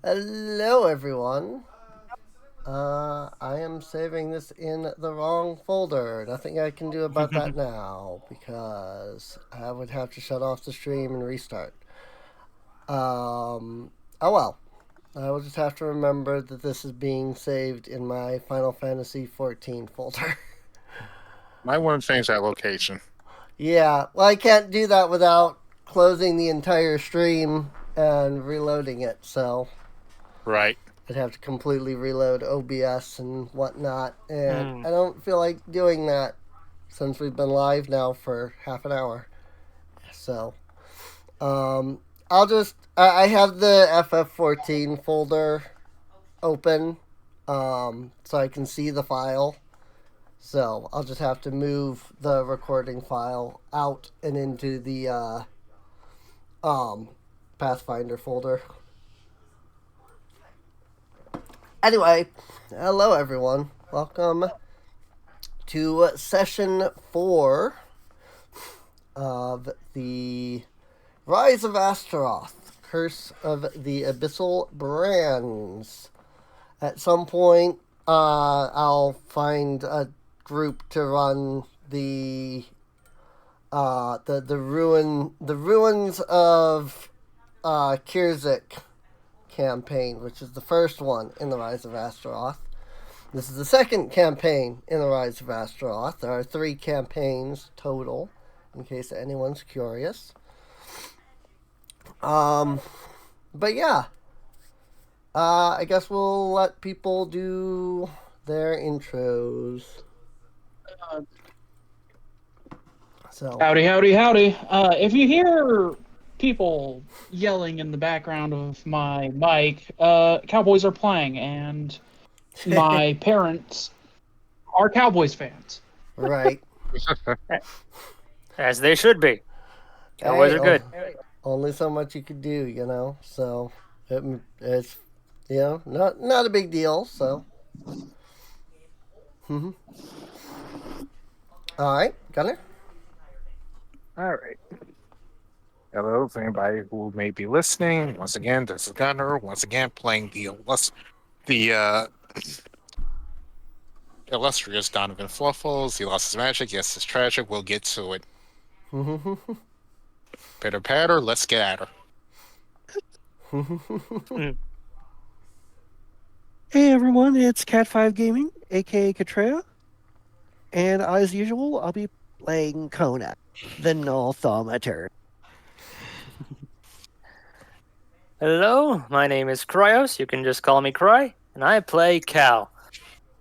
Hello, everyone. I am saving this in the wrong folder. Nothing I can do about that now because I would have to shut off the stream and restart. Oh well. I will just have to remember that this is being saved in my Final Fantasy XIV folder. Might want to change that location. Yeah, well, I can't do that without closing the entire stream and reloading it, so Right. I'd have to completely reload OBS and whatnot, and Hmm. I don't feel like doing that since we've been live now for half an hour. So, I have the FF14 folder open, so I can see the file. So I'll just have to move the recording file out and into the Pathfinder folder. Anyway, hello everyone. Welcome to session 4 of the Rise of Astaroth, Curse of the Abyssal Brands. At some point, I'll find a group to run the ruins of Kerzek campaign, which is the first one in the Rise of Astaroth. This is the second campaign in the Rise of Astaroth. There are 3 campaigns total, in case anyone's curious. But yeah, I guess we'll let people do their intros. So, Howdy. If you hear people yelling in the background of my mic, Cowboys are playing, and my parents are Cowboys fans. right. As they should be. Cowboys Hey, are good. Only so much you could do, you know. So it's not a big deal. So, all right, Gunner. All right. Hello, for anybody who may be listening. Once again, this is Gunner. Once again, playing the illustrious Donovan Fluffles. He lost his magic. Yes, it's tragic. We'll get to it. Pitter patter. Let's get at her. Hey everyone, it's Cat5 Gaming, aka Katrea, and as usual, I'll be playing Kona, the Null Thaumaturge. Hello, my name is Kryos. You can just call me Cry, and I play Cal.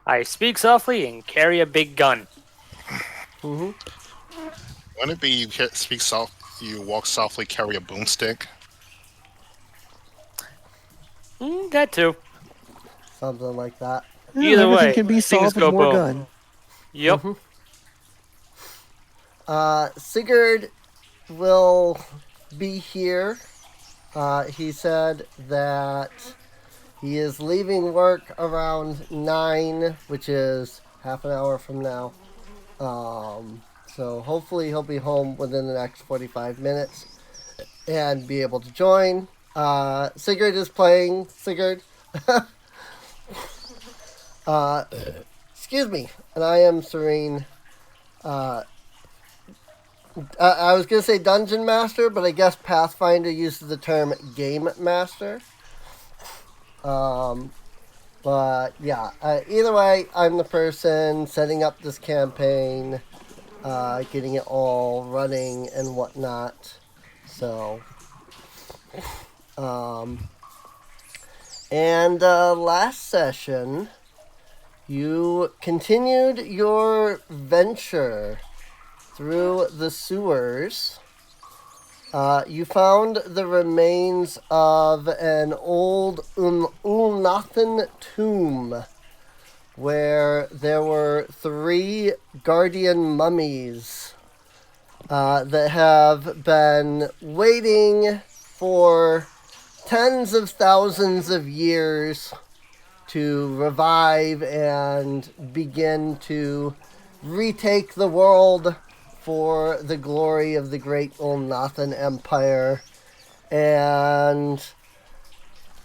I speak softly and carry a big gun. Wouldn't it be you speak soft, you walk softly, carry a boomstick? That too. Something like that. Either Everything way, can be things solved go with more boom. gun. Yep. Sigurd will be here. He said that he is leaving work around 9, which is half an hour from now. So hopefully he'll be home within the next 45 minutes and be able to join. Sigurd is playing. Sigurd. Excuse me. And I am Serene. I was going to say Dungeon Master, but I guess Pathfinder uses the term Game Master. But yeah, either way, I'm the person setting up this campaign, getting it all running and whatnot. So, and last session, you continued your venture through the sewers. You found the remains of an old Ulnathan tomb where there were 3 guardian mummies that have been waiting for tens of thousands of years to revive and begin to retake the world for the glory of the great Ulnathan Empire. And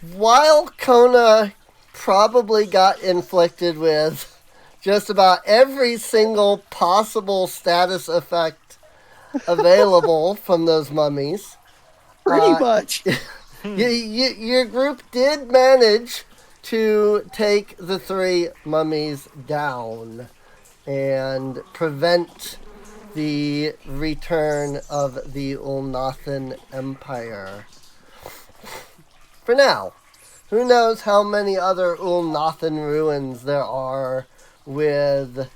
while Kona probably got inflicted with just about every single possible status effect available from those mummies, Pretty much. your group did manage to take the 3 mummies down and prevent the return of the Ulnathan Empire. For now. Who knows how many other Ulnathan ruins there are with,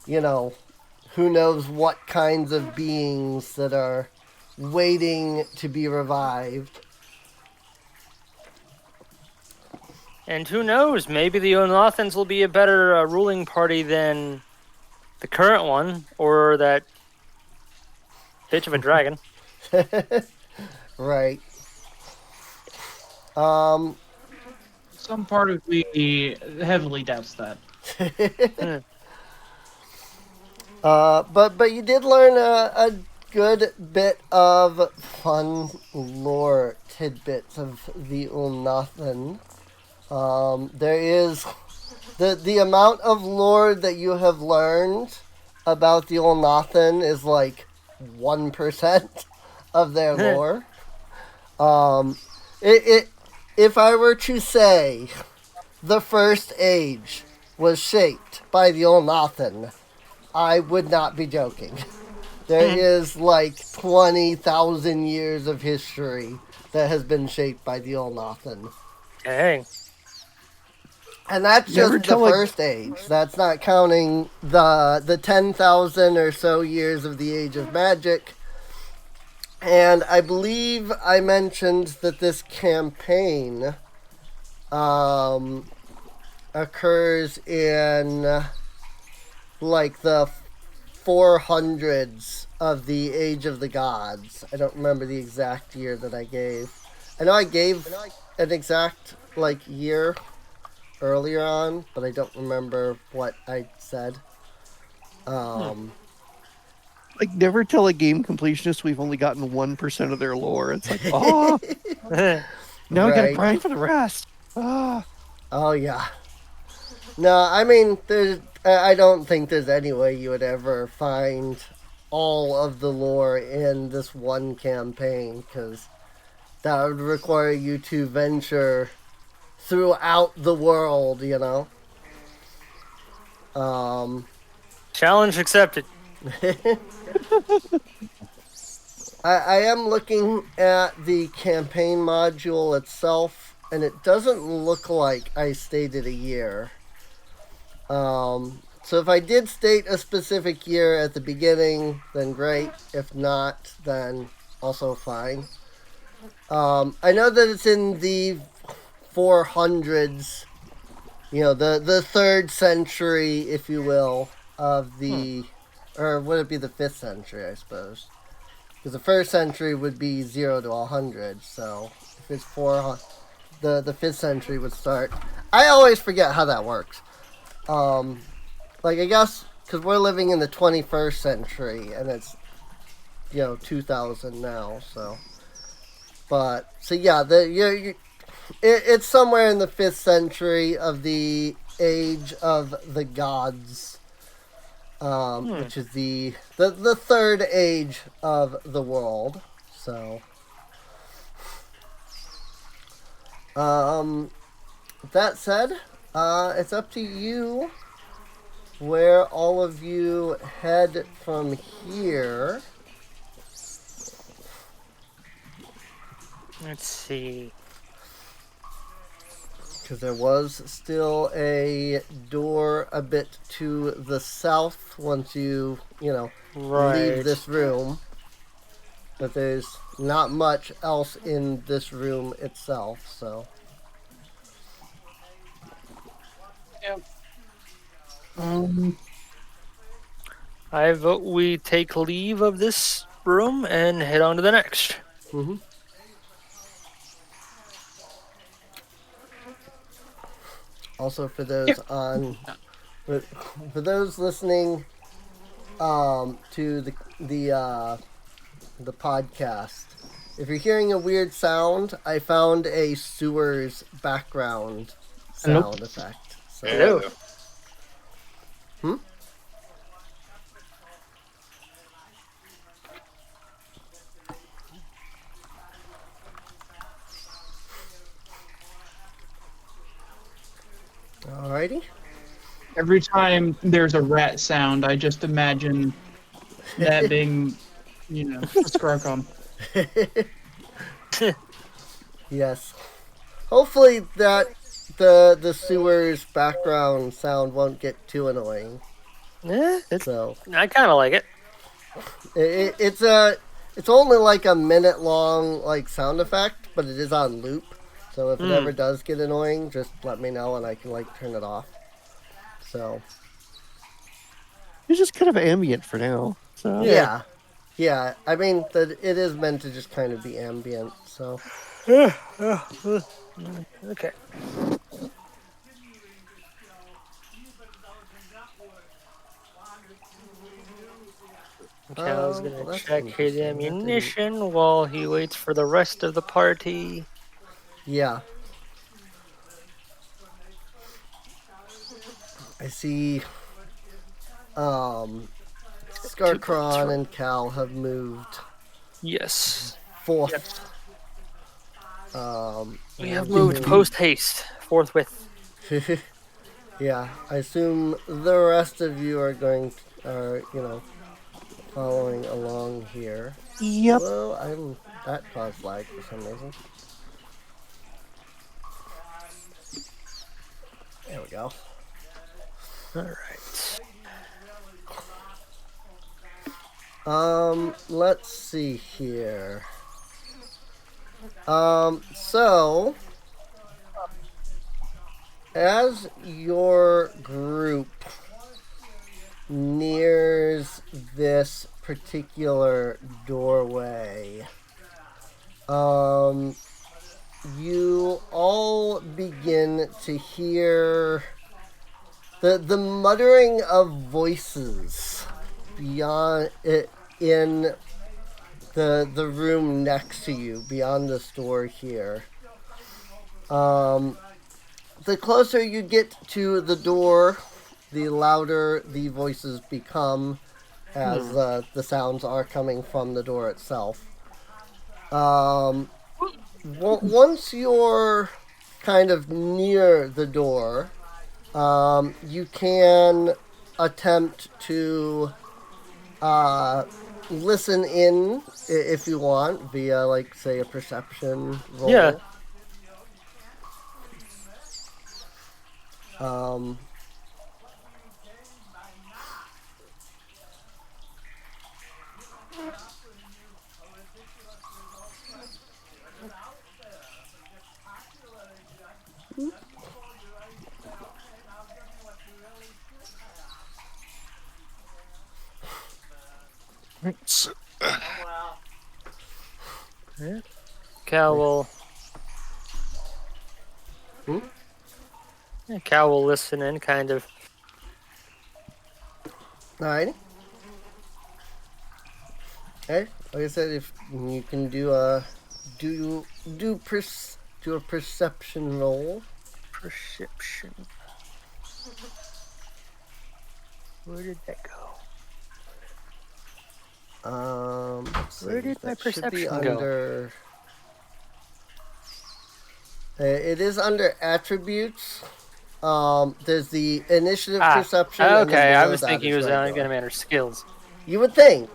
who knows what kinds of beings that are waiting to be revived. And who knows? Maybe the Unothans will be a better ruling party than the current one, or that bitch of a dragon. Right. Some part of me heavily doubts that. But you did learn a good bit of fun lore tidbits of the Ulnathan. There is the amount of lore that you have learned about the Ulnathan is like 1% of their lore. If I were to say the first age was shaped by the Ulnathan, I would not be joking. There is like 20,000 years of history that has been shaped by the Ulnathan. Dang. And that's just the first age. That's not counting the 10,000 or so years of the Age of Magic. And I believe I mentioned that this campaign occurs in like the 400s of the Age of the Gods. I don't remember the exact year that I gave. I know I gave an exact year earlier on, but I don't remember what I said. Never tell a game completionist we've only gotten 1% of their lore. It's like, oh, now we gotta grind for the rest. Oh yeah. No, I mean, I don't think there's any way you would ever find all of the lore in this one campaign, because that would require you to venture throughout the world, Challenge accepted. I am looking at the campaign module itself, and it doesn't look like I stated a year. So if I did state a specific year at the beginning, then great. If not, then also fine. I know that it's in the 400s, the 3rd century, if you will, of the, or would it be the 5th century, I suppose? Because the 1st century would be 0 to 100, so if it's 400, the 5th century would start. I always forget how that works. I guess, because we're living in the 21st century, and it's, 2000 now, so. But, so yeah, it's somewhere in the 5th century of the Age of the Gods, which is the 3rd age of the world. So, that said, it's up to you where all of you head from here. Let's see. Because there was still a door a bit to the south once you, leave this room. But there's not much else in this room itself, so. Yeah. I vote we take leave of this room and head on to the next. Mm-hmm. Also, for those for those listening to the podcast, If you're hearing a weird sound, I found a sewers background sound effect. So, Hello. alrighty. Every time there's a rat sound, I just imagine that being, Scarcon. Yes. Hopefully that the sewers background sound won't get too annoying. Yeah, So I kind of like it. it's only like a minute long like sound effect, but it is on loop. So if it ever does get annoying, just let me know and I can like turn it off. So It's just kind of ambient for now. So yeah. I mean that it is meant to just kind of be ambient. So Okay. Cal's well, gonna that's check his interesting. That didn't- ammunition while he waits for the rest of the party. Yeah. I see. Scarcron and Cal have moved Yes. forth. We have moved post haste, forthwith. Yeah, I assume the rest of you are following along here. Yep. Well, that caused lag for some reason. There we go. Alright. Let's see here. So as your group nears this particular doorway, you all begin to hear the muttering of voices beyond it in the room next to you, beyond this door here. The closer you get to the door, the louder the voices become, as the sounds are coming from the door itself. Once you're kind of near the door, you can attempt to listen in if you want via, like, say, a perception roll. Yeah. Cal will. Yeah, Cal will listen in, kind of. Alrighty. Okay, like I said, if you can do a perception roll. Perception. Where did that go? Let's see. Where did my That should be perception go? under. It is under attributes. There's the initiative perception. And then Okay, I below was that thinking it is was regular. gonna matter skills. You would think.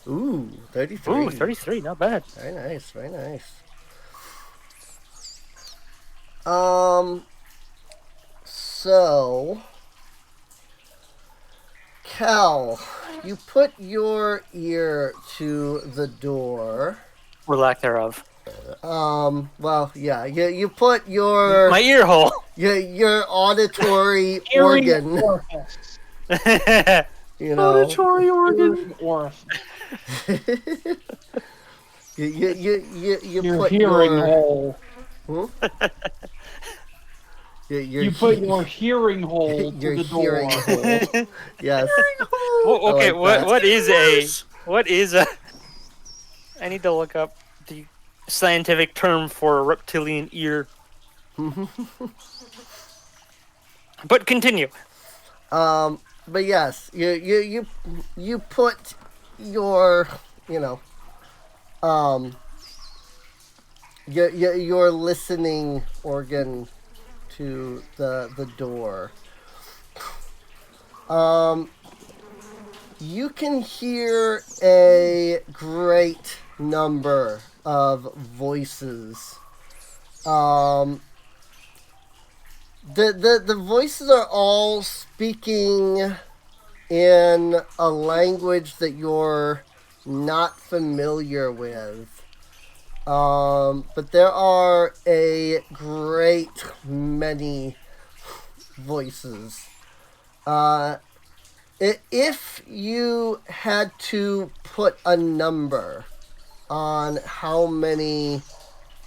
Ooh, 33. Ooh, 33, not bad. Very nice, very nice. So, Cal, you put your ear to the door. Or lack thereof. Well, yeah, you put your My ear hole. your auditory Hearing organ, orifice. you know. Auditory organ. Hearing orifice. you Your put hearing your hole. you put your hearing hole your to the door. hearing hole. Yes. Well, okay, I like that. what is a I need to look up the scientific term for a reptilian ear. But continue. But yes, you put your, your listening organ to the door. You can hear a great number of voices. The voices are all speaking in a language that you're not familiar with. But there are a great many voices. If you had to put a number on how many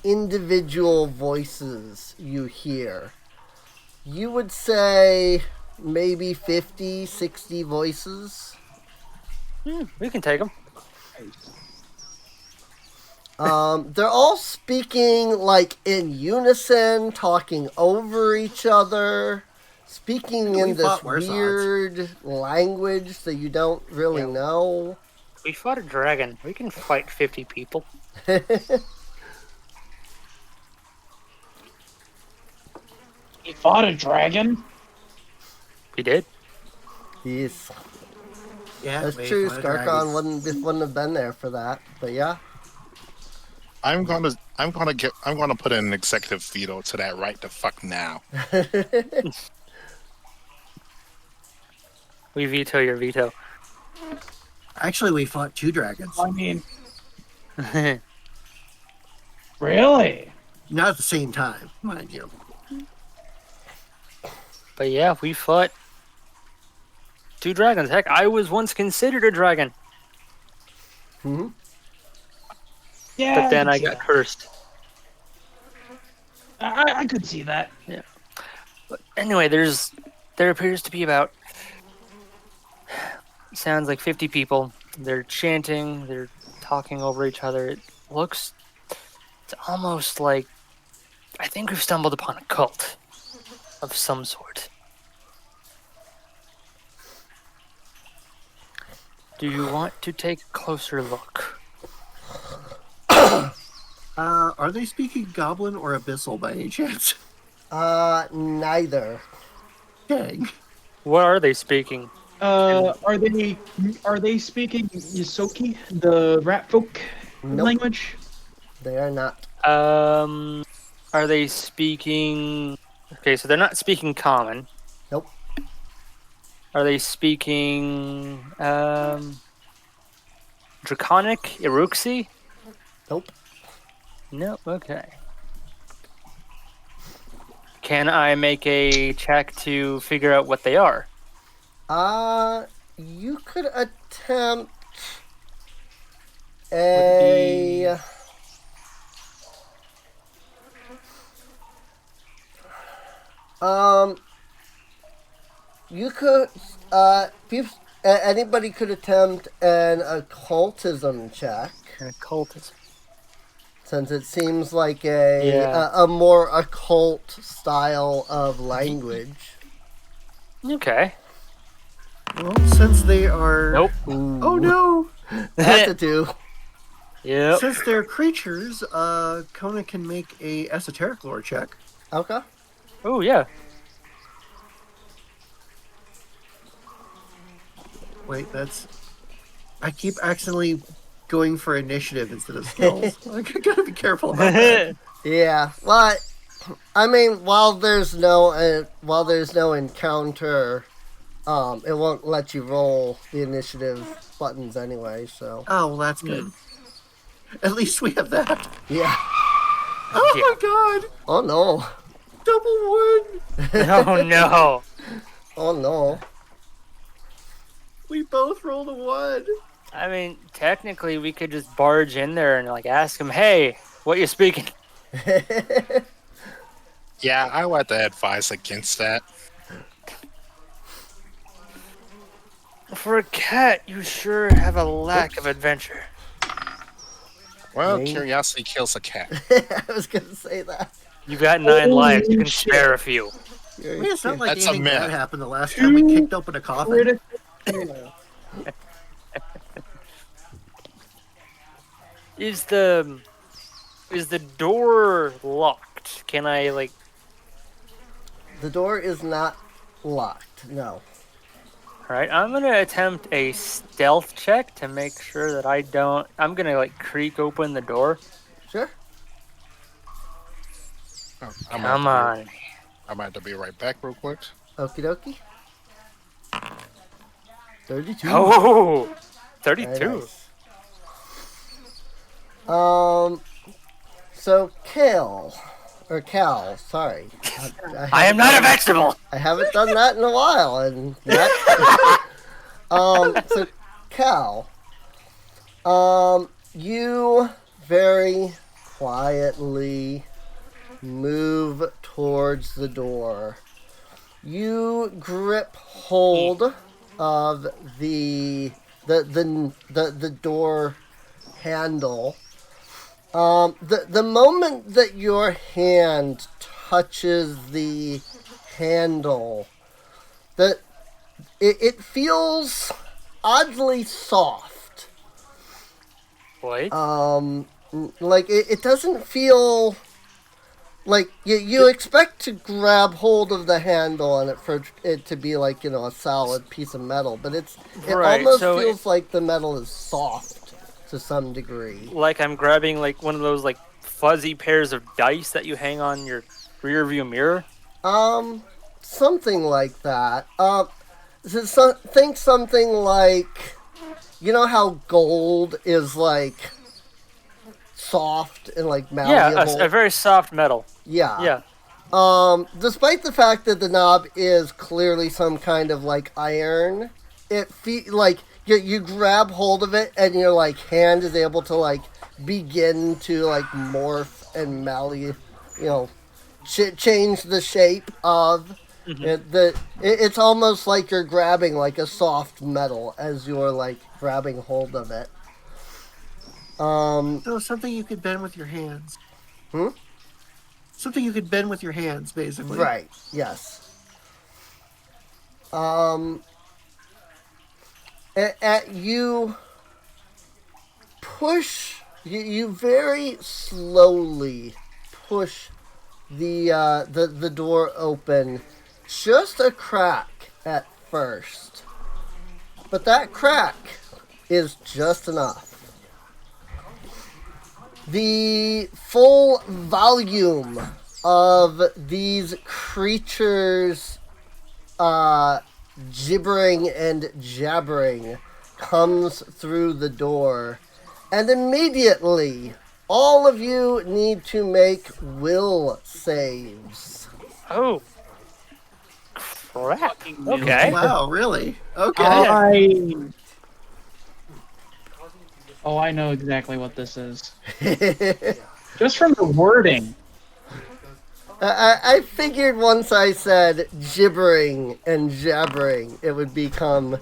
individual voices you hear, you would say maybe 50, 60 voices. We can take them. They're all speaking like in unison, talking over each other, speaking in this weird language that you don't really know. We fought a dragon. We can fight 50 people. You fought a dragon? We did. Yes. Yeah, That's we true. fought a Skarkon dragon. wouldn't have been there for that, but yeah. I'm gonna put in an executive veto to that right the fuck now. We veto your veto. Actually, we fought 2 dragons. I mean, really? Not at the same time, mind you. But yeah, we fought 2 dragons. Heck, I was once considered a dragon, Yeah. but then I could see got cursed. that. I could see that. But anyway, there appears to be about, sounds like 50 people. They're chanting, they're talking over each other. It's almost like, I think we've stumbled upon a cult of some sort. Do you want to take a closer look? Are they speaking Goblin or Abyssal by any chance? Neither. Dang. What are they speaking? Are they speaking Yosoki, the rat folk Nope. language? They are not. Are they speaking... Okay, so they're not speaking common. Nope. Are they speaking, Draconic? Iruxi? Nope. No, okay. Can I make a check to figure out what they are? You could attempt Would a... You could, anybody could attempt an occultism check, An occultism. since it seems like a more occult style of language. Okay. Well, since they are... Nope. Oh no! That's a 2. Yep. Since they're creatures, Kona can make a esoteric lore check. Okay. Oh, yeah. Wait, that's... I keep accidentally going for initiative instead of skills. I gotta be careful about that. Yeah, well, I mean, while there's no encounter, it won't let you roll the initiative buttons anyway. So Oh, well, that's good. At least we have that. yeah. Oh Yeah. my god! Oh no. Double 1! Oh, no. Oh no. We both rolled a 1. I mean, technically, we could just barge in there and, like, ask them, hey, what you speaking? Yeah, I would advise against that. For a cat, you sure have a lack of adventure. Well, Wayne? curiosity kills a cat. I was gonna say that. You've got 9 Holy lives. You can shit. spare a few. I mean, it's not like That's a anything bad myth. happened the last time we Two kicked open a coffin. critical fail. Is the door locked? Can I like? The door is not locked. No. All right, I'm gonna attempt a stealth check to make sure that I don't. I'm gonna like creak open the door. Sure. Oh, Come on. I'm about to be right back real quick. Okie dokie. 32. Oh, Very 32. nice. So Cal, sorry. I am not a vegetable. I haven't done that in a while, and yet. So Cal, you very quietly move towards the door. You grip hold of the door handle. The moment that your hand touches the handle, it feels oddly soft. Wait. Like it doesn't feel like you expect to grab hold of the handle and for it to be like, a solid piece of metal, but it Right, almost so feels like the metal is soft to some degree. Like I'm grabbing like one of those like fuzzy pairs of dice that you hang on your rear view mirror. Something like that. Think something like, how gold is like soft and like malleable. Yeah, a very soft metal. Yeah. Yeah. Despite the fact that the knob is clearly some kind of like iron, it like you grab hold of it and your like hand is able to like begin to like morph and change the shape of it. It's almost like you're grabbing like a soft metal as you're like grabbing hold of it. So something you could bend with your hands. Something you could bend with your hands, basically. Right. Yes. You push. You very slowly push the door open, just a crack at first, but that crack is just enough. The full volume of these creatures gibbering and jabbering comes through the door, and immediately all of you need to make will saves. Oh. Crap. Okay. Wow, really? Okay. I know exactly what this is. Just from the wording. I figured once I said gibbering and jabbering, it would become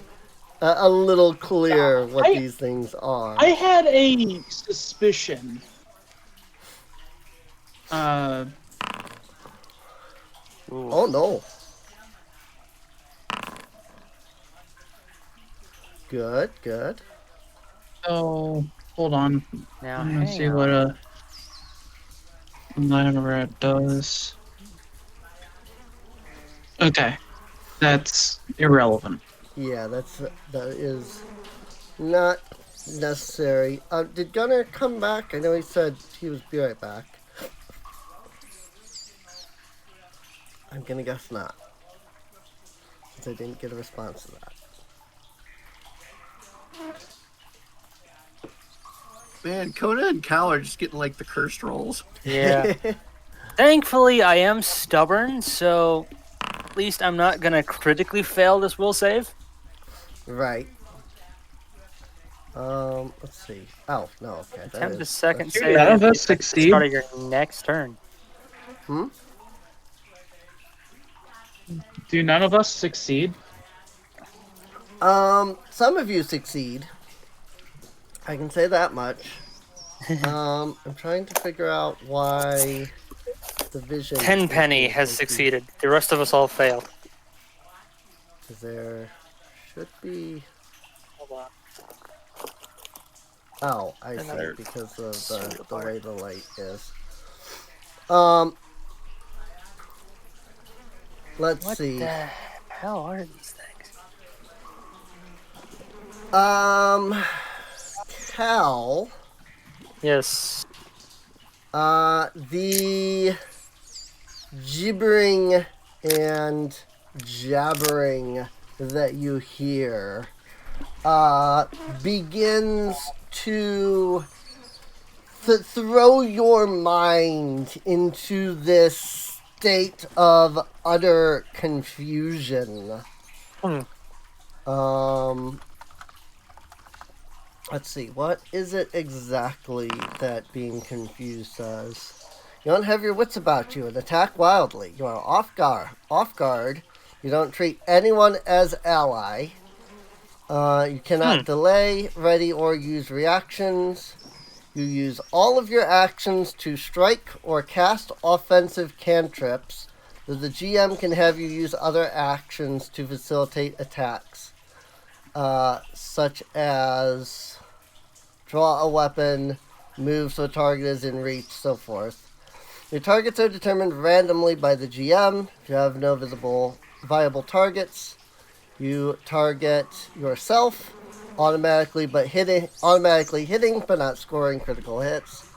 a little clear what these things are. I had a suspicion. Oh no. Good. So, hold on. Now I'm gonna hang see on. what a rat does. Okay. That's irrelevant. Yeah, that is not necessary. Did Gunnar come back? I know he said he would be right back. I'm gonna guess not, since I didn't get a response to that. Man, Kona and Cal are just getting like the cursed rolls. Yeah. Thankfully, I am stubborn, so at least I'm not gonna critically fail this will save. Right. Let's see. Oh, no, okay. that Attempt the is- second that's- save. none of us at the succeed. Start of your next turn. Do none of us succeed? Some of you succeed. I can say that much. I'm trying to figure out why the vision. Tenpenny isn't has confused. succeeded. The rest of us all failed. There should be. Hold on. Oh, I Another see, because of cereal the bar. way the light is. Let's What see. the hell are these things? Cal, Yes. the gibbering and jabbering that you hear, begins to throw your mind into this state of utter confusion. Let's see, what is it exactly that being confused does? You don't have your wits about you and attack wildly. You are off guard. You don't treat anyone as ally. You cannot delay, ready, or use reactions. You use all of your actions to strike or cast offensive cantrips, though the GM can have you use other actions to facilitate attacks, such as draw a weapon, move so a target is in reach, so forth. Your targets are determined randomly by the GM. If you have no viable targets, you target yourself automatically hitting but not scoring critical hits.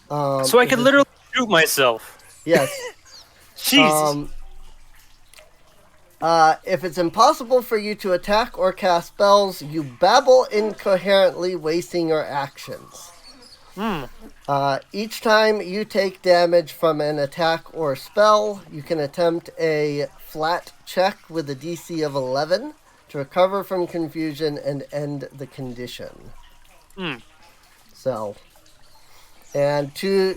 So I could literally shoot myself. Yes. Jesus. If it's impossible for you to attack or cast spells, you babble incoherently, wasting your actions. Each time you take damage from an attack or spell, you can attempt a flat check with a DC of 11 to recover from confusion and end the condition. So, and to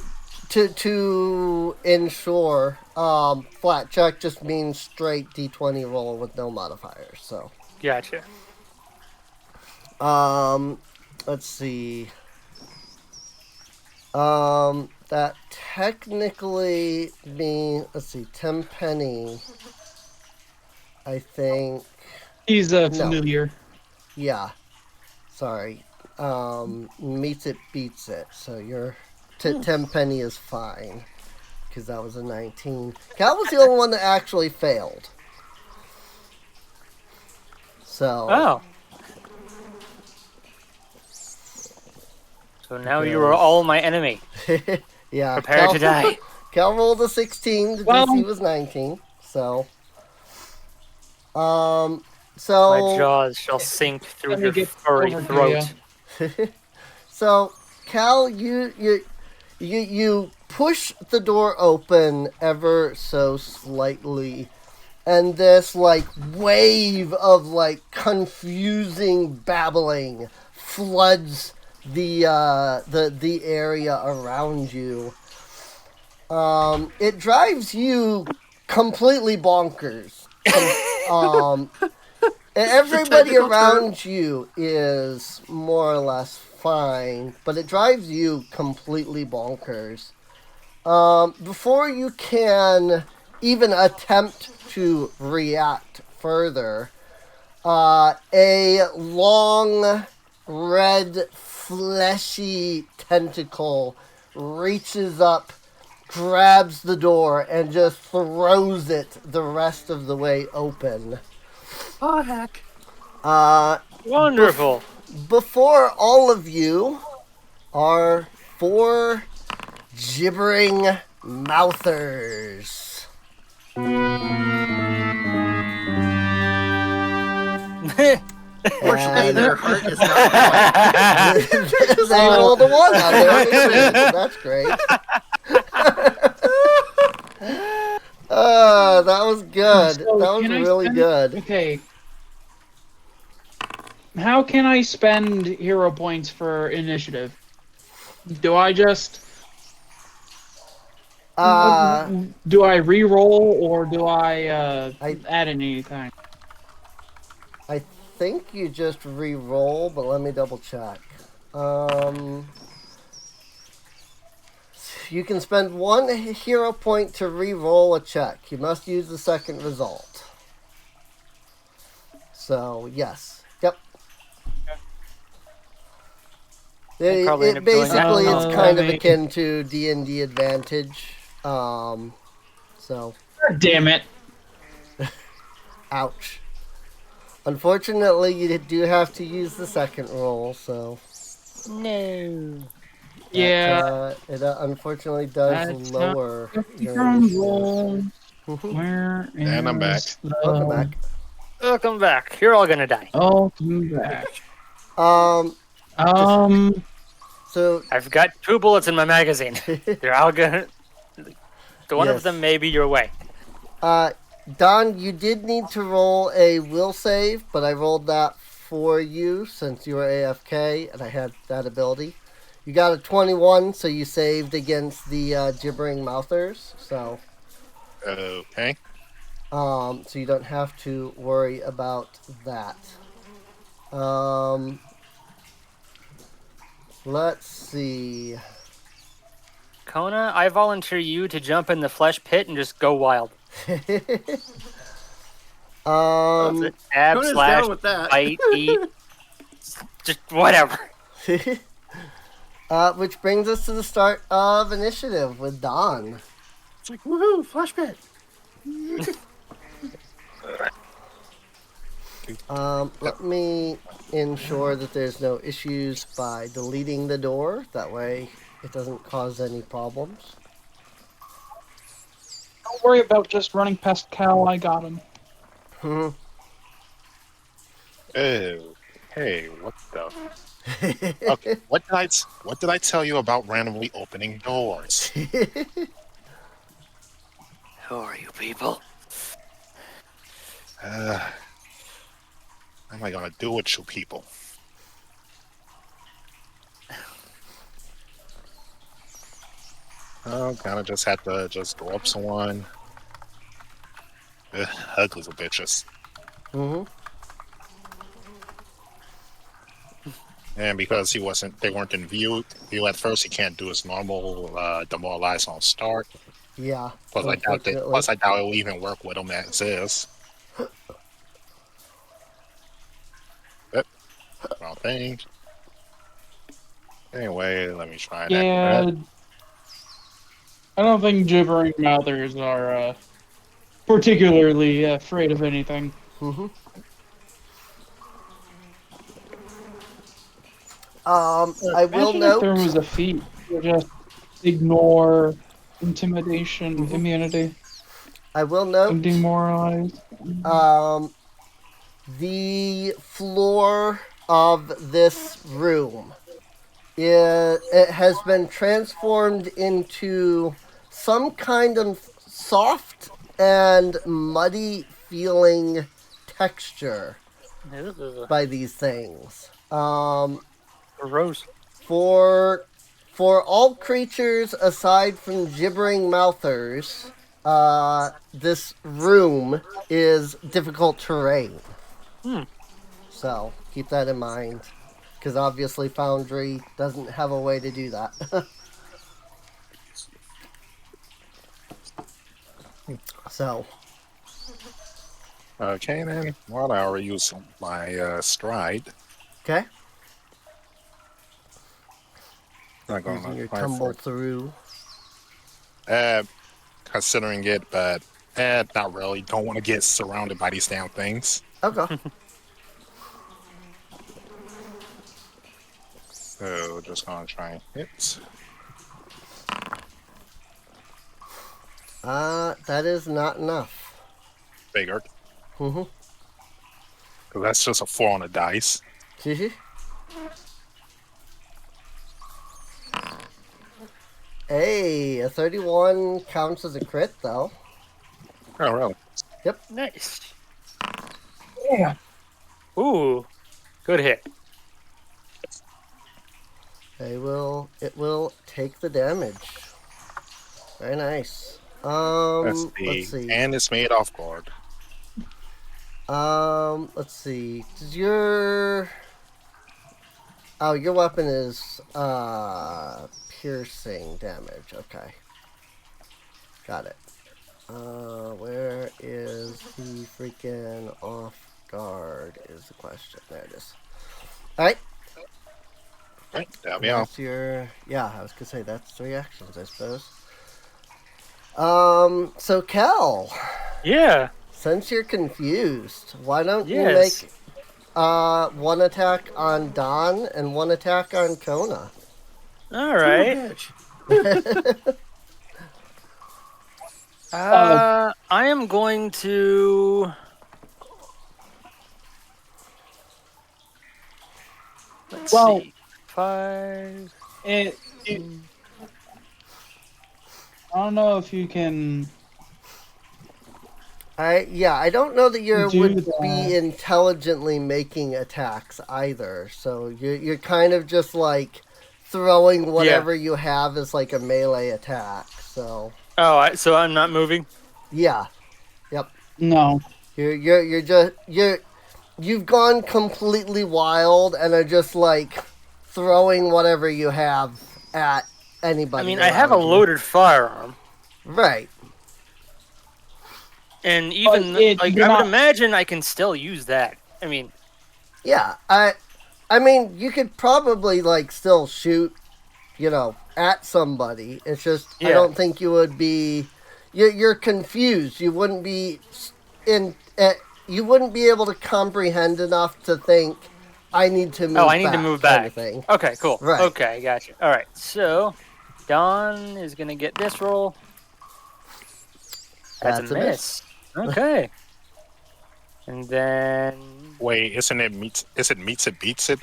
ensure, flat check just means straight D20 roll with no modifiers. So, Gotcha. let's see. That technically means, let's see, Tenpenny, I think. He's a familiar. Yeah. Sorry. Meets it, beats it. So your Tenpenny is fine. Because that was a 19. Cal was the only one that actually failed. So. Oh. So now you are all my enemy. Yeah. Prepare to die. Cal rolled a 16. The DC was 19. So. My jaws shall sink through your furry throat. So, Cal, you push the door open ever so slightly, and this wave of confusing babbling floods the area around you. It drives you completely bonkers. Everybody around you is more or less fine, but it drives you completely bonkers. Before you can even attempt to react further, a long, red, fleshy tentacle reaches up, grabs the door, and just throws it the rest of the way open. Oh, heck. Wonderful. Before all of you are 4 gibbering mouthers. Fortunately, their heart is not going. They rolled a 1 on their experience. That's great. That was good. So that was really good. Okay. How can I spend hero points for initiative? Do I just... do I re-roll, or do I add anything? I think you just re-roll, but let me double check. You can spend 1 hero point to re-roll a check. You must use the second result. So, yes. Yep. I'd probably end up doing that Basically, with it's Tom. kind of Tommy. akin to D&D Advantage. So, God damn it. ouch. Unfortunately, you do have to use the second roll, so... No. Yeah. It unfortunately does That's lower your Ground initiative. roll. Where is And I'm back. Welcome back. Welcome back. You're all gonna die. Welcome back. So I've got 2 bullets in my magazine. They're all gonna. One of Yes. them may be your way. Don, you did need to roll a will save, but I rolled that for you since you were AFK and I had that ability. You got a 21, so you saved against the gibbering mouthers. So, Okay. so you don't have to worry about that. Let's see. Kona, I volunteer you to jump in the flesh pit and just go wild. That's it. Stab, Cona's slash, down with that. bite, eat, just whatever. Which brings us to the start of initiative with Don. It's like, woohoo, flash pit. Let me ensure that there's no issues by deleting the door. That way it doesn't cause any problems. Don't worry about just running past Cal. I got him. Oh, hey, what the? Okay, what did I tell you about randomly opening doors? Who are you people? What am I gonna do with you people? Oh, kind of just had to just go up someone. Ugly little bitches. And because they weren't in view at first, he can't do his normal demoralize on start. Yeah. Plus, I doubt it will even work with him as is. Yep. Wrong thing. Anyway, let me try that. Yeah. I don't think gibbering mouthers are particularly afraid of anything. I will Imagine if there note. was a feat to just ignore intimidation, immunity, I will note. and demoralize. The floor of this room, it has been transformed into some kind of soft and muddy feeling texture Ugh, by these things. gross. For all creatures aside from gibbering mouthers, this room is difficult terrain. So keep that in mind, because obviously Foundry doesn't have a way to do that. So. Okay, then. Well, I already used my stride. Okay. Not Using gonna your try tumble for through. considering it, but not really. Don't want to get surrounded by these damn things. Okay. So just gonna try and hit. That is not enough. Figured. Mm-hmm. Because that's just a 4 on the dice. Hey, a 31 counts as a crit, though. Oh, really? Nice. Yeah. Ooh, good hit. It will take the damage. Very nice. Let's see. And it's made off guard. Let's see. Does your weapon is piercing damage. Okay. Got it. Where is the freaking off guard is the question. There it is. Alright. Right, there we are. That's your... Yeah, I was gonna say that's 3 actions, I suppose. So Kel, Yeah. since you're confused, why don't you Yes. make 1 attack on Don and 1 attack on Kona? All right. Bitch. I am going to. Let's Well- see. 5. I don't know if you can. I don't know that you Do would that. be intelligently making attacks either. So you're kind of just like throwing whatever you have as like a melee attack. So So I'm not moving. yeah, No. you've gone completely wild and are just like throwing whatever you have at anybody. I mean, I have a around you. loaded firearm, Right. and even you're I not- would imagine I can still use that. I mean, Yeah, I mean, you could probably like still shoot, at somebody. It's just I Yeah. don't think you would be. You're confused. You wouldn't be you wouldn't be able to comprehend enough to think I need to move. I need to move kind back. of thing. Okay, cool. Right. Okay, gotcha. All right, so Don is gonna get this roll. That's a miss. Okay. And then Wait, isn't it meets it beats it?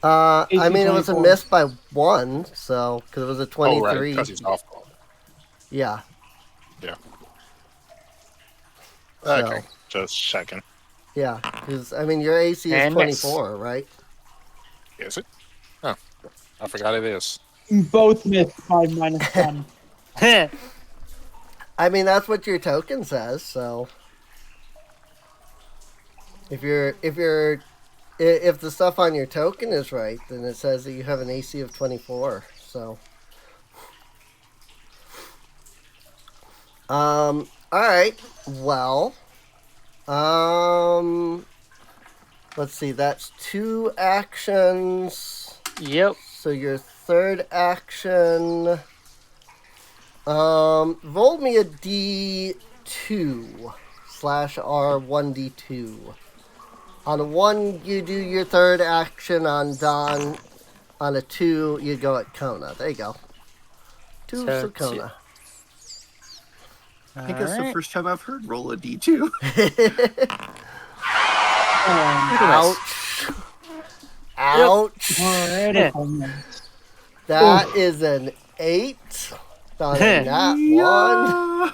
I mean, it was a 18, miss by 1, so because it was a 23. Oh, right, because he's off. Yeah. Okay, just checking. Yeah, because I mean, your AC is And miss. 24, right? Is it? Oh, I forgot it is. Both missed by -1. I mean, that's what your token says. So, if the stuff on your token is right, then it says that you have an AC of 24. So, all right. Well, let's see. That's 2 actions. Yep. So your third action. Roll me a D2 /R1D2. On a 1, you do your third action on Don. On a 2, you go at Kona. There you go. 2 So for Kona. I think that's the first time I've heard roll a D2. Ouch. Ouch. Critical miss. That is an 8. On a nat 1. Yeah.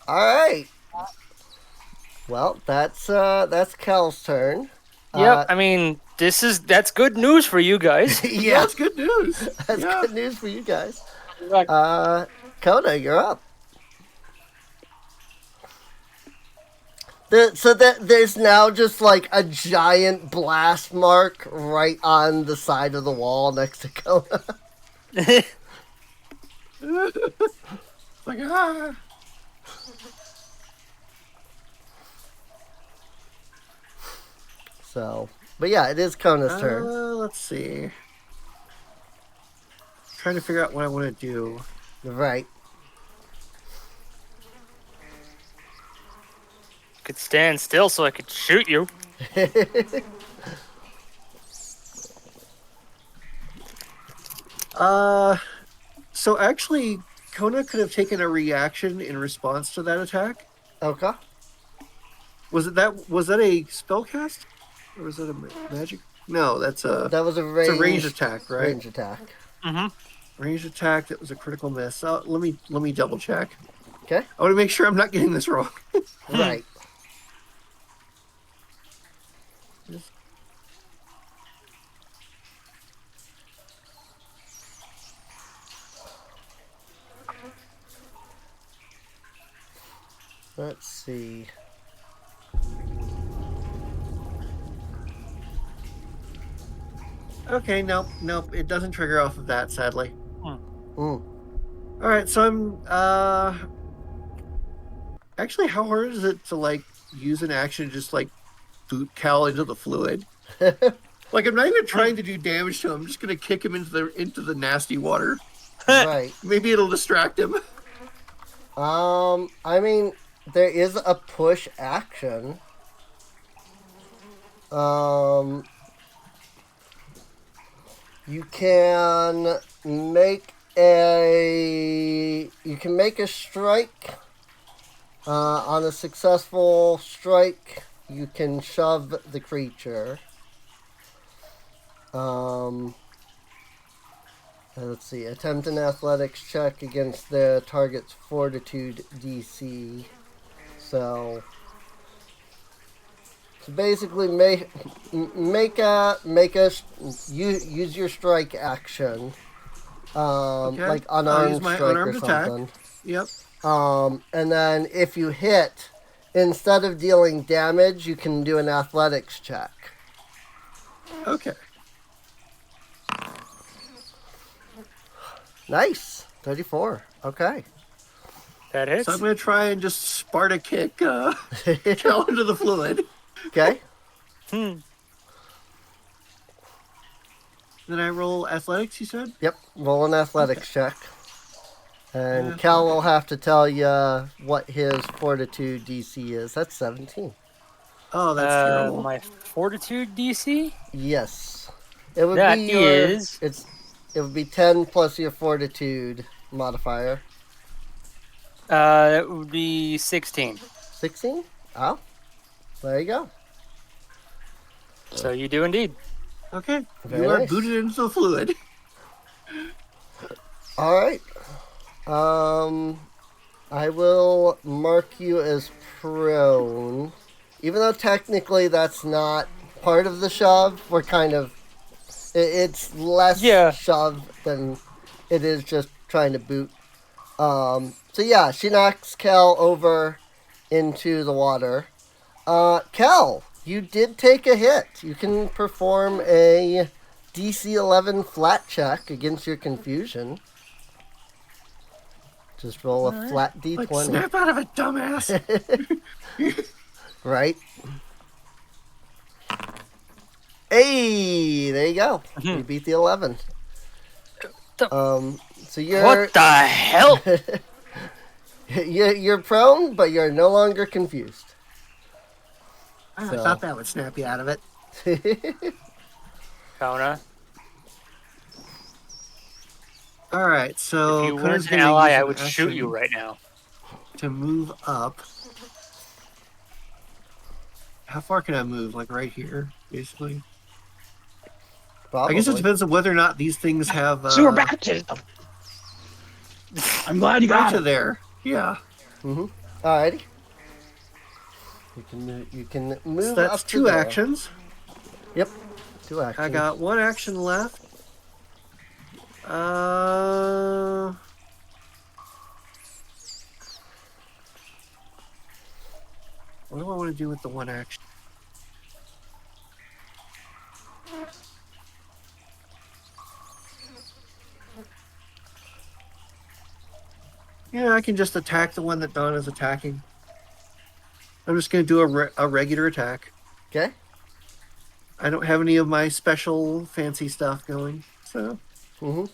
Alright. Well, that's Cal's turn. Yep. I mean, that's good news for you guys. Yeah, That's good news. that's Yeah. good news for you guys. Right. Kona, you're up. There's now just like a giant blast mark right on the side of the wall next to Kona. Like, ah. So, but yeah, it is Kona's turn. Let's see. Trying to figure out what I want to do. Right. Could stand still so I could shoot you. So actually, Kona could have taken a reaction in response to that attack. Okay. Was that a spell cast? Or was that a magic? No, that's That was a it's range, a ranged attack, right? range attack. Mm-hmm. Ranged attack. That was a critical miss. Let me double check. Okay. I want to make sure I'm not getting this wrong. Right. Let's see. Okay, nope. It doesn't trigger off of that, sadly. Mm. All right, so I'm actually, how hard is it to like use an action to just like boot Cal into the fluid? Like I'm not even trying to do damage to him. I'm just gonna kick him into the nasty water. Right. Maybe it'll distract him. I mean, there is a push action. You can make a strike. On a successful strike, you can shove the creature. Let's see. Attempt an athletics check against the target's fortitude DC. So basically, use your strike action, Okay. like I'll unarmed use my strike or unarmed attack. something. Yep. And then if you hit, instead of dealing damage, you can do an athletics check. Okay. Nice, 34. Okay. That hits. So I'm gonna try and just Sparta kick Cal into the fluid. Okay. Then I roll athletics. You said. Yep. Roll an athletics check. And Cal will have to tell you what his fortitude DC is. That's 17. Oh, that's terrible. My fortitude DC? Yes. It would That be your, is- it would be 10 plus your fortitude modifier. That would be 16. 16? Oh. There you go. So you do indeed. Okay. Very You are nice. booted into the fluid. All right. I will mark you as prone. Even though technically that's not part of the shove, we're kind of... It's less shove than it is just trying to boot. So yeah, she knocks Kel over into the water. Kel, you did take a hit. You can perform a DC 11 flat check against your confusion. Just roll a flat D20. Like, snap out of it, dumbass. Right? Hey, there you go. You beat the 11. So you're... What the hell? You're prone, but you're no longer confused. I thought that would snap you out of it. Kona, All right, so if you Kona's weren't an gonna ally, use I an would shoot you action right now. to move up. How far can I move? Like right here, basically. Probably. I guess it depends on whether or not these things have. Sewer baptism. I'm glad you Right got to it. there. Yeah. Mm-hmm. Alrighty. You can move So that's up to 2 there. actions. Yep. 2 actions. I got 1 action left. What do I want to do with the 1 action? Yeah, I can just attack the one that Donna's attacking. I'm just going to do a regular attack. Okay. I don't have any of my special fancy stuff going, so Mm-hmm.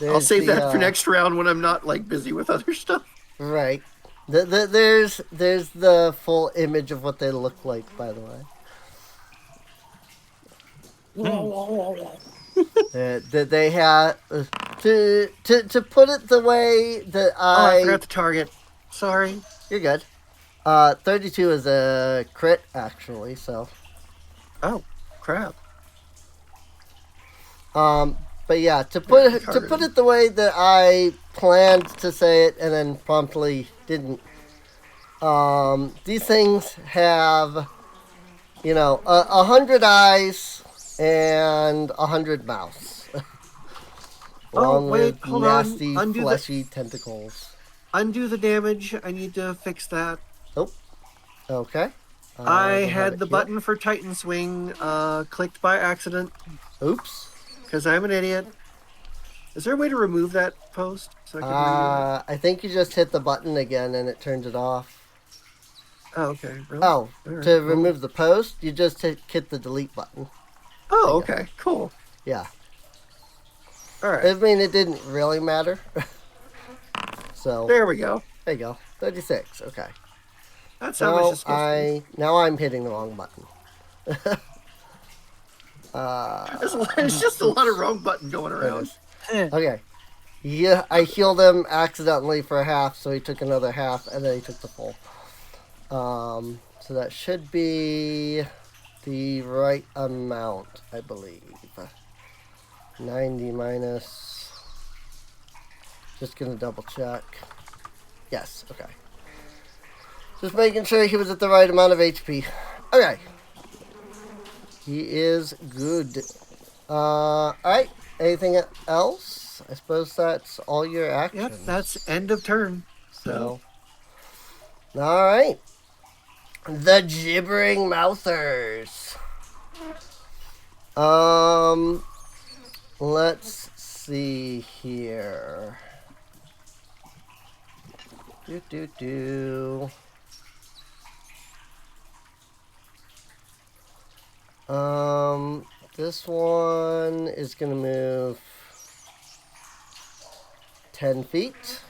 I'll save that for next round when I'm not like busy with other stuff. Right. There's the full image of what they look like, by the way. That they have to put it the way that I forgot the target. Sorry. You're good. 32 is a crit, actually, so. Oh, crap. But yeah, to put it the way that I planned to say it and then promptly didn't. These things have, 100 eyes and 100 mouths. Along with hold on. nasty, Undo fleshy tentacles. Undo the damage. I need to fix that. Oh, okay. I they have had it the healed. button for Titan Swing clicked by accident Oops. because I'm an idiot. Is there a way to remove that post so I can read it? I think you just hit the button again and it turns it off. Oh, okay. Really? Oh, All right, to cool. remove the post, you just hit the delete button. Oh, There you okay. Cool. Yeah. All I right. mean, it didn't really matter. So, There we go. there you go. 36. Okay. That's how much it's supposed to be. Now I'm hitting the wrong button. There's just a lot of wrong button going There it around. is. Okay. Yeah, I healed him accidentally for half, so he took another half, and then he took the full. So that should be the right amount, I believe. 90 minus. Just gonna double check. Yes, okay. Just making sure he was at the right amount of HP. Okay. He is good. Alright. Anything else? I suppose that's all your actions. Yep, that's end of turn. So. Alright. The Gibbering Mouthers. Let's see here. This one is gonna move 10 feet.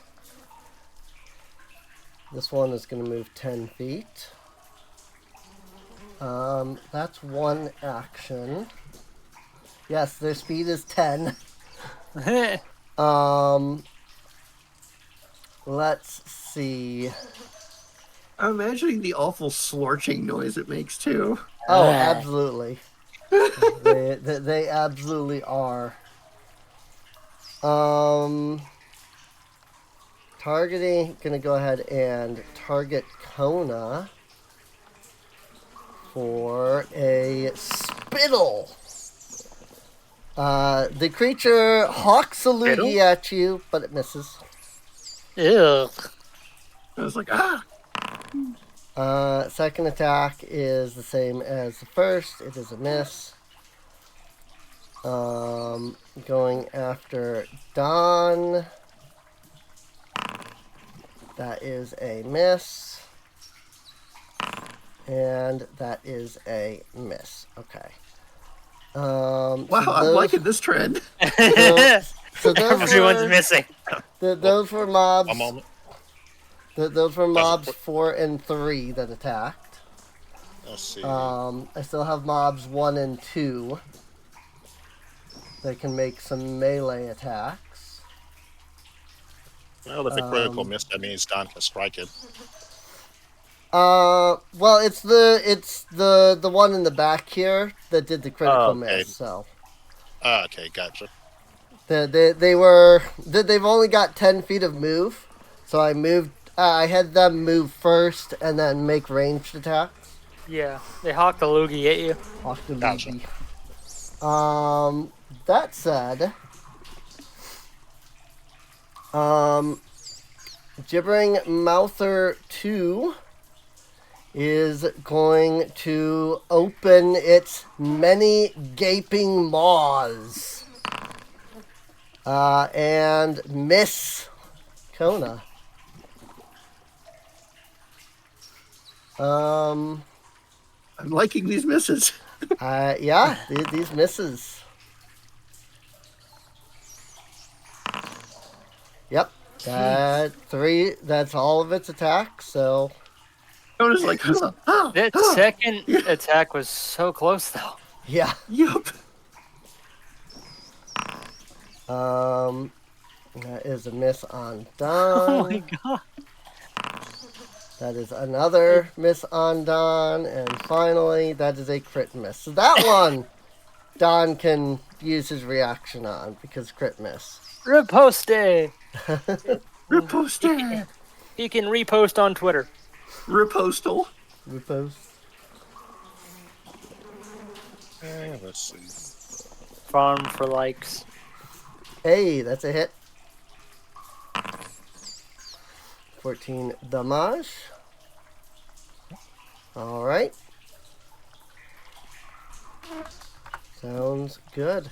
This one is gonna move 10 feet. That's one action. Yes, their speed is 10. Let's see. I'm imagining the awful slorching noise it makes too. Oh, absolutely. they absolutely are. Targeting, gonna go ahead and target Kona for a spittle. The creature hawks a loogie at you, but it misses. Ew. I was like, Second attack is the same as the first. It is a miss. Going after Don. That is a miss. And that is a miss. Okay. wow, I'm liking this trend. So those Everyone's were, missing. those were mobs. One moment. Those were mobs 4 and 3 that attacked. Let's see. I still have mobs 1 and 2 that can make some melee attacks. Well, if a critical miss, that means Don can strike it. Well, it's the one in the back here that did the critical miss. So. Okay, gotcha. They've only got 10 feet of move, so I moved. I had them move first and then make ranged attacks. Yeah, they hawked the loogie at you. Off the Gotcha. loogie. That said, Gibbering Mouther 2 is going to open its many gaping maws and miss Kona. I'm liking these misses. Yeah, these misses. Yep. That's all of its attacks, so. I was like, That second attack was so close, though. Yeah. Yup. That is a miss on Don. Oh my god. That is another miss on Don. And finally, that is a crit miss. So that one, Don can use his reaction on because crit miss. Reposte. Reposter. He can repost on Twitter. Repostal. Repost. Let's see. Farm for likes. Hey, that's a hit. 14 damage. All right. Sounds good.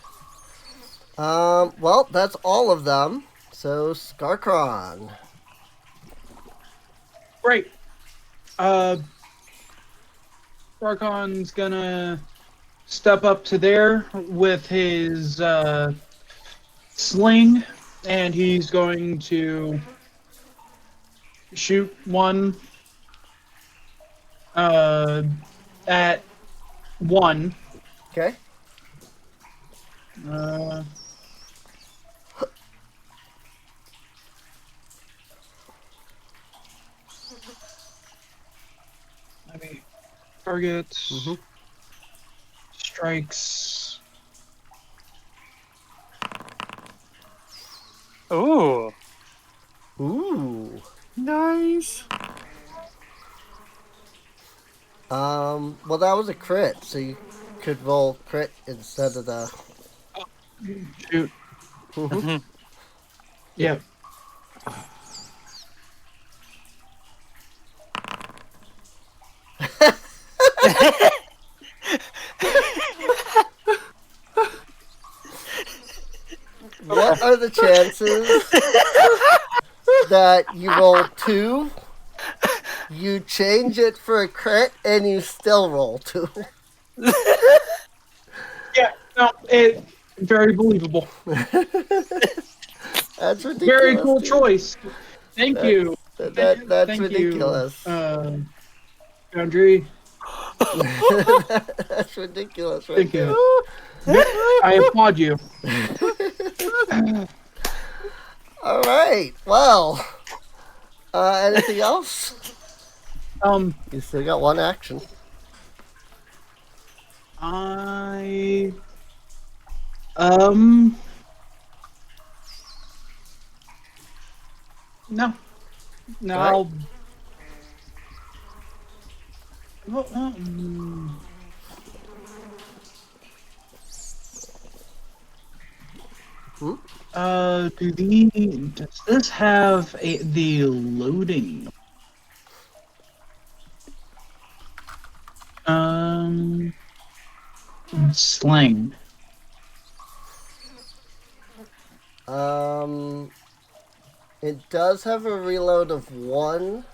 Well, that's all of them. So, Skarkron. Great. Barkon's gonna step up to there with his sling, and he's going to shoot one at one. Okay. Maybe target Mhm. strikes. Ooh. Ooh. Nice. Well, that was a crit, so you could roll crit instead of the. Shoot. Mhm. Yeah. What are the chances that you roll 2, you change it for a crit, and you still roll 2? Yeah. No, it very believable. That's ridiculous. Very cool dude. choice. Thank That's- you. That's Thank ridiculous. You, Foundry. That's ridiculous, right Thank there. you. I applaud you. All right. Well, anything else? You still got one action. I no. No, All right. I'll well, does this have the loading? Sling. It does have a reload of 1.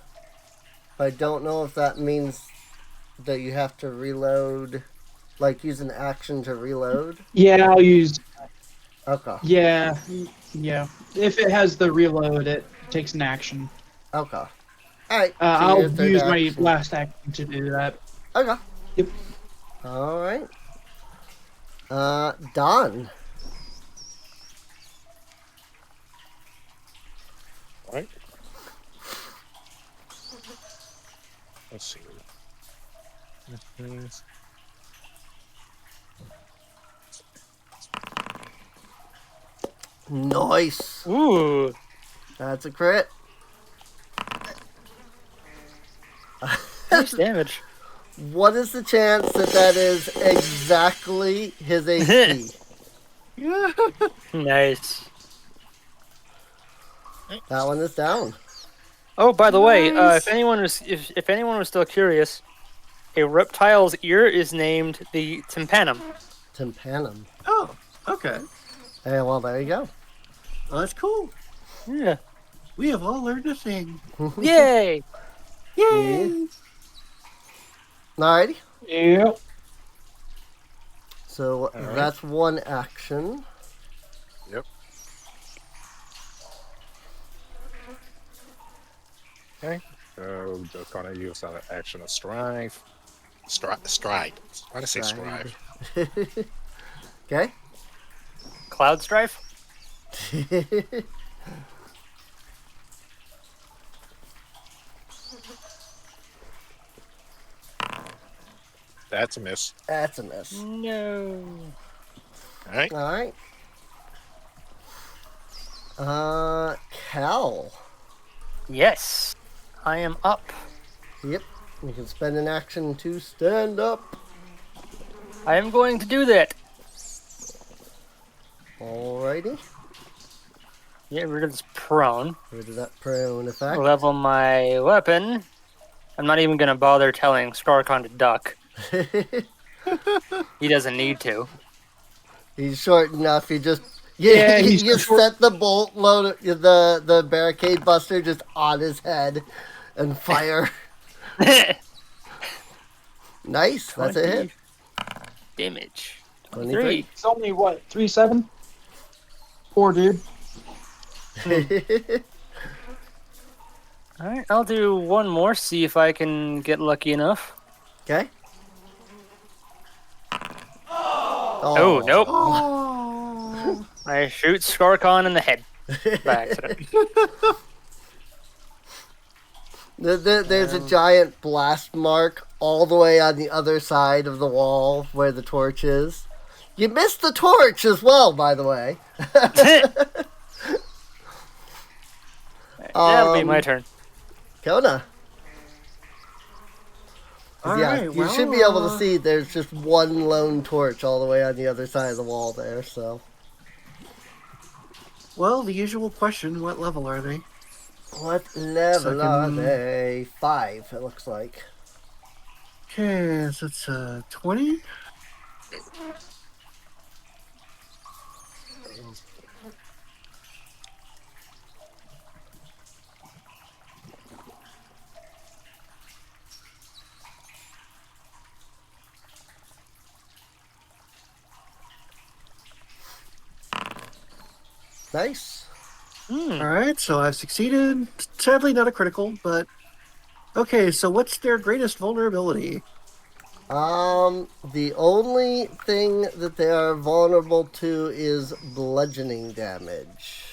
I don't know if that means that you have to reload, like use an action to reload. Yeah, I'll use. Okay. Yeah. If it has the reload, it takes an action. Okay. All right. So I'll your third use my action. last action to do that. Okay. Yep. All right. Don. Right. Let's see. Mhm. Nice. Ooh. That's a crit. Nice damage. What is the chance that that is exactly his HP? Nice. That one is down. Oh, by the way, Nice. if anyone was still curious, a reptile's ear is named the tympanum. Tympanum. Oh, okay. Hey, well, there you go. Well, that's cool. Yeah. We have all learned a thing. Yay! Yay! Alrighty. Yep. So right. that's one action. Yep. Okay. So just gonna use that action of strive. Stride. Why did I say strive? Okay. Cloud strife? That's a miss. That's a miss. No. Alright. Alright. Cal. Yes. I am up. Yep. You can spend an action to stand up. I am going to do that. Alrighty. Get rid of this prone. Rid of that prone effect. Level my weapon. I'm not even gonna bother telling Scarcon to duck. He doesn't need to. He's short enough. You just Yeah, he's you short. set the bolt load, the barricade buster just on his head, and fire. Nice. That's a hit. Damage. 23. It's only what 3-7. Poor dude. All right, I'll do one more. See if I can get lucky enough. Okay. Oh, nope. Oh. I shoot Scarcon in the head by accident. There's a giant blast mark all the way on the other side of the wall where the torch is. You missed the torch as well, by the way. That'll be my turn. Kona. All Yeah, right, you should be able to see there's just one lone torch all the way on the other side of the wall there, so. Well, the usual question: what level are they? What level are Second. they? 5, it looks like. Okay, so it's 20. Nice. All right, so I've succeeded. Sadly, not a critical, but okay. So, what's their greatest vulnerability? The only thing that they are vulnerable to is bludgeoning damage.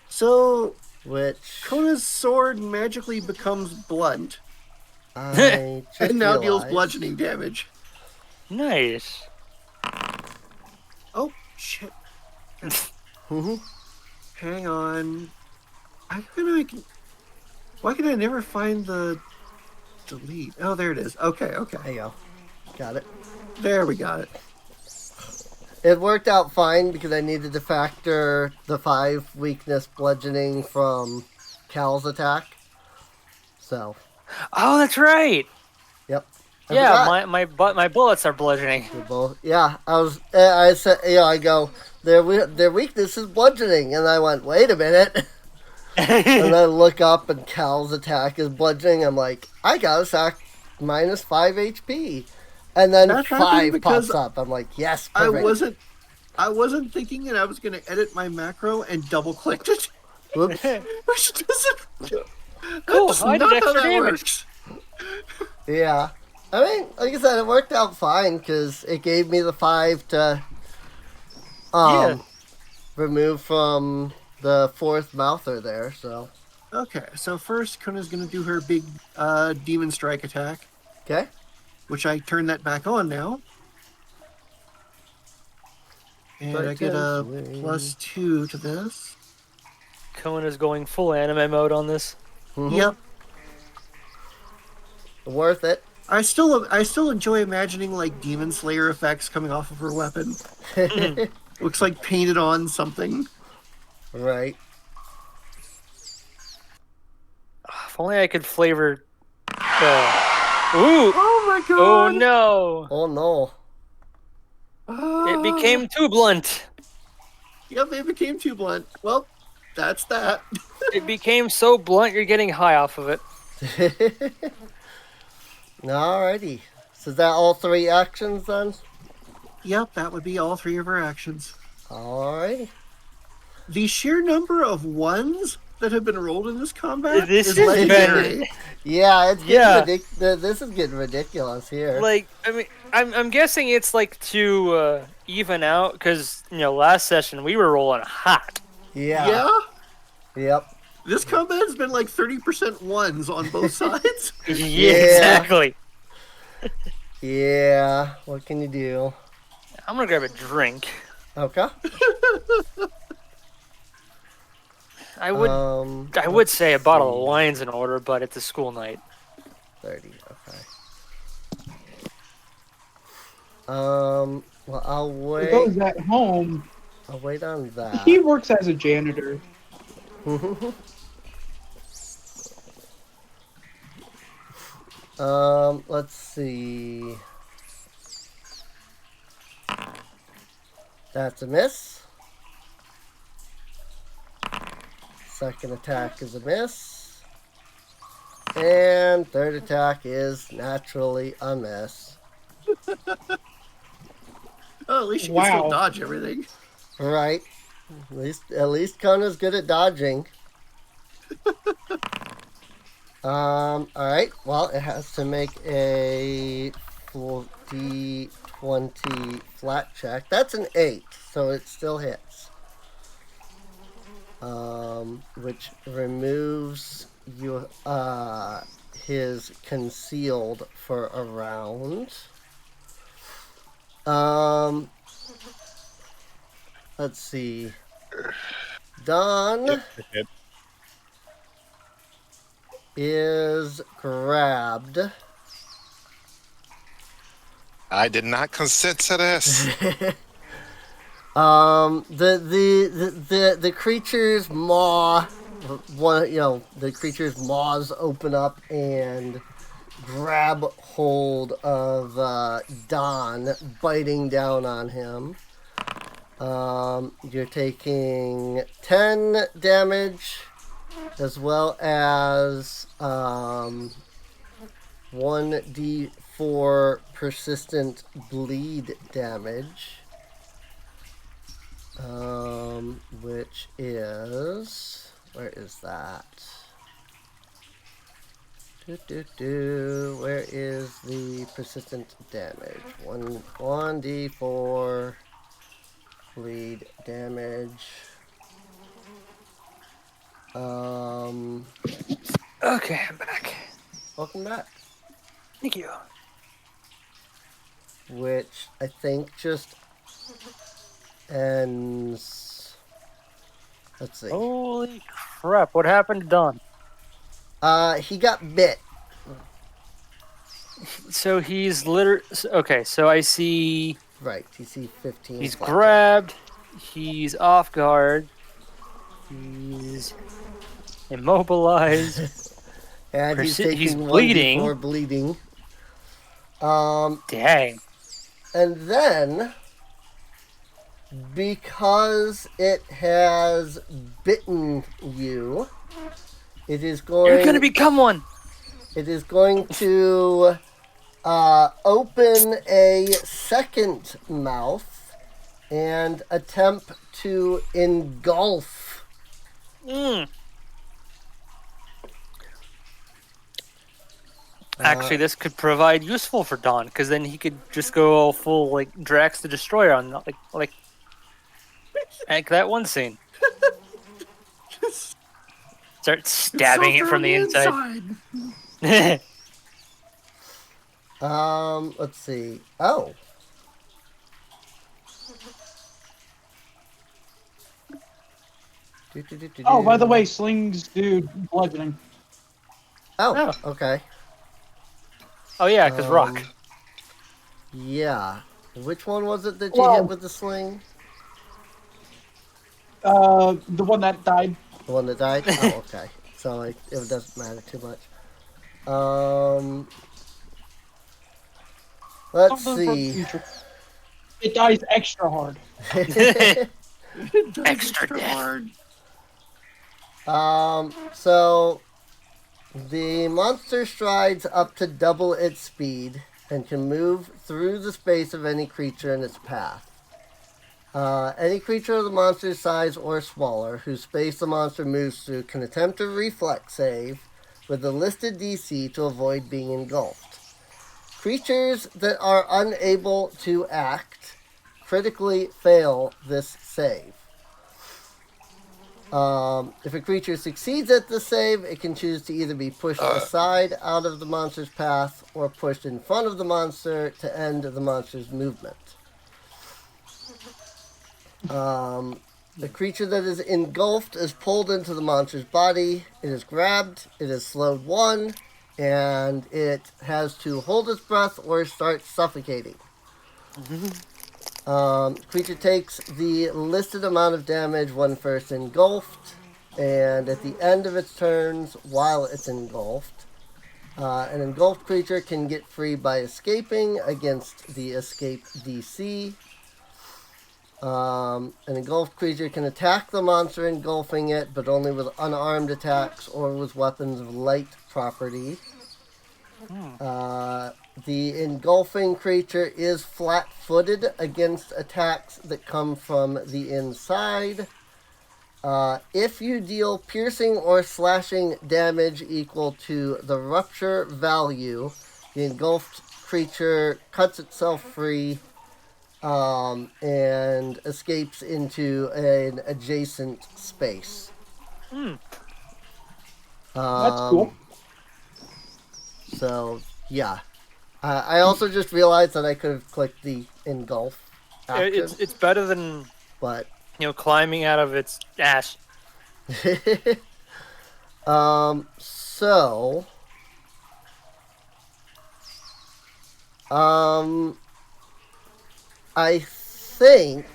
So, Which Kona's sword magically becomes blunt I just and now deals realized. bludgeoning damage. Nice. Oh shit! Mhm. Hang on. Why can I never find the delete? Oh, there it is. Okay. There you go. Got it. There we got it. It worked out fine because I needed to factor the 5 weakness bludgeoning from Cal's attack. So, Oh, that's right. yep. I Yeah, forgot. my bullets are bludgeoning. They're both- Yeah, I said, I go, their weakness is bludgeoning. And I went, wait a minute. And I look up and Cal's attack is bludgeoning. I'm like, I got a sack minus 5 HP. And then That happened 5 because pops up. I'm like, yes, I perfect. wasn't thinking that I was going to edit my macro and double clicked it. Whoops. Which doesn't. Cool, That's I did not how extra that damage. works. Yeah. I mean, like I said, it worked out fine because it gave me the 5 to remove from the 4th mouther there, so. Okay, so first Kona's going to do her big demon strike attack, Okay. which I turn that back on now. And I get a +2 to this. Cohen is going full anime mode on this. Mhm. Yep. Worth it. I still enjoy imagining like demon slayer effects coming off of her weapon. Looks like painted on something. Right. If only I could flavor. Ooh! Oh my god! Oh no! Oh no. It became too blunt. Yep, it became too blunt. Well, that's that. It became so blunt you're getting high off of it. Alrighty. So is that all 3 actions then? Yep, that would be all 3 of her actions. Alrighty. The sheer number of ones that have been rolled in this combat This is has legendary. Yeah, it's Yeah. getting this is getting ridiculous here. Like, I mean, I'm guessing it's like to even out because last session we were rolling hot. Yeah. Yeah? Yep. This combat has been like 30% ones on both sides. Yeah, exactly. Yeah. What can you do? I'm gonna grab a drink. Okay. I would say a bottle of wine's in order, but it's a school night. 30. Okay. Well, I'll He wait. goes at home. I'll wait on that. He works as a janitor. Let's see. That's a miss. Second attack is a miss. And third attack is naturally a miss. Oh, at least you can still Wow. dodge everything. Right. At least Kona's good at dodging. Alright. Well, it has to make a full D20 flat check. That's an 8, so it still hits. Which removes his concealed for a round. Let's see. Don Yep, it hit. is grabbed. I did not consent to this. The creature's maw, the creature's maws open up and grab hold of Don, biting down on him. You're taking 10 damage, as well as 1d4 persistent bleed damage. Which is... Where is that? Where is the persistent damage? 1d4 bleed damage. Okay, I'm back. Welcome back. Thank you. Which I think just ends. Let's see. Holy crap! What happened to Don? He got bit. So he's okay. So I see Right, TC 15. he's flat grabbed. He's off guard. He's immobilized. check. And he's taking he's 1d4 bleeding. Dang. And then, because it has bitten you, it is going. You're gonna become one. It is going to open a second mouth and attempt to engulf. Actually, this could provide useful for Don, because then he could just go all full like Drax the Destroyer on like that one scene. Start stabbing it from the inside. Let's see. Oh. Oh, by the way, slings do bludgeoning. Oh, okay. Oh yeah, because rock. Yeah. Which one was it that you Well- hit with the sling? The one that died. The one that died? Oh, okay. So it doesn't matter too much. Let's Something for the see. future. It dies extra hard. Extra death. hard. So the monster strides up to double its speed and can move through the space of any creature in its path. Any creature of the monster's size or smaller whose space the monster moves through can attempt a reflex save with the listed DC to avoid being engulfed. Creatures that are unable to act critically fail this save. If a creature succeeds at the save, it can choose to either be pushed aside out of the monster's path or pushed in front of the monster to end the monster's movement. The creature that is engulfed is pulled into the monster's body. It is grabbed. It is slowed 1, and it has to hold its breath or start suffocating. Creature takes the listed amount of damage when first engulfed, and at the end of its turns, while it's engulfed, An engulfed creature can get free by escaping against the escape DC. An engulfed creature can attack the monster engulfing it, but only with unarmed attacks or with weapons of light property. The engulfing creature is flat-footed against attacks that come from the inside. If you deal piercing or slashing damage equal to the rupture value, the engulfed creature cuts itself free and escapes into an adjacent space. That's cool. So, yeah. I also just realized that I could have clicked the engulf action, It's better than but climbing out of its ass. So I think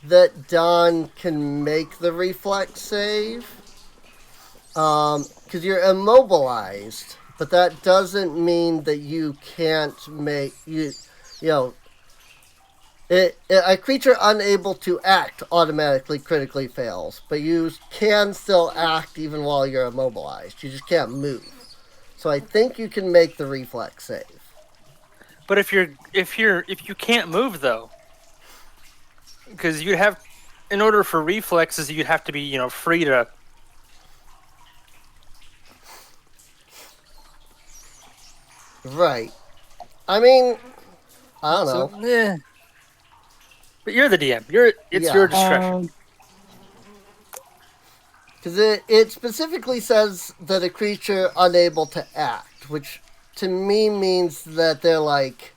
that Don can make the reflex save. Because you're immobilized, but that doesn't mean that you can't make a creature unable to act automatically critically fails, but you can still act even while you're immobilized. You just can't move. So I think you can make the reflex save. But if you can't move though, because you have, in order for reflexes, you'd have to be free to. Right. I mean, I don't know. But you're the DM. It's your discretion. Because it specifically says that a creature unable to act, which to me means that they're like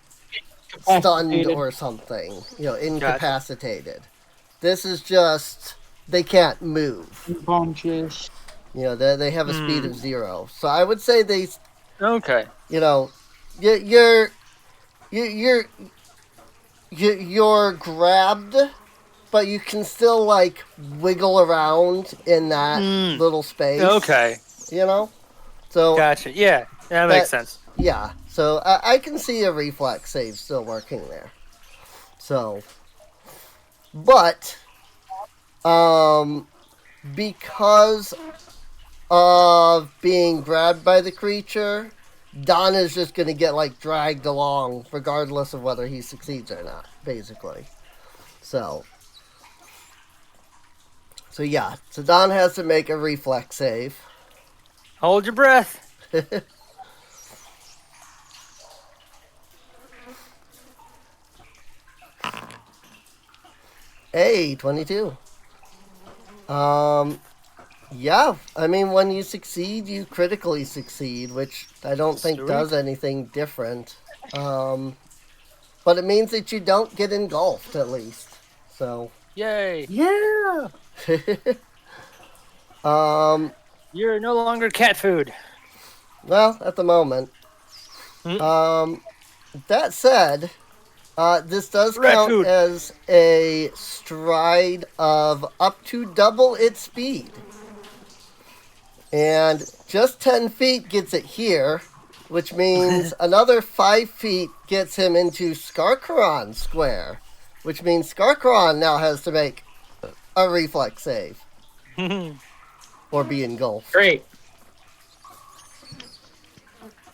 stunned or something, incapacitated. Gotcha. This is just they can't move. Bunches. They have a speed of 0. So I would say they. Okay. You're grabbed, but you can still like wiggle around in that little space. Okay. So gotcha. Yeah, that makes sense. Yeah. So I can see a reflex save still working there. So, but because of being grabbed by the creature, Don is just going to get dragged along regardless of whether he succeeds or not, basically. So yeah. So Don has to make a reflex save. Hold your breath. Hey, 22. Yeah, I mean, when you succeed, you critically succeed, which I don't think does anything different. But it means that you don't get engulfed, at least. So. Yay! Yeah! You're no longer cat food. Well, at the moment. That said, this does count as a stride of up to double its speed. And just 10 feet gets it here, which means another 5 feet gets him into Skarkaron Square, which means Skarkaron now has to make a reflex save. Or be engulfed. Great.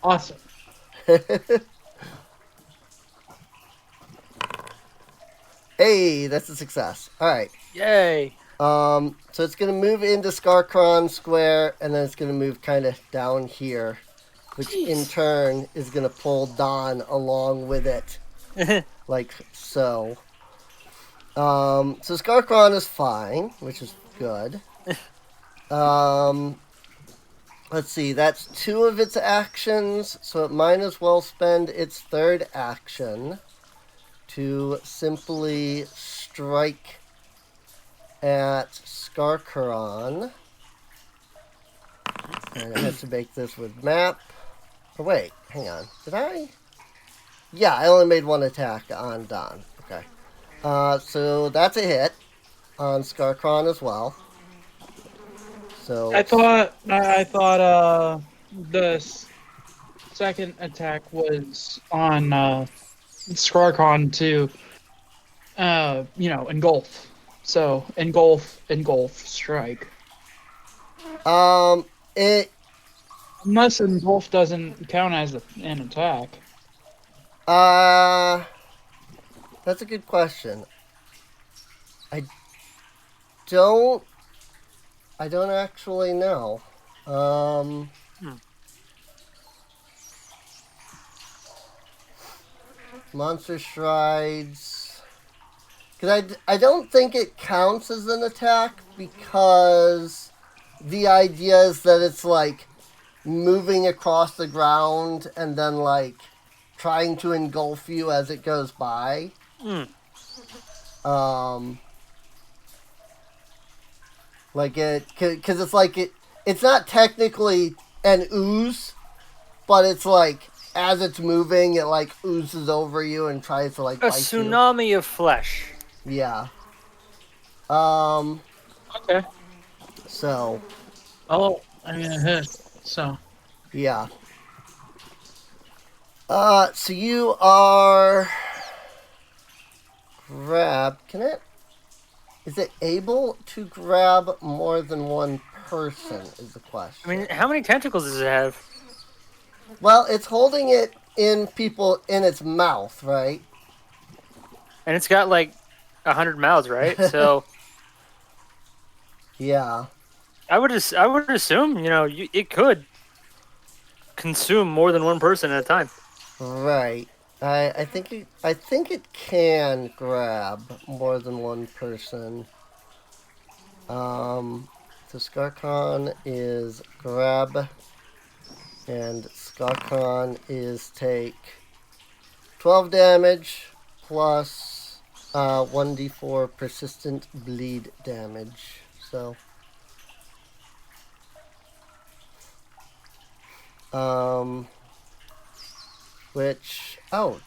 Awesome. Hey, that's a success. All right. Yay. So it's going to move into Skarkaron Square, and then it's going to move kind of down here, which in turn is going to pull Don along with it, like so. So Skarkaron is fine, which is good. Let's see, that's 2 of its actions, so it might as well spend its 3rd action to simply strike at Skarkaron. And I have to make this with map. Oh, wait, hang on. Did I? Yeah, I only made 1 attack on Don. Okay. So that's a hit on Skarkaron as well. So I thought the second attack was on Scarcon to, engulf. So engulf, strike. It Unless engulf doesn't count as an attack. that's a good question. Don't I don't actually know. Monster strides. Because I don't think it counts as an attack because the idea is that it's like moving across the ground and then like trying to engulf you as it goes by. Like because it's like it's not technically an ooze, but it's like as it's moving, it like oozes over you and tries to like A bite tsunami of flesh. you. Yeah. Okay. So. Oh, I mean, it hit. So. Yeah. So you are grab. Can it? Is it able to grab more than one person? Is the question. I mean, how many tentacles does it have? Well, it's holding it in its mouth, right? And it's got like 100 mouths, right? So Yeah. I would assume, it could consume more than one person at a time. Right. I think it can grab more than one person. So Scarcon is grab, and Scarcon is take 12 damage plus 1d4 persistent bleed damage. So which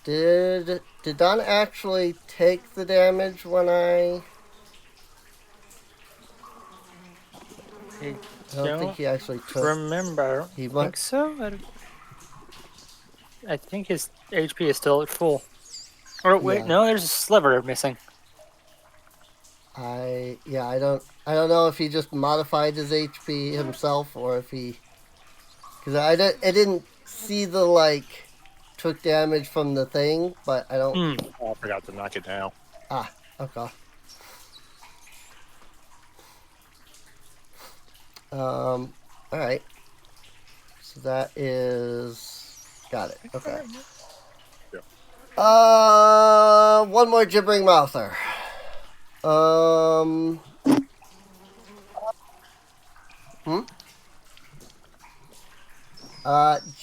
did Don actually take the damage when I don't think he actually took. Remember, He I might. think so. I think his HP is still at full. Oh wait, Yeah. no, there's a sliver missing. I don't know if he just modified his HP himself or if he, because I didn't see the like took damage from the thing, but I don't. Oh, I forgot to knock it down. Okay. All right. So that is got it. Okay. One more gibbering mouther.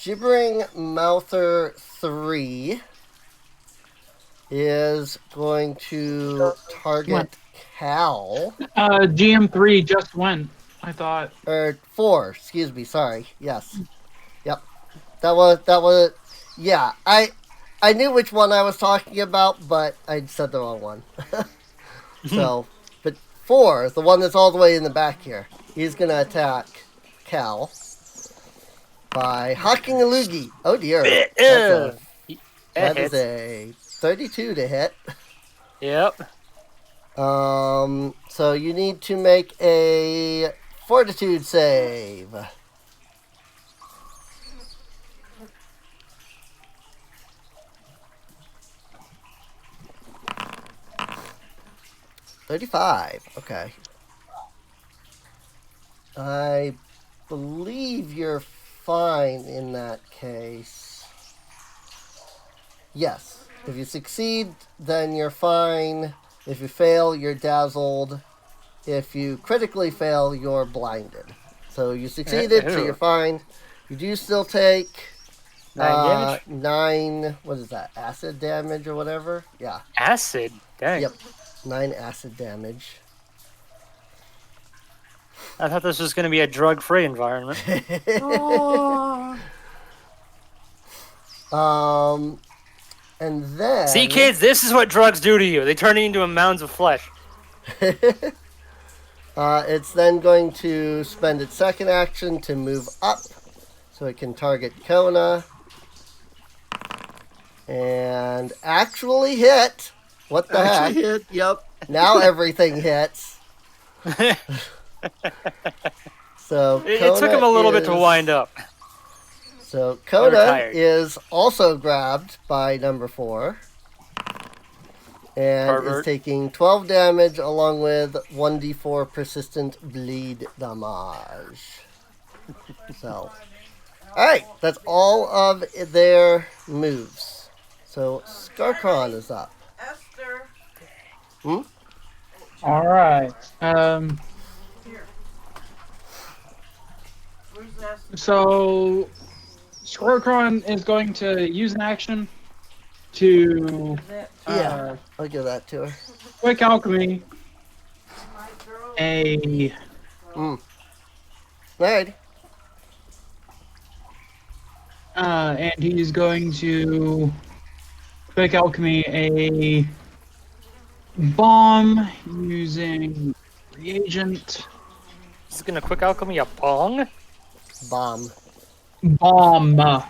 Gibbering mouther 3 is going to target Cal. GM3 just went, I thought. Or 4, excuse me, sorry. Yes. Yep. That was yeah, I knew which one I was talking about, but I said the wrong one. So, but 4, the one that's all the way in the back here, he's gonna attack Cal by hawking a loogie. Oh dear. That is a 32 to hit. Yep. So you need to make a fortitude save. $35. Okay. I believe you're fine in that case. Yes. If you succeed, then you're fine. If you fail, you're dazzled. If you critically fail, you're blinded. So you succeeded, so you're fine. You do still take 9 damage? 9, what is that, acid damage or whatever? Yeah. Acid? Dang. Yep. 9 acid damage. I thought this was going to be a drug-free environment. And then... See, kids, this is what drugs do to you. They turn you into a mounds of flesh. It's then going to spend its second action to move up So it can target Kona. And actually hit. What the Actually heck? hit. Yep. Now everything hits. So It took him a little bit to wind up. So They're Kona tired. is also grabbed by number 4. And is Pervert. taking 12 damage along with 1d4 persistent bleed damage. So, alright, that's all of their moves. So, Skarkron is up. Esther. All right. Where's Esther? So Skorkron is going to use an action to Yeah, I'll give that to her. quick alchemy My girl. a Alright. and he's going to quick alchemy a bomb using reagent. He's gonna quick alchemy a bong. Bomb. Bomb. I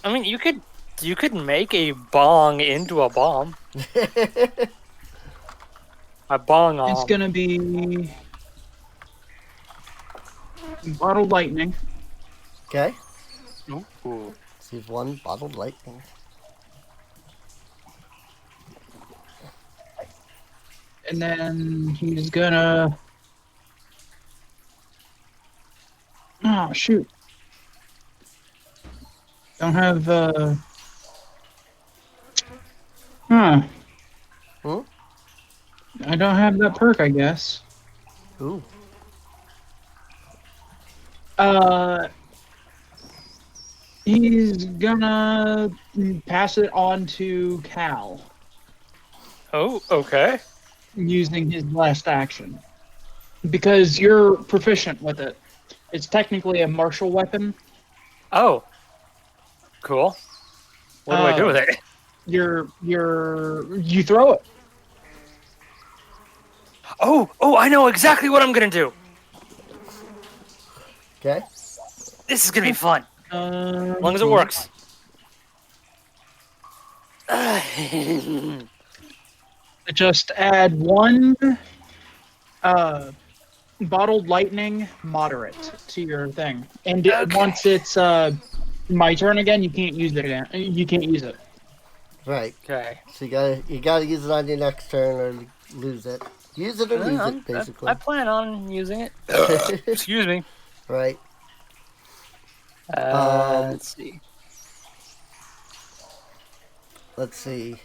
mean, you could make a bong into a bomb. A bong. It's gonna be bottled lightning. Okay. Ooh. So you've won bottled lightning. And then he's gonna. Oh, shoot. Don't have, Huh. Hmm? I don't have that perk, I guess. Ooh. He's gonna pass it on to Cal Oh, okay. using his last action. Because you're proficient with it. It's technically a martial weapon. Oh. Cool. What do I do with it? You throw it. Oh, I know exactly what I'm gonna do. Okay. This is gonna be fun. As long as it works. Just add one bottled lightning moderate to your thing. And Okay. once it's my turn again, you can't use it again. You can't use it. Right. Okay. So you gotta use it on your next turn or lose it. Use it or lose it, basically. I plan on using it. Excuse me. Right. Let's see. Let's see.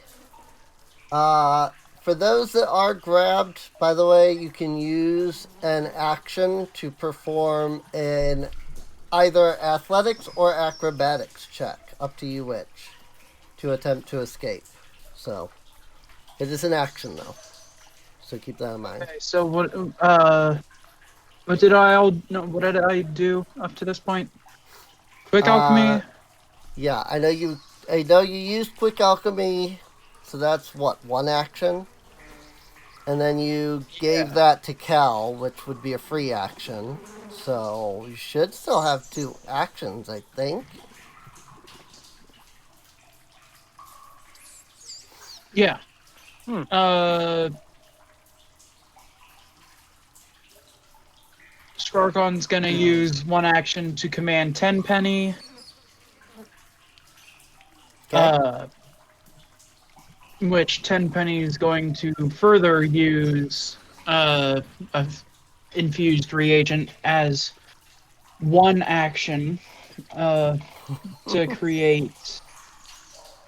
For those that are grabbed, by the way, you can use an action to perform an either athletics or acrobatics check, up to you which, to attempt to escape. So, it is an action though. So keep that in mind. Okay, so what did I do up to this point? Quick alchemy. Yeah, I know you used quick alchemy, so that's what, one action? And then you gave that to Cal, which would be a free action. So you should still have 2 actions, I think. Yeah. Skarkon's gonna use one action to command 10 penny. Okay. Which 10 penny is going to further use a infused reagent as one action to create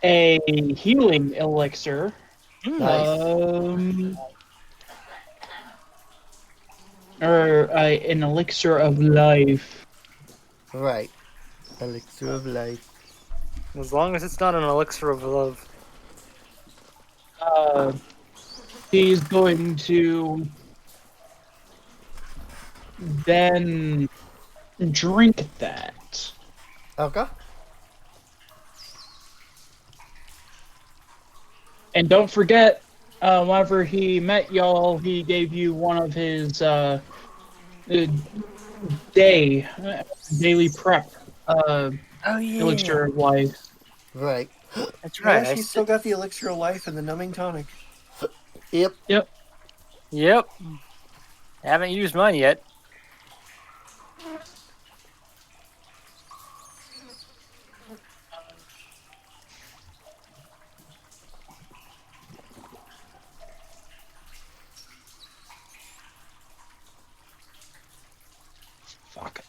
a healing elixir. Nice. Or an elixir of life. Right. Elixir of life. As long as it's not an elixir of love. He's going to then drink that. Okay. And don't forget, whenever he met y'all, he gave you one of his daily prep Oh yeah. elixir of life. Right. That's right. Yeah, she's still got the elixir of life and the numbing tonic. Yep. Yep. Yep. Haven't used mine yet. Fuck.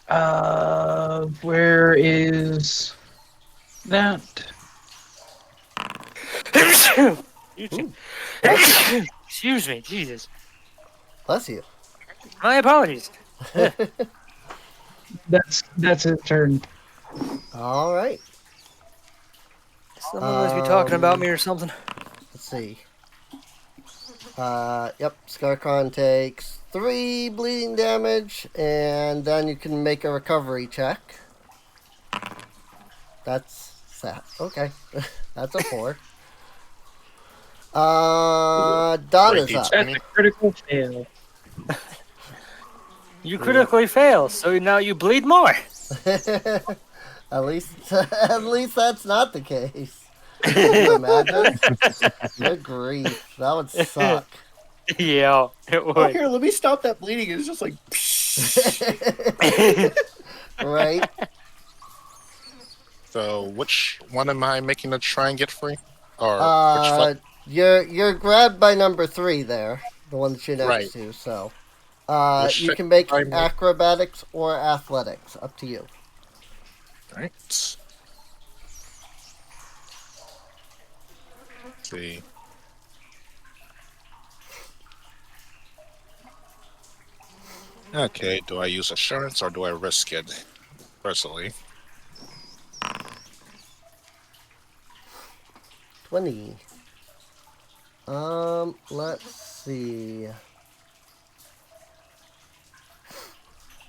Where is that? Excuse me, Jesus. Bless you. My apologies. That's his turn. All right. Someone must be talking about me or something. Let's see. Yep. Scarcon takes 3 bleeding damage, and then you can make a recovery check. That's sad. Okay. That's a 4. Donna's up. That's a critical fail. You critically fail, so now you bleed more. at least that's not the case. Can you imagine? Good grief. That would suck. Yeah, it would. Oh, here, let me stop that bleeding. It's just like. Right? So, which one am I making to try and get free? Or which You're grabbed by number 3 there, the one that you're next Right. to. So, Which you check can make do I make? acrobatics or athletics, up to you. Right. Let's see. Okay, do I use assurance or do I risk it? Personally. 20. Let's see.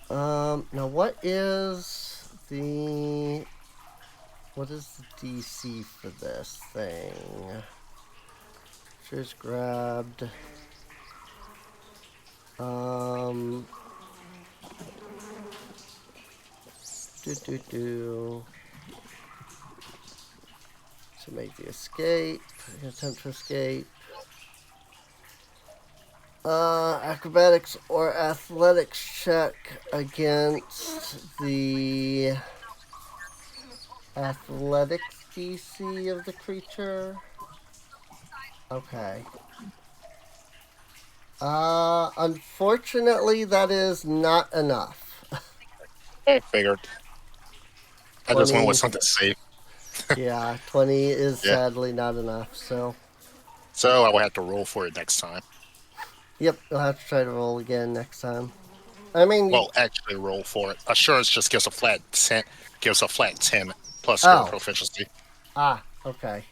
Now what is the DC for this thing? Just grabbed. To make the escape, attempt to escape. Acrobatics or athletics check against the athletics DC of the creature. Okay. Unfortunately, that is not enough. I figured. I just went 20. with something safe. Yeah, 20 is Yeah. sadly not enough, so. So I will have to roll for it next time. Yep, you'll have to try to roll again next time. I mean, Well, actually roll for it. Assurance just gives a flat 10 plus skill Oh. proficiency. okay.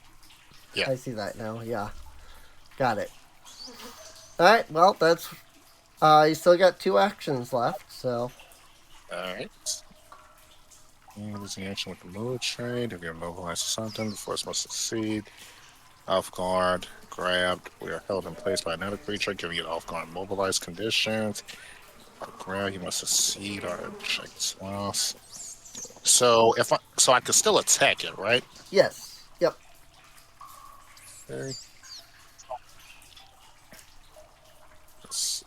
Yeah. I see that now, yeah. Got it. Alright, well, that's... you still got 2 actions left, so... Alright. Using action with the move trade. If you're immobilized or something, the force must succeed. Off guard, grabbed. We are held in place by another creature, giving you off guard immobilized conditions. Or grab, you must succeed or check loss. So I can still attack it, right? Yes. Yep. Okay. Let's see.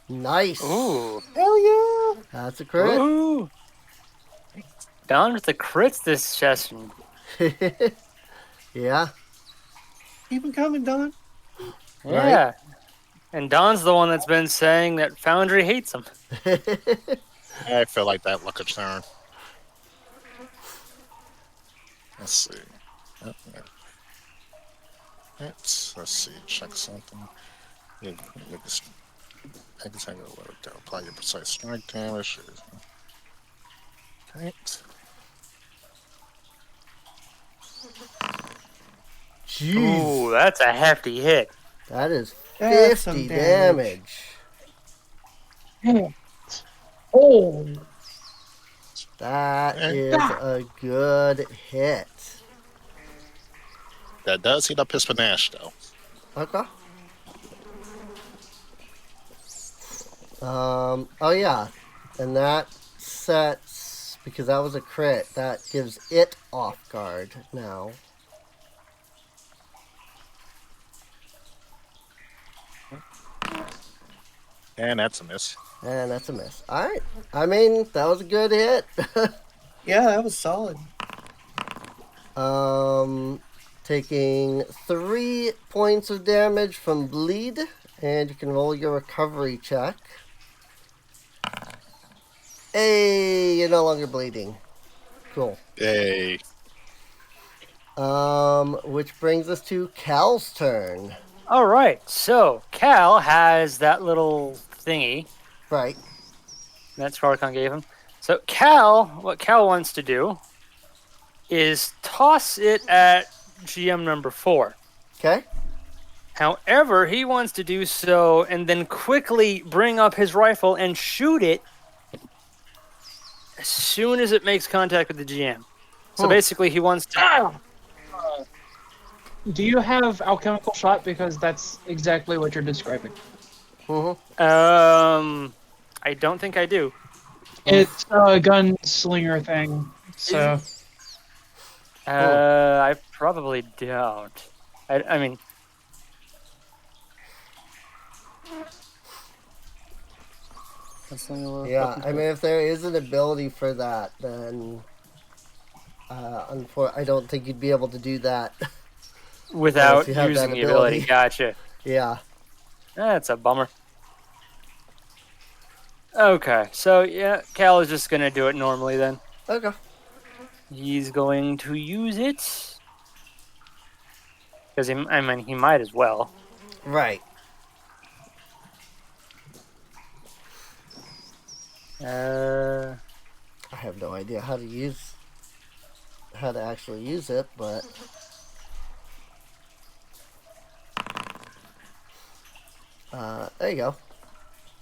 Nice. Ooh. Hell yeah. That's a crit. Ooh. Down with the crits this session. Yeah. Keep 'em coming, Don. Yeah. And Don's the one that's been saying that Foundry hates him. I feel like that luck a turn. Let's see. Let's see. Check something. I can take a look to apply your precise strike damage. Right. Jeez. Ooh, that's a hefty hit. That is That's some 50 damage. damage. Oh, That is a good hit. That does heat up his panache, though. Okay. Oh yeah, and that sets because that was a crit. That gives it off guard now. And that's a miss. And that's a miss. All right. I mean, that was a good hit. Yeah, that was solid. Taking 3 points of damage from bleed, and you can roll your recovery check. Hey, you're no longer bleeding. Cool. Yay. Which brings us to Cal's turn. All right, so Cal has that little thingy Right. that Scarlecon gave him. So what Cal wants to do is toss it at GM number 4. Okay. However, he wants to do so and then quickly bring up his rifle and shoot it as soon as it makes contact with the GM. So basically, he wants to. Do you have alchemical shot? Because that's exactly what you're describing. I don't think I do. It's a gunslinger thing. So I probably don't. I mean. Yeah, I mean, if there is an ability for that, then I don't think you'd be able to do that Without you have using that the ability. ability. Gotcha. Yeah. That's a bummer. Okay, so yeah, Cal is just gonna do it normally then. Okay. He's going to use it because he might as well. Right. Uh, I have no idea how to actually use it, but there you go.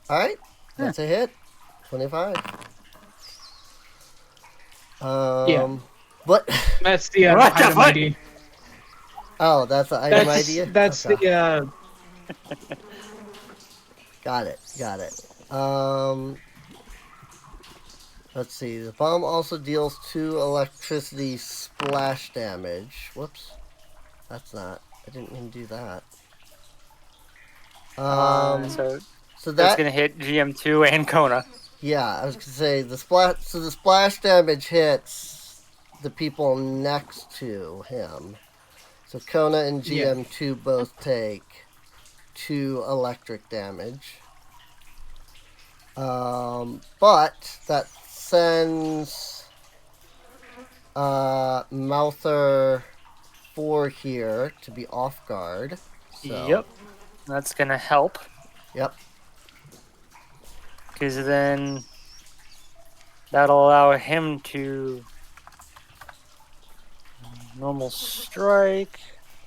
All right, that's a hit. 25. Yeah. What? that's the What the item fuck? ID. Oh, that's the item idea. That's Okay. the Got it. Let's see. The bomb also deals 2 electricity splash damage. Whoops. That's not. I didn't mean to do that. so So that's that. gonna hit GM2 and Kona. Yeah, I was gonna say the splash. So the splash damage hits the people next to him. So Kona and GM2 both take 2 electric damage. But that sends Mouther 4 here to be off guard. So, Yep, that's gonna help Yep. because then that'll allow him to normal strike,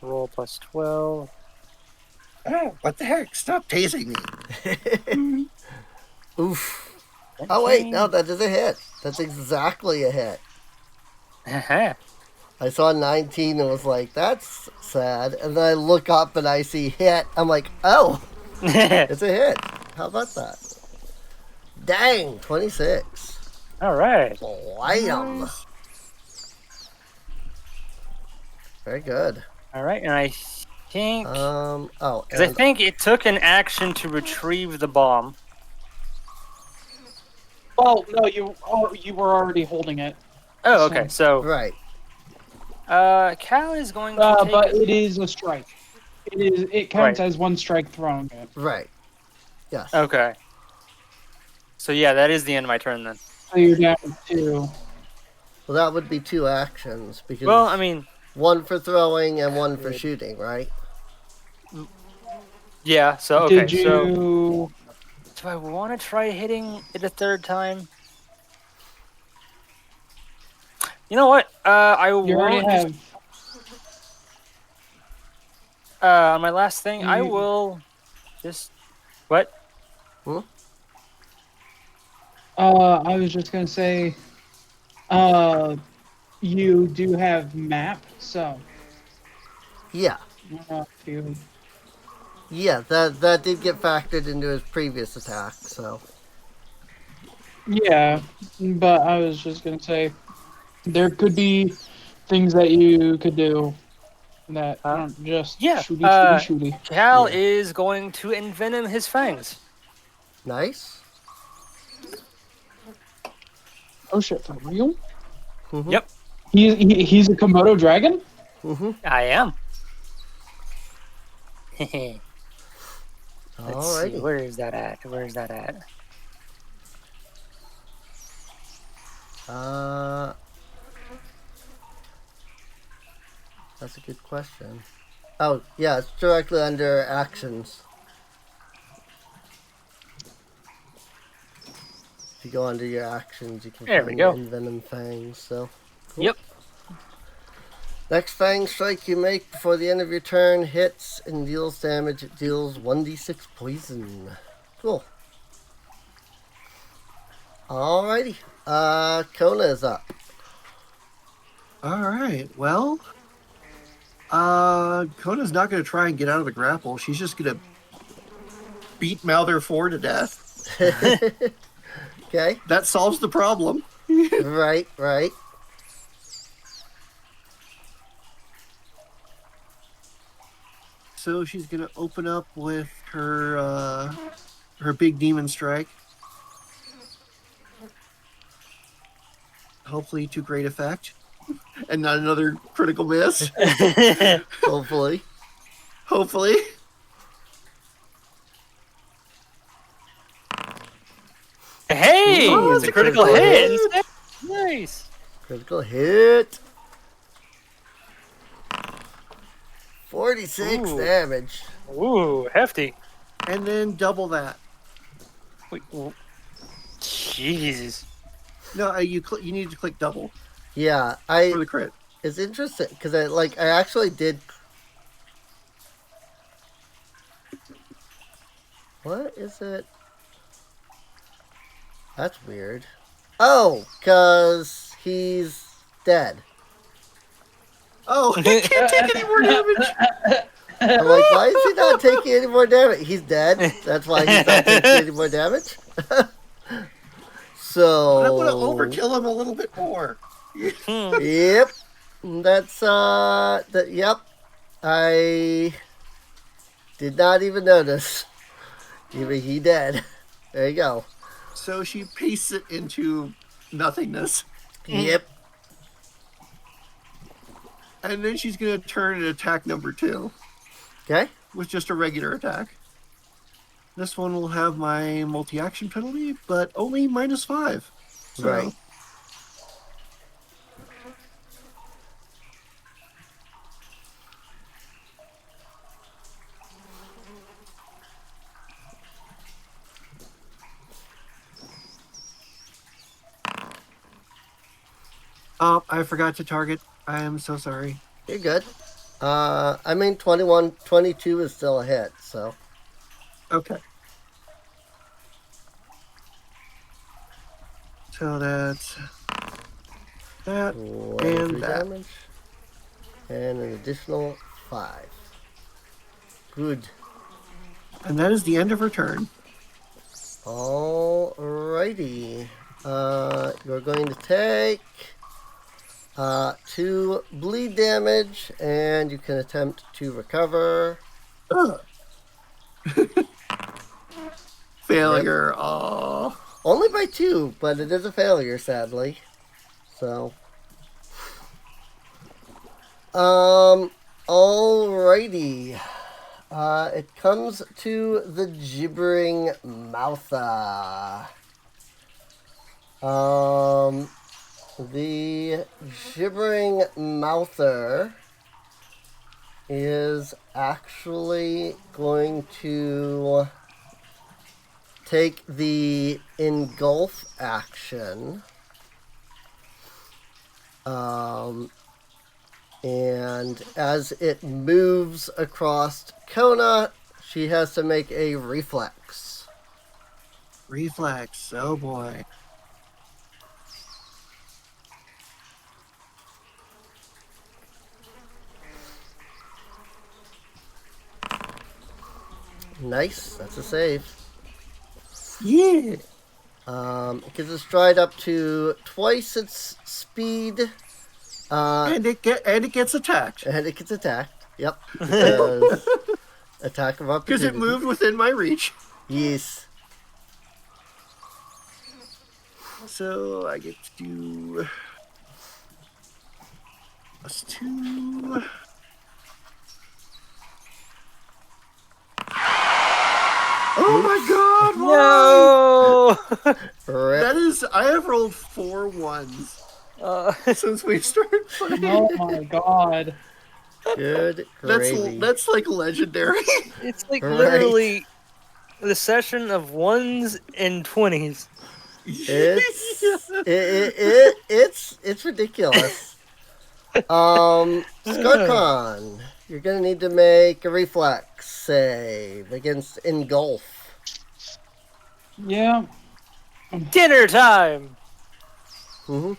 roll plus 12. What the heck? Stop tasing me. Oof. Oh wait, no, that is a hit. That's exactly a hit. I saw 19 and was like, that's sad. And then I look up and I see hit. I'm like, oh, it's a hit. How about that? Dang, 26. All right. Blam. Very good. All right, and I think Oh, because I think it took an action to retrieve the bomb. Oh no, you were already holding it. Oh, okay. So right. Cal is going to take But it is a strike. It counts as one strike thrown. Right. Yes. Okay. So yeah, that is the end of my turn then. So you're down to 2. Well, that would be 2 actions because Well, I mean, one for throwing and one for shooting, right? yeah. So okay. Did you? So do I want to try hitting it a third time? You know what? I You already won't. have. On my last thing, I will just what? I was just gonna say, you do have map, so Yeah. I don't know if you Yeah, that did get factored into his previous attack, so. Yeah, but I was just gonna say there could be things that you could do that aren't just Yeah. shooty. Cal Yeah. is going to envenom his fangs. Nice. Oh shit, for real? Mm-hmm. Yep, He's a Komodo dragon? Mm-hmm. I am. Let's see, Alrighty. where is that at? Where is that at? That's a good question. Oh, yeah, it's directly under actions. If you go under your actions, you can There we find go. Envenom Fangs, so. Cool. Yep. Next Fang strike you make before the end of your turn hits and deals damage. It deals 1d6 poison. Cool. Alrighty. Kona is up. All right. Well, Kona's not going to try and get out of the grapple. She's just going to beat Mouther 4 to death. Okay. That solves the problem. Right. So she's going to open up with her big demon strike. Hopefully to great effect. And not another critical miss. Hopefully. Hopefully. Hey, Ooh, it's a critical critical hit. hit. Nice. Critical hit. 46 Ooh. damage. Ooh, hefty. And then double that. Wait, Jesus. No, you need to click double Yeah, for the crit. it's interesting because I actually did. What is it? That's weird. Oh, because he's dead. Oh, he can't take any more damage. I'm like, why is he not taking any more damage? He's dead. That's why he's not taking any more damage. So But I'm going to overkill him a little bit more. Yep. That's yep. I did not even notice. Even he dead. There you go. So she pastes it into nothingness. Yep. And then she's going to turn and attack number 2 Okay. with just a regular attack. This one will have my multi-action penalty, but only -5. So, Right. Oh, I forgot to target. I am so sorry. You're good. I mean 21, 22 is still a hit, so Okay. So that's that. 23 that. damage. And an additional 5. Good. And that is the end of her turn. Alrighty. You're going to take 2 bleed damage, and you can attempt to recover. Ugh. Failure. Oh. Only by 2, but it is a failure, sadly. So. Alrighty. It comes to the Gibbering Moutha. The Gibbering Mouther is actually going to take the engulf action. And as it moves across Kona, she has to make a reflex. Reflex. Oh boy. Nice. That's a save. Yeah. It gives its stride up to twice its speed. And it gets attacked And it gets attacked. Yep. Because attack of opportunity. because it moved within my reach. Yes. So I get to do +2. Oh my god! Why? No. Rip. That is, I have rolled 4 ones since we started playing. Oh my god. Good gravy. That's like legendary. It's like Right. literally the session of 1s and 20s. It's ridiculous. Skarkon, you're gonna need to make a reflex save against engulf. Yeah. Dinner time. Mm-hmm.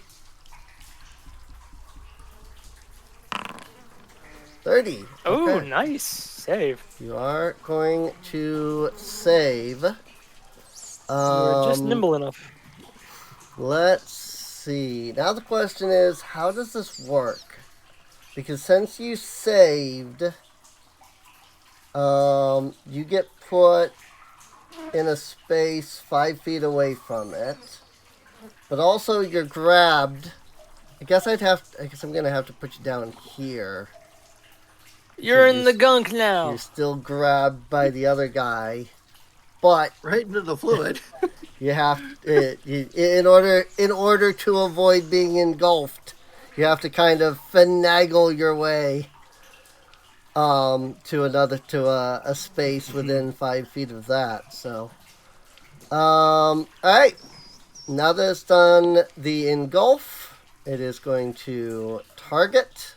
30. Oh, Okay. nice save. You are going to save. You're just nimble enough. Let's see. Now the question is, how does this work? Because since you saved, you get put in a space 5 feet away from it. But also you're grabbed. I guess I'm gonna have to put you down here. You're in the gunk now. You're still grabbed by the other guy. But Right into the fluid. you have in order to avoid being engulfed, you have to kind of finagle your way to a space within 5 feet of that. So, all right. Now that it's done the engulf, it is going to target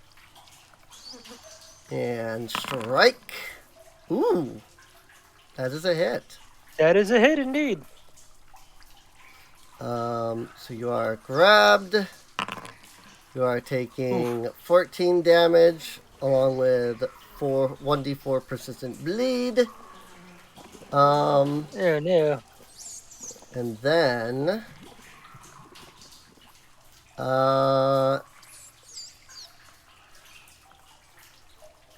and strike. Ooh, that is a hit. That is a hit indeed. So you are grabbed. You are taking 14 damage along with 1d4 persistent bleed. Oh no. And then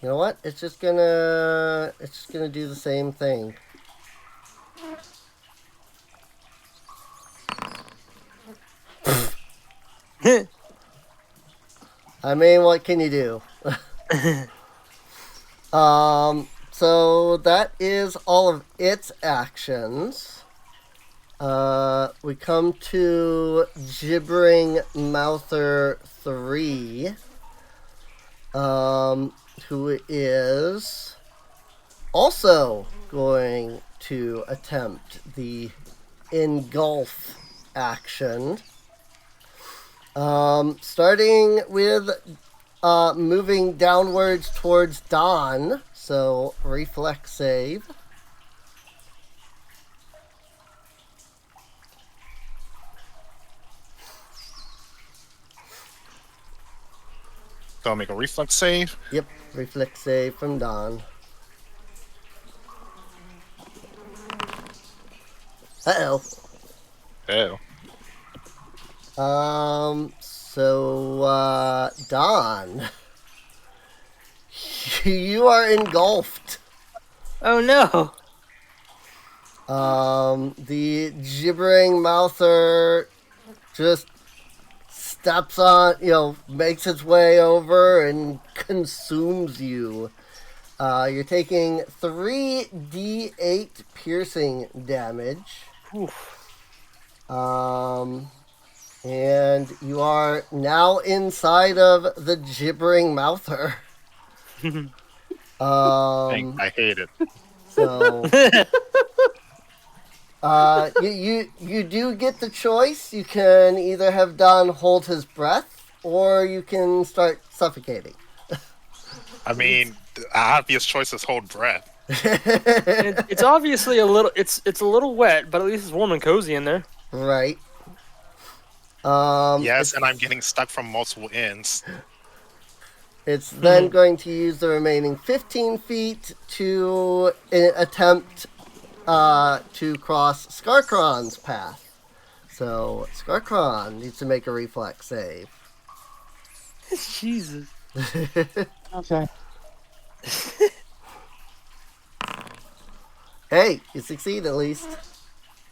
you know what? It's just gonna do the same thing. I mean, what can you do? So that is all of its actions. We come to Gibbering Mouther 3, who is also going to attempt the engulf action. Starting with moving downwards towards Dawn, so reflex save. So I'll make a reflex save. Yep, reflex save from Dawn. Uh-oh. Oh. So, Dawn, you are engulfed. Oh no. The gibbering mouther just steps on, makes its way over and consumes you. You're taking 3d8 piercing damage. Oof. And you are now inside of the gibbering mouther. I hate it. So you do get the choice. You can either have Don hold his breath, or you can start suffocating. I mean, the obvious choice is hold breath. It's obviously a little. It's a little wet, but at least it's warm and cozy in there. Right. Yes, and I'm getting stuck from multiple ends. It's then going to use the remaining 15 feet to attempt to cross Skarkron's path. So Skarkron needs to make a reflex save. Jesus. Okay. Hey, you succeed at least.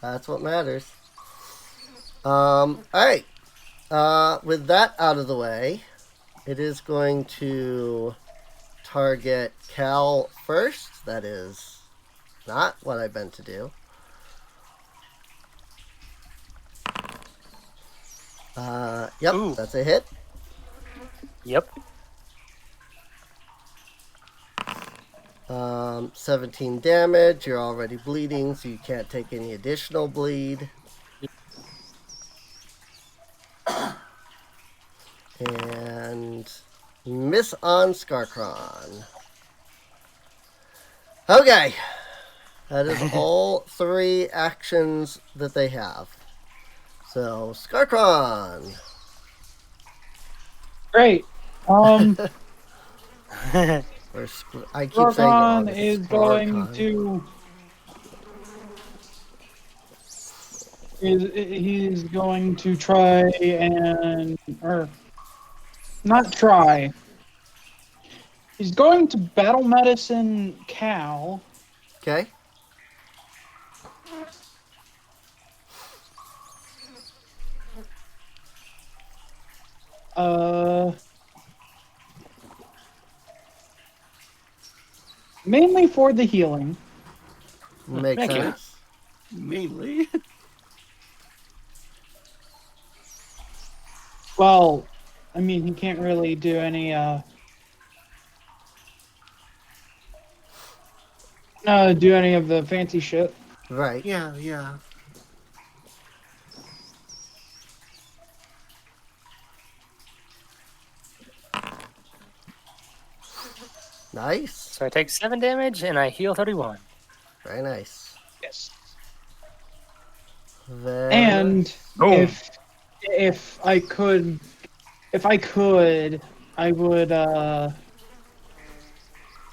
That's what matters. Alright. With that out of the way, it is going to target Cal first. That is not what I meant to do. Yep, Ooh. that's a hit. Yep. 17 damage. You're already bleeding, so you can't take any additional bleed. And miss on Skarkron. Okay. That is all 3 actions that they have. So, Skarkron. Great. I keep saying it wrong. Skarkron It's is going Skarkron. to. He's going to try and. Or. Not try. He's going to battle medicine Cal. Okay. Mainly for the healing. Makes Thank you. sense. Mainly. Well, I mean, he can't really do any, do any of the fancy shit. Right. Yeah, yeah. Nice. So I take 7 damage and I heal 31. Very nice. Yes. Very And Boom. if I could, I would,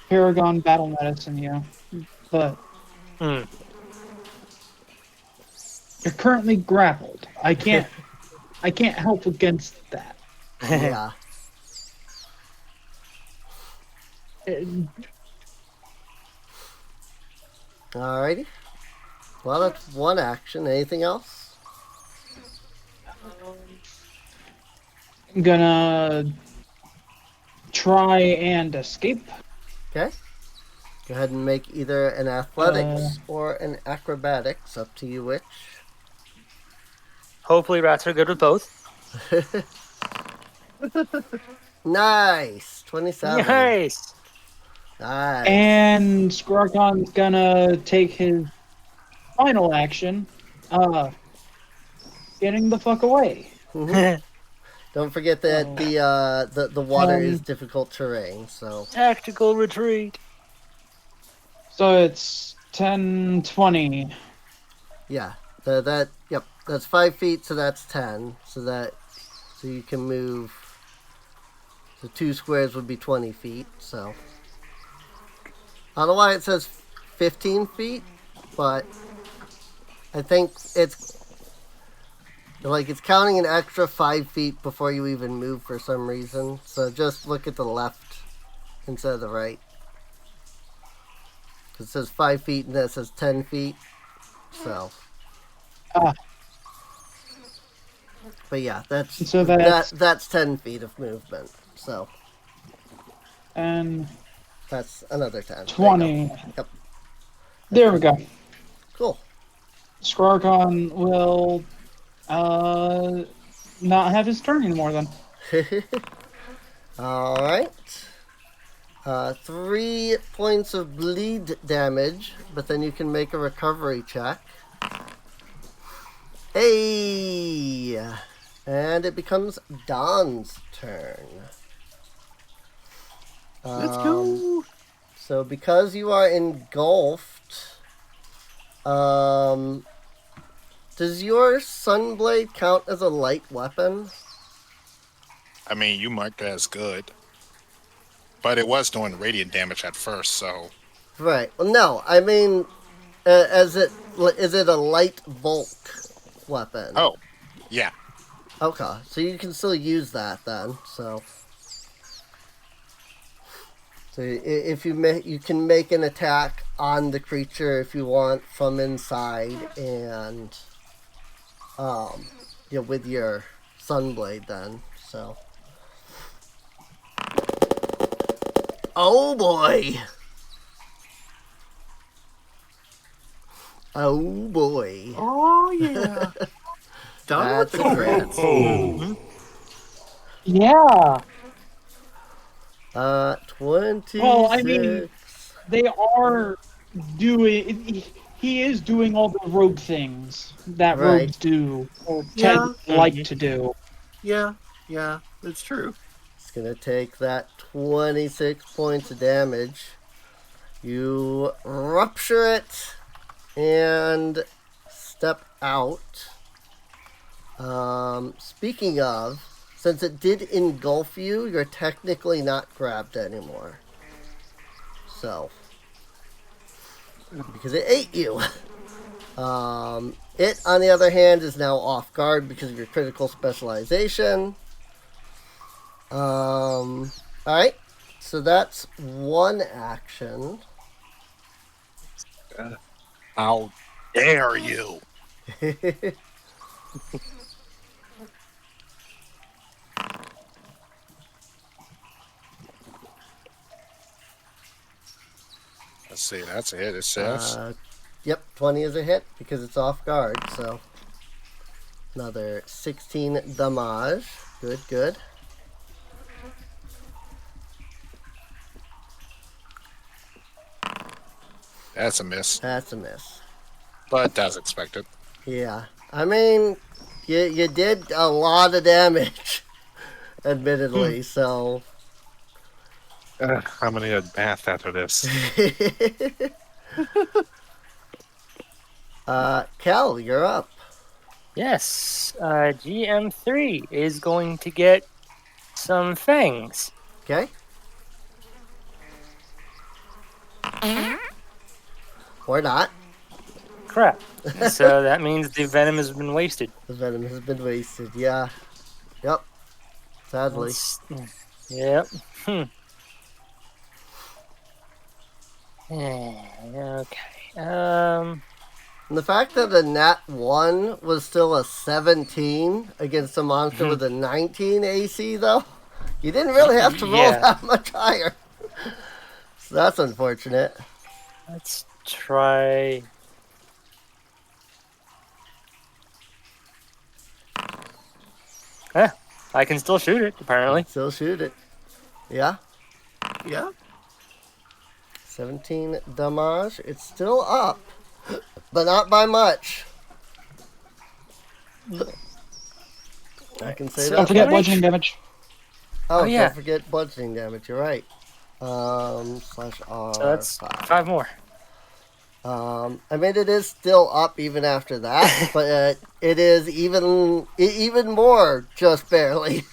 Paragon battle medicine you, but Hmm. you're currently grappled. I can't help against that. Yeah. Alrighty. Well, that's one action. Anything else? I'm gonna try and escape. Okay. Go ahead and make either an athletics or an acrobatics. Up to you which. Hopefully rats are good with both. Nice. 27. Nice. Nice. And Skarkon's gonna take his final action, getting the fuck away. Mhm. Don't forget that the water is Um, difficult terrain, so Tactical retreat. So it's 10, 20. yeah. Yep. That's 5 feet, so that's 10. So you can move. So 2 squares would be 20 feet. So I don't know why it says 15 feet, but I think it's counting an extra 5 feet before you even move for some reason. So just look at the left instead of the right. It says 5 feet and that says 10 feet. So. But yeah, So that's 10 feet of movement. So and that's another 10. 20. Yep. There we go. Cool. Skarkon will not have his turn anymore then. Alright. 3 points of bleed damage, but then you can make a recovery check. Hey! And it becomes Don's turn. Let's go. So because you are engulfed, does your Sunblade count as a light weapon? I mean, you marked that as good. But it was doing radiant damage at first, so Right. Well, no, I mean, is it a light bulk weapon? oh, yeah. Okay, so you can still use that then. So if you can make an attack on the creature if you want from inside, and with your Sunblade then. So. Oh boy. Oh boy. Oh yeah. Done with the That's a crits. Yeah. 26. Well, I mean, they are doing. He is doing all the rogue things that Right. rogues do or Yeah. tend like to do. Yeah, that's true. It's gonna take that 26 points of damage. You rupture it and step out. Speaking of, since it did engulf you, you're technically not grabbed anymore. So, because it ate you. It, on the other hand, is now off guard because of your critical specialization. Alright. So that's one action. How dare you? Let's see, that's a hit, it says. Yep, 20 is a hit because it's off guard, so another 16 damage. Good. That's a miss, That's a miss. but that's expected. Yeah, I mean, you did a lot of damage, admittedly, so... I'm gonna need a bath after this. Cal, you're up. Yes, GM3 is going to get some fangs. Okay? Or not. Crap. So that means the venom has been wasted. The venom has been wasted, yeah. Yep. Sadly. Yep. Okay. And the fact that a nat 1 was still a 17 against a monster with a 19 AC, though, you didn't really have to roll that much higher. So that's unfortunate. Let's try. I can still shoot it, apparently. Still shoot it. Yeah. Yeah. 17 damage. It's still up, but not by much. I can say Don't that. forget bludgeoning damage. Oh, yeah. Don't forget bludgeoning damage. You're right. /R. So that's 5 more. I mean, it is still up even after that, but it is even more, just barely.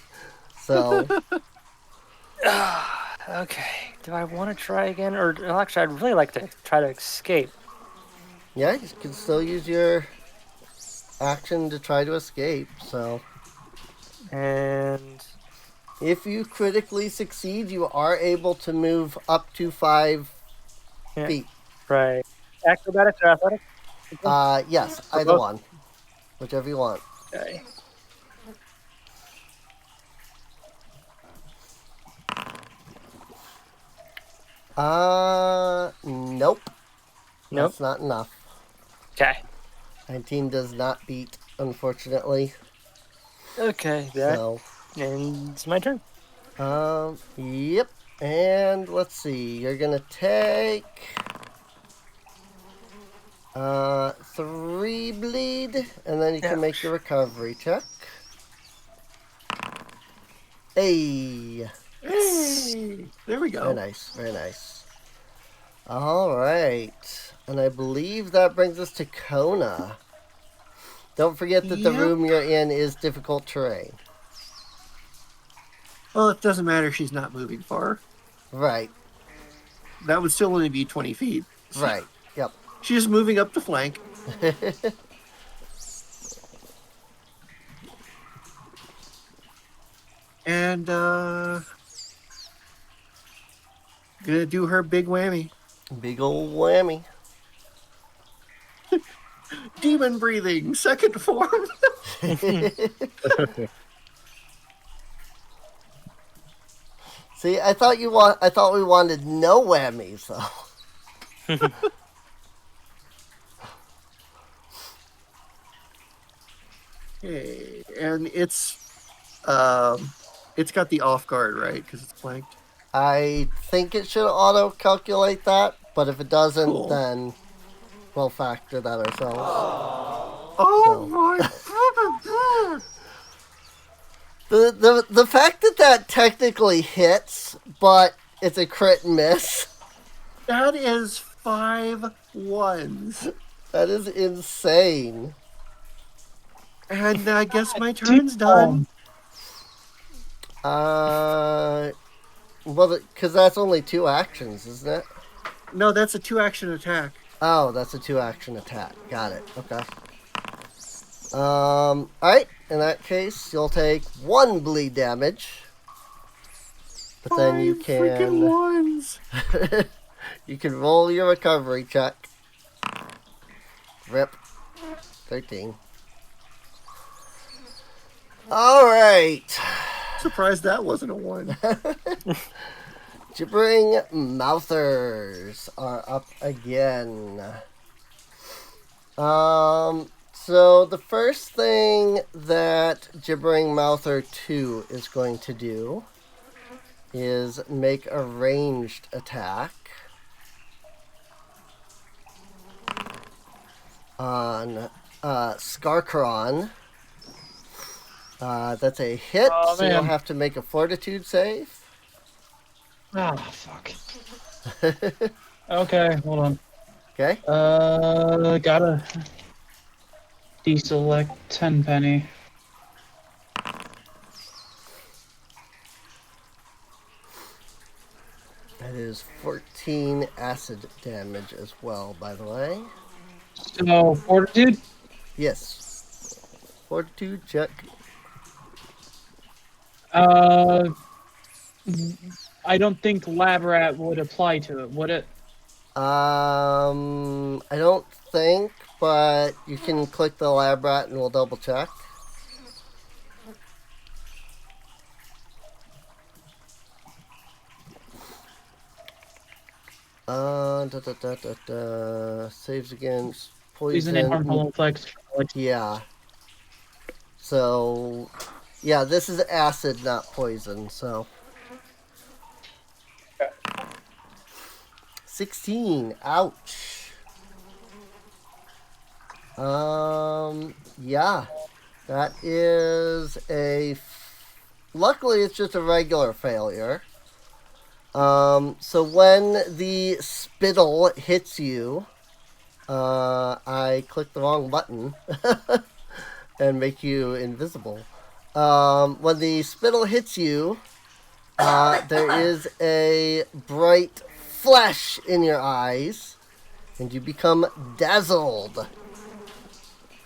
So. Okay. Do I want to try again? Or actually, I'd really like to try to escape. Yeah, you can still use your action to try to escape, so. And If you critically succeed, you are able to move up to 5 feet. right. Acrobatics or athletics? Yes, For either both? one. Whichever you want. Okay. Nope. Nope. That's not enough. Okay. 19 does not beat, unfortunately. Okay. That So, ends my turn. yep. And let's see. You're gonna take 3 bleed, and then you can make your recovery check. Hey. Hey, there we Very go. nice, very nice. All right, and I believe that brings us to Kona. Don't forget that the Yep. room you're in is difficult terrain. Well, it doesn't matter. She's not moving far. Right. That would still only be 20 feet. Right. Yep. She's moving up to flank. And gonna do her big whammy. Big old whammy. Demon breathing, second form. See, I thought we wanted no whammies though. Okay, and it's got the off guard, right? Because it's flanked. I think it should auto calculate that, but if it doesn't, Cool. then we'll factor that ourselves. Oh So. my! The fact that technically hits, but it's a crit miss, That is 5 ones. that is insane. And I guess my turn's done. Well, because that's only 2 actions, isn't it? No, that's a 2-action attack. Oh, that's a 2-action attack. Got it. Okay. Alright. In that case, you'll take 1 bleed damage. But then you 5 freaking ones. you can roll your recovery check. Rip. 13. Alright. Surprised that wasn't a 1. Gibbering Mouthers are up again. So the first thing that Gibbering Mouther 2 is going to do is make a ranged attack on Skarkaron. That's a hit, Oh, so you'll man. have to make a fortitude save. Ah, fuck. Okay, hold on. Okay. Gotta deselect 10 penny. That is 14 acid damage as well, by the way. So, fortitude? Yes. Fortitude check. I don't think Lab Rat would apply to it, would it? I don't think, but you can click the lab rat and we'll double check. Saves against Poison and harmful poison. effects. Yeah. So, yeah, this is acid, not poison, so. 16. Ouch. Yeah. That is a... Luckily, it's just a regular failure. So when the spittle hits you, I clicked the wrong button and make you invisible. When the spittle hits you, there is a bright flash in your eyes, and you become dazzled.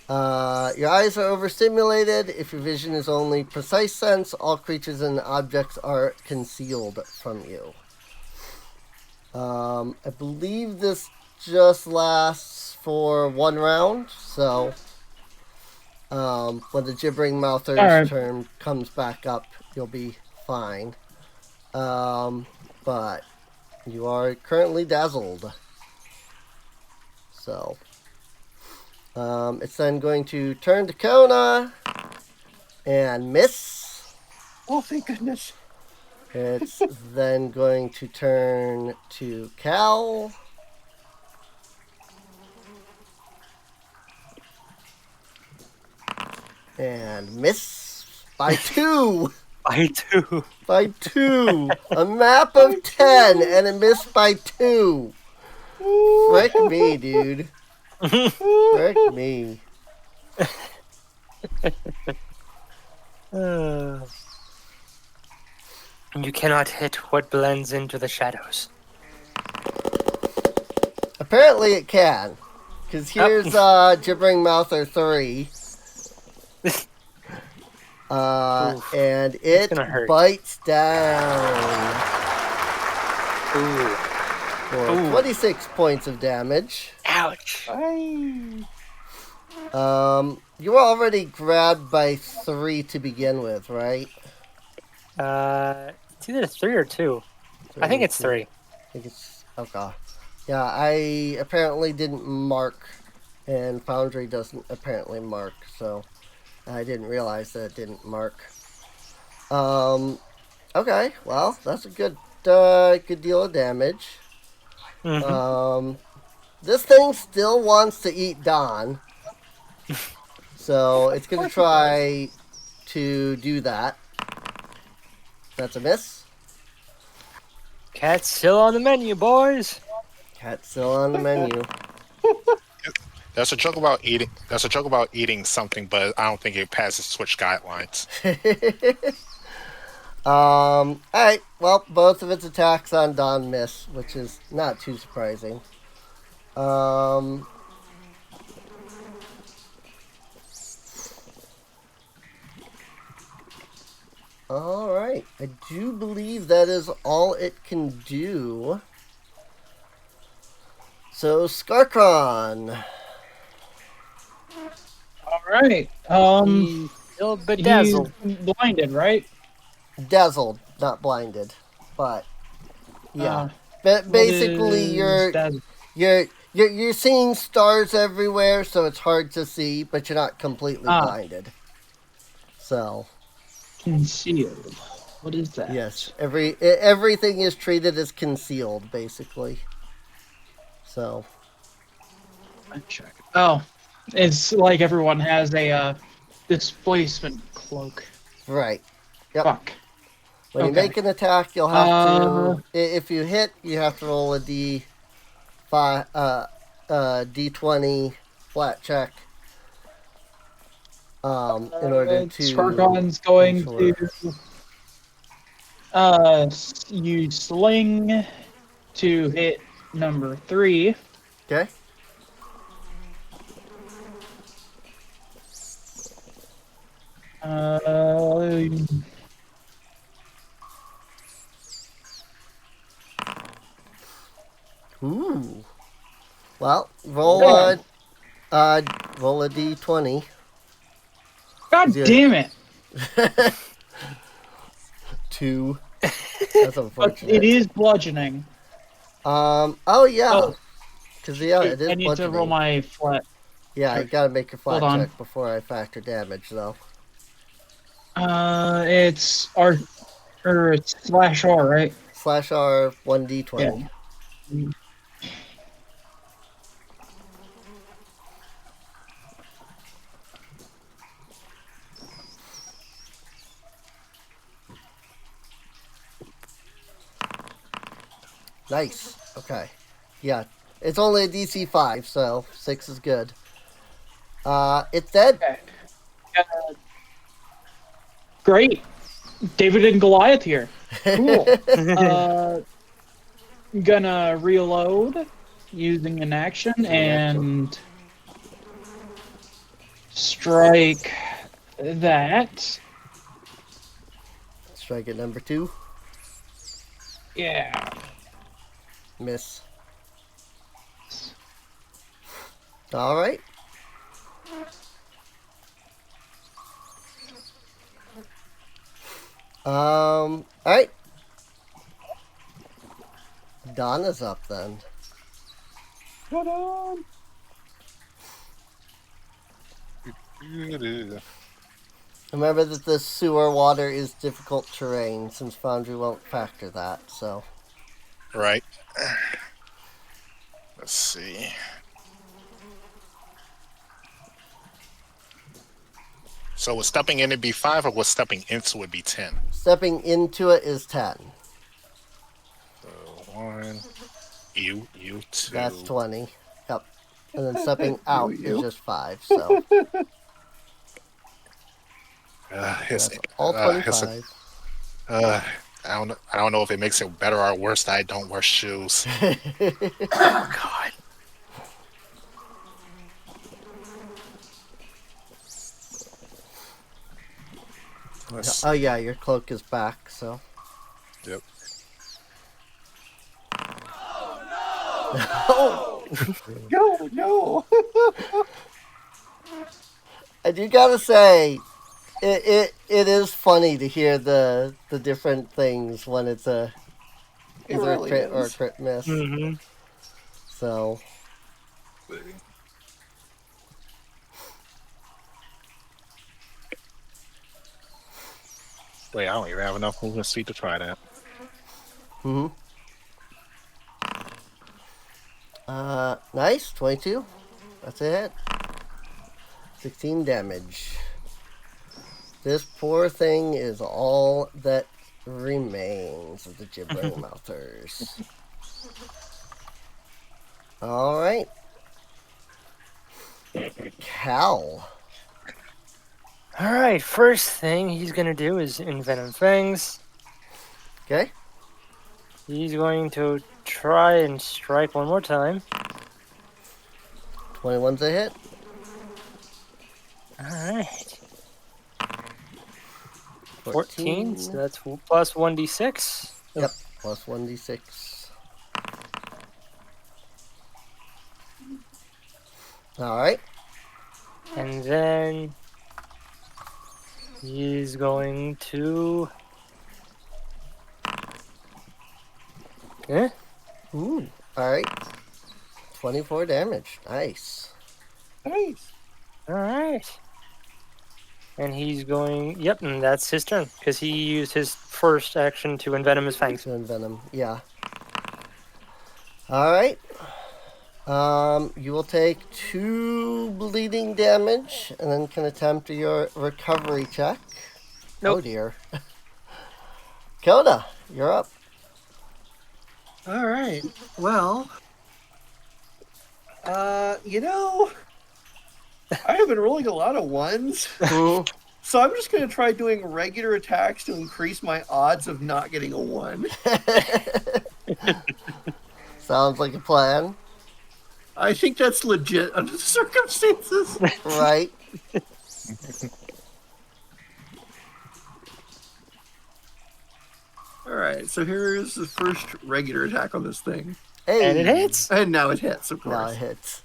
Your eyes are overstimulated. If your vision is only precise sense, all creatures and objects are concealed from you. I believe this just lasts for 1 round, so when the Gibbering Mouther's Alright. turn comes back up, you'll be fine. But you are currently dazzled. So, it's then going to turn to Kona and miss. Oh, thank goodness. It's then going to turn to Cal. And miss by 2. I do. By 2. A map of 10 and a miss by 2. Frick me, dude. Frick me. You cannot hit what blends into the shadows. Apparently it can. Because here's Gibbering Mouther 3. Oof. And it gonna hurt. bites down Ooh. for Ooh. 26 points of damage. Ouch. You were already grabbed by 3 to begin with, right? It's either 3 or 2. I think it's 3. I think it's okay. Yeah, I apparently didn't mark, and Foundry doesn't apparently mark, so I didn't realize that it didn't mark. Okay, well, that's a good deal of damage. Mm-hmm. This thing still wants to eat Don, so it's gonna try to do that. That's a miss. Cat's still on the menu, boys. Cat's still on the menu. That's a joke about eating. That's a joke about eating something, but I don't think it passes Switch guidelines. Alright, well, both of its attacks on Don miss, which is not too surprising. Alright, I do believe that is all it can do. So, Skarkron. All right. He's still bedazzled. He's blinded, right? Dazzled, not blinded. But, yeah. What Basically, is dazzled? you're seeing stars everywhere, so it's hard to see, but you're not completely blinded. So, Concealed. What is that? yes, everything is treated as concealed, basically. So, I check. Oh, it's like everyone has a displacement cloak. right. Yep. Fuck. When you Okay. make an attack, you'll have to. If you hit, you have to roll a D20 flat check. In order to. Skarkon's going ensure. to use Sling to hit number 3. Okay. Ooh. Well, roll a D20. God Yeah. damn it! 2. That's But unfortunate. it is bludgeoning. Oh yeah. Oh. Because it is I need to roll bludgeoning. my flat. Yeah, you gotta make your flat Hold on. check before I factor damage, though. It's R, or it's /R, right? /R 1D20. Yeah. Nice. Okay. Yeah. It's only a DC 5, so 6 is good. It's dead. Okay. Great. David and Goliath here. Cool. Gonna reload using an action and strike that. Strike at number 2. Yeah. Miss. Alright. Alright. Donna's up then. Remember that the sewer water is difficult terrain, since Foundry won't factor that, so. Right. Let's see. So was stepping in it be 5 or was stepping into it be 10? Stepping into it is 10. So 1, you 2. That's 20. Yep. And then stepping out is just 5, so. His, That's all 25. I don't know if it makes it better or worse that I don't wear shoes. Oh God. Let's Oh yeah, your cloak is back, so. Yep. Oh, No. I do gotta say, it is funny to hear the different things when it's It either a really crit or a is. crit miss. Mm-hmm. So Wait, I don't even have enough movement speed to try that. nice, 22. That's a hit. 16 damage. This poor thing is all that remains of the Gibbering Mouthers. Alright. Cal. All right. First thing he's gonna do is envenom fangs. Okay? He's going to try and strike one more time. 21's a hit. All right. 14. 14. So that's plus 1d6. Yep, plus 1d6. Alright. And then he's going to. Ooh. Alright. 24 damage. Nice. Nice. All right. And he's going. Yep, and that's his turn because he used his first action to envenom his fangs. To envenom. Yeah. Alright. You will take 2 bleeding damage and then can attempt your recovery check. Nope. Oh dear. Coda, you're up. All right. Well, I have been rolling a lot of ones, so I'm just going to try doing regular attacks to increase my odds of not getting a 1. Sounds like a plan. I think that's legit under the circumstances. Right. All right, so here's the first regular attack on this thing. Hey. And it hits. And now it hits, of Now course. it hits.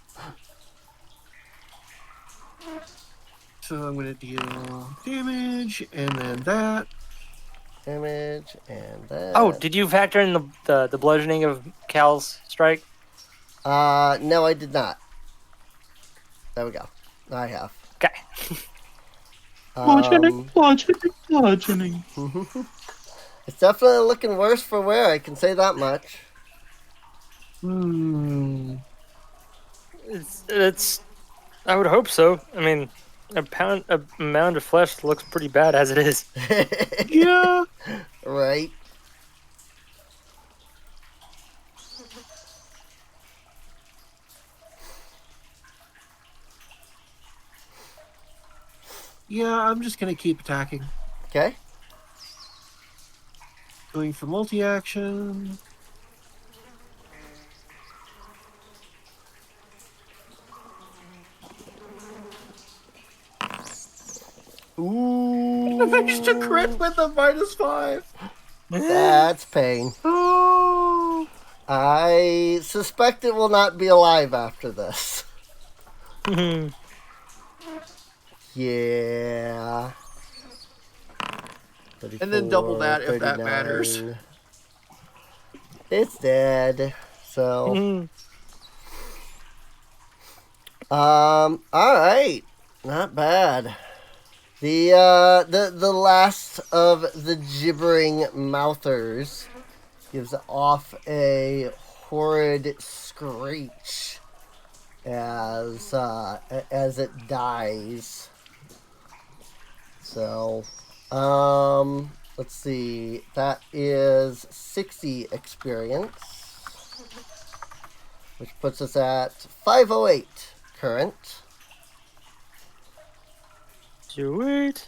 So I'm going to deal damage, and then that. Damage and that. Oh, did you factor in the bludgeoning of Cal's strike? No, I did not. There we go. I have. Okay. Bludgeoning. It's definitely looking worse for wear, I can say that much. It's. I would hope so. I mean, a mound of flesh looks pretty bad as it is. Yeah. Right. Yeah, I'm just going to keep attacking. Okay. Going for multi-action. Ooh. Managed to crit with a -5. That's pain. Oh. I suspect it will not be alive after this. Yeah. And then double that if that 39. matters. It's dead. So. All right. Not bad. The last of the Gibbering Mouthers gives off a horrid screech as it dies. So, let's see. That is 60 experience, which puts us at 508 current. Do it.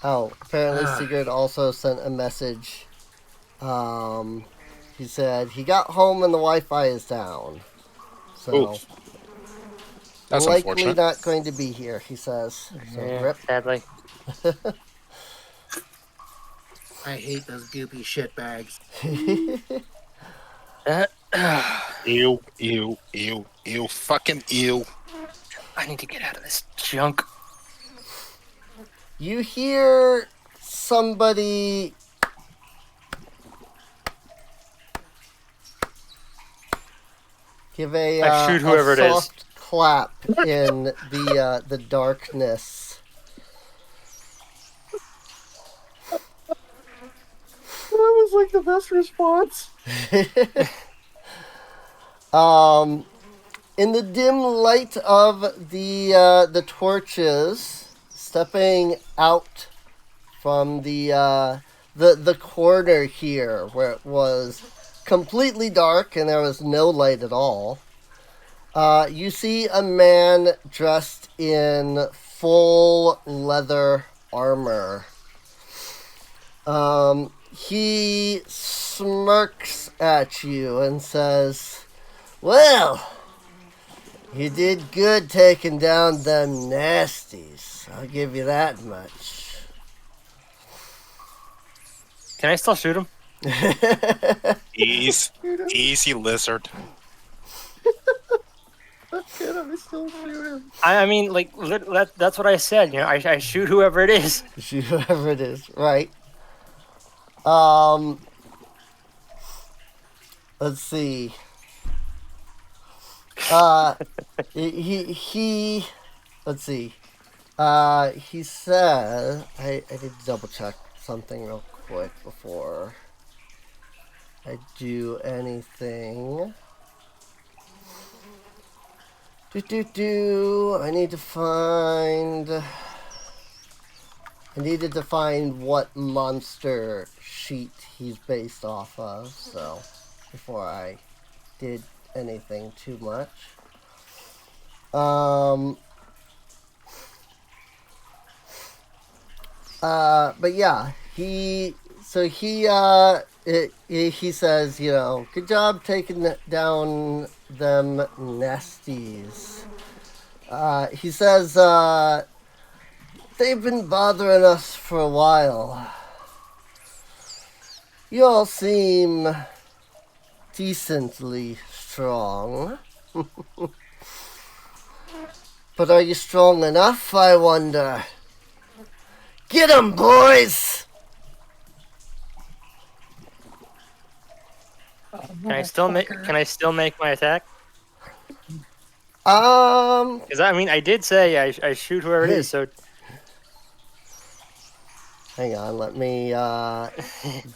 Oh, apparently Sigurd also sent a message. He said he got home and the Wi-Fi is down. So, Oof. That's likely unfortunate. not going to be here, he says. So, Yeah, rip. sadly. I hate those goopy shit bags. Ew, ew, ew, ew, fucking ew. I need to get out of this junk. You hear somebody give I shoot whoever a it is. soft clap in the darkness. That was like the best response. In the dim light of the torches, stepping out from the corner here where it was completely dark and there was no light at all, you see a man dressed in full leather armor. He smirks at you and says, "Well, you did good taking down them nasties. I'll give you that much." Can I still shoot him? Easy lizard. Can I still shoot him? I mean, like, that's what I said. You know, I shoot whoever it is. Shoot whoever it is, right? Let's see. He let's see. He said, I need to double check something real quick before I do anything. I needed to find what monster sheet he's based off of, so before I did anything too much. But yeah, he says, you know, good job taking down them nasties. He says, they've been bothering us for a while. You all seem decently strong. But are you strong enough, I wonder? Get 'em, boys! Can I still make my attack? Um, Because I mean, I did say I shoot whoever it is. So hang on, let me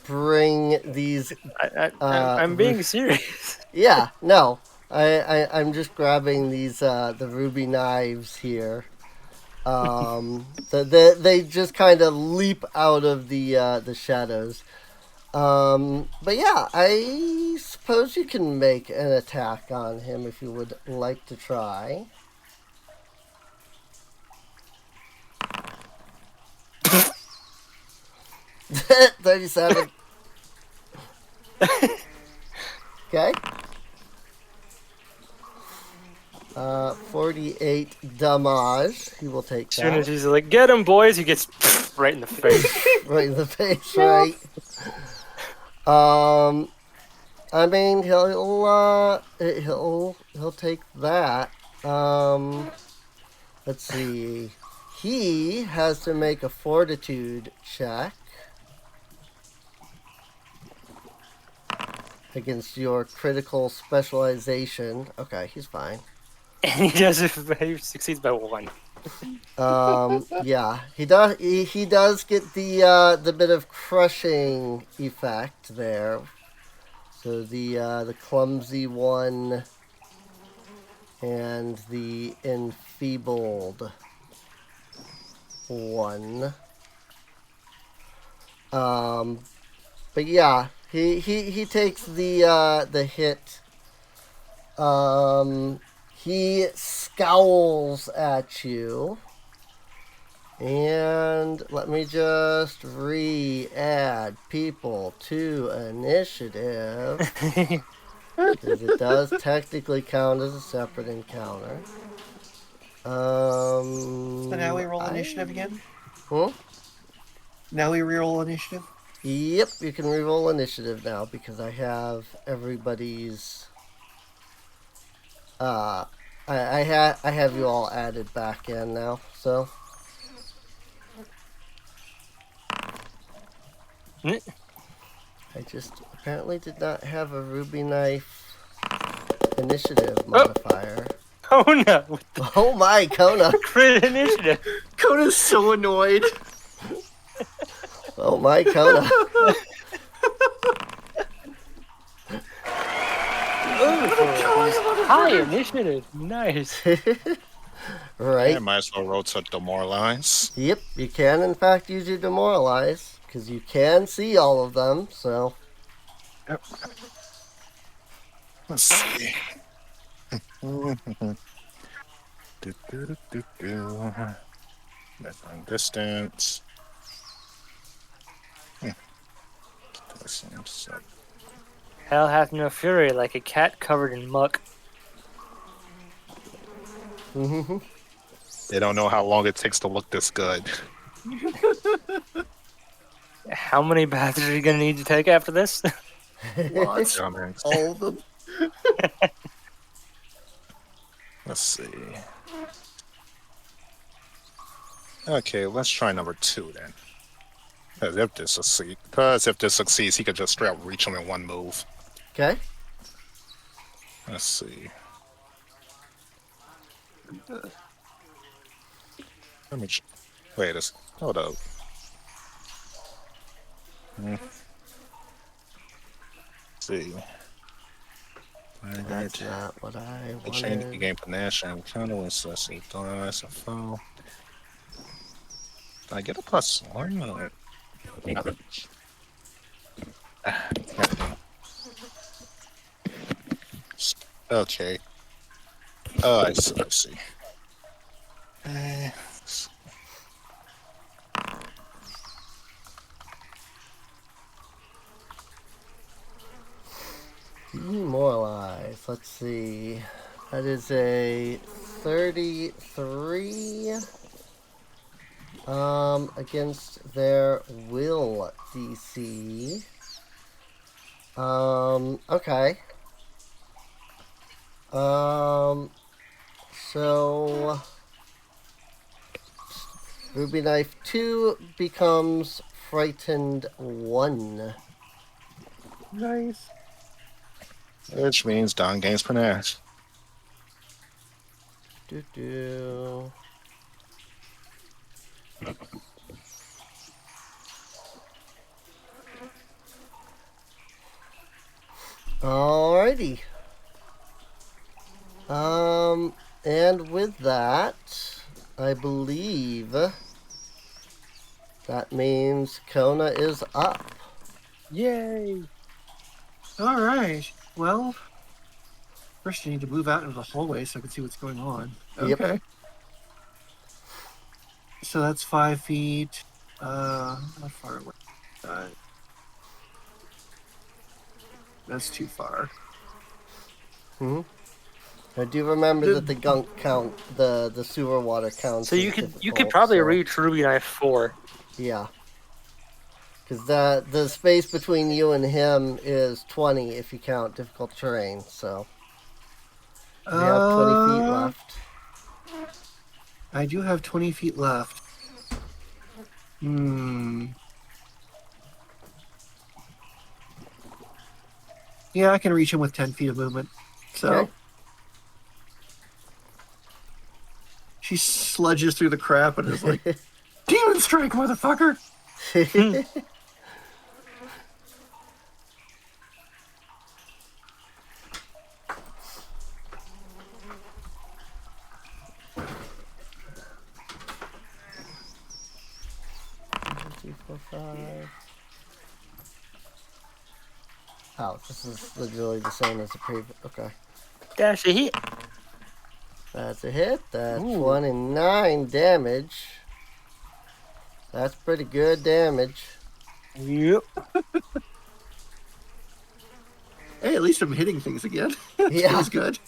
bring these. I'm being serious. Yeah, no, I'm just grabbing these the ruby knives here. They just kind of leap out of the shadows. But yeah, I suppose you can make an attack on him if you would like to try. $37. Okay. 48 damage. He will take As soon that. as he's like, "Get him, boys," he gets right in the face. Right in the face, right? I mean, he'll take that. Let's see. He has to make a fortitude check against your critical specialization. Okay, he's fine. And he succeeds by 1. Yeah, he does. He does get the bit of crushing effect there. So the clumsy one and the enfeebled one. But yeah, he takes the hit. He scowls at you And let me just re-add people to initiative. Because it does technically count as a separate encounter. So now we roll initiative again? Now we reroll initiative? Yep, you can reroll initiative now because I have everybody's. I have you all added back in now, so. I just apparently did not have a ruby knife initiative modifier. Kona! With Oh my, Kona! the crit initiative. Kona's so annoyed. Oh my, Kona! High initiative. Nice. Right. I might as well roll to demoralize. Yep, you can in fact use your demoralize because you can see all of them. So Yep. Let's see. Measuring distance. Hell hath no fury like a cat covered in muck. They don't know how long it takes to look this good. How many baths are you gonna need to take after this? Lots. Dumbass. All of them. Let's see. Okay, let's try number 2 then. Because if this succeeds, he could just straight up reach him in one move. okay. Let's see. Let me wait. Hold up. See. That's not what I The chain to wanted. gain panache and counter when successful dice a foe. Did I get a +1? No. Okay. Oh, I see. Demoralize. Let's see. That is a 33 against their will DC. Okay. So Ruby Knife 2 becomes Frightened 1. Nice. Which means Don gains panache. Doo-doo. Alrighty. And with that, I believe that means Kona is up. Yay! All right. Well, first you need to move out into the hallway so I can see what's going on. Yep. Okay. So that's 5 feet. How far away? That's too far. I do remember that the gunk count, the sewer water counts. So as you could difficult, probably so- reach Ruby Knife 4. Yeah. Because the space between you and him is 20 if you count difficult terrain, so. You have 20 feet left. I do have 20 feet left. Yeah, I can reach him with 10 feet of movement. So. Okay. She sludges through the crap and is like, Demon Strike, motherfucker! Oh, this is literally the same as the previous. Okay. Dash a hit. That's a hit. That's 29 damage. That's pretty good damage. Yep. Hey, at least I'm hitting things again. It Yeah. feels good.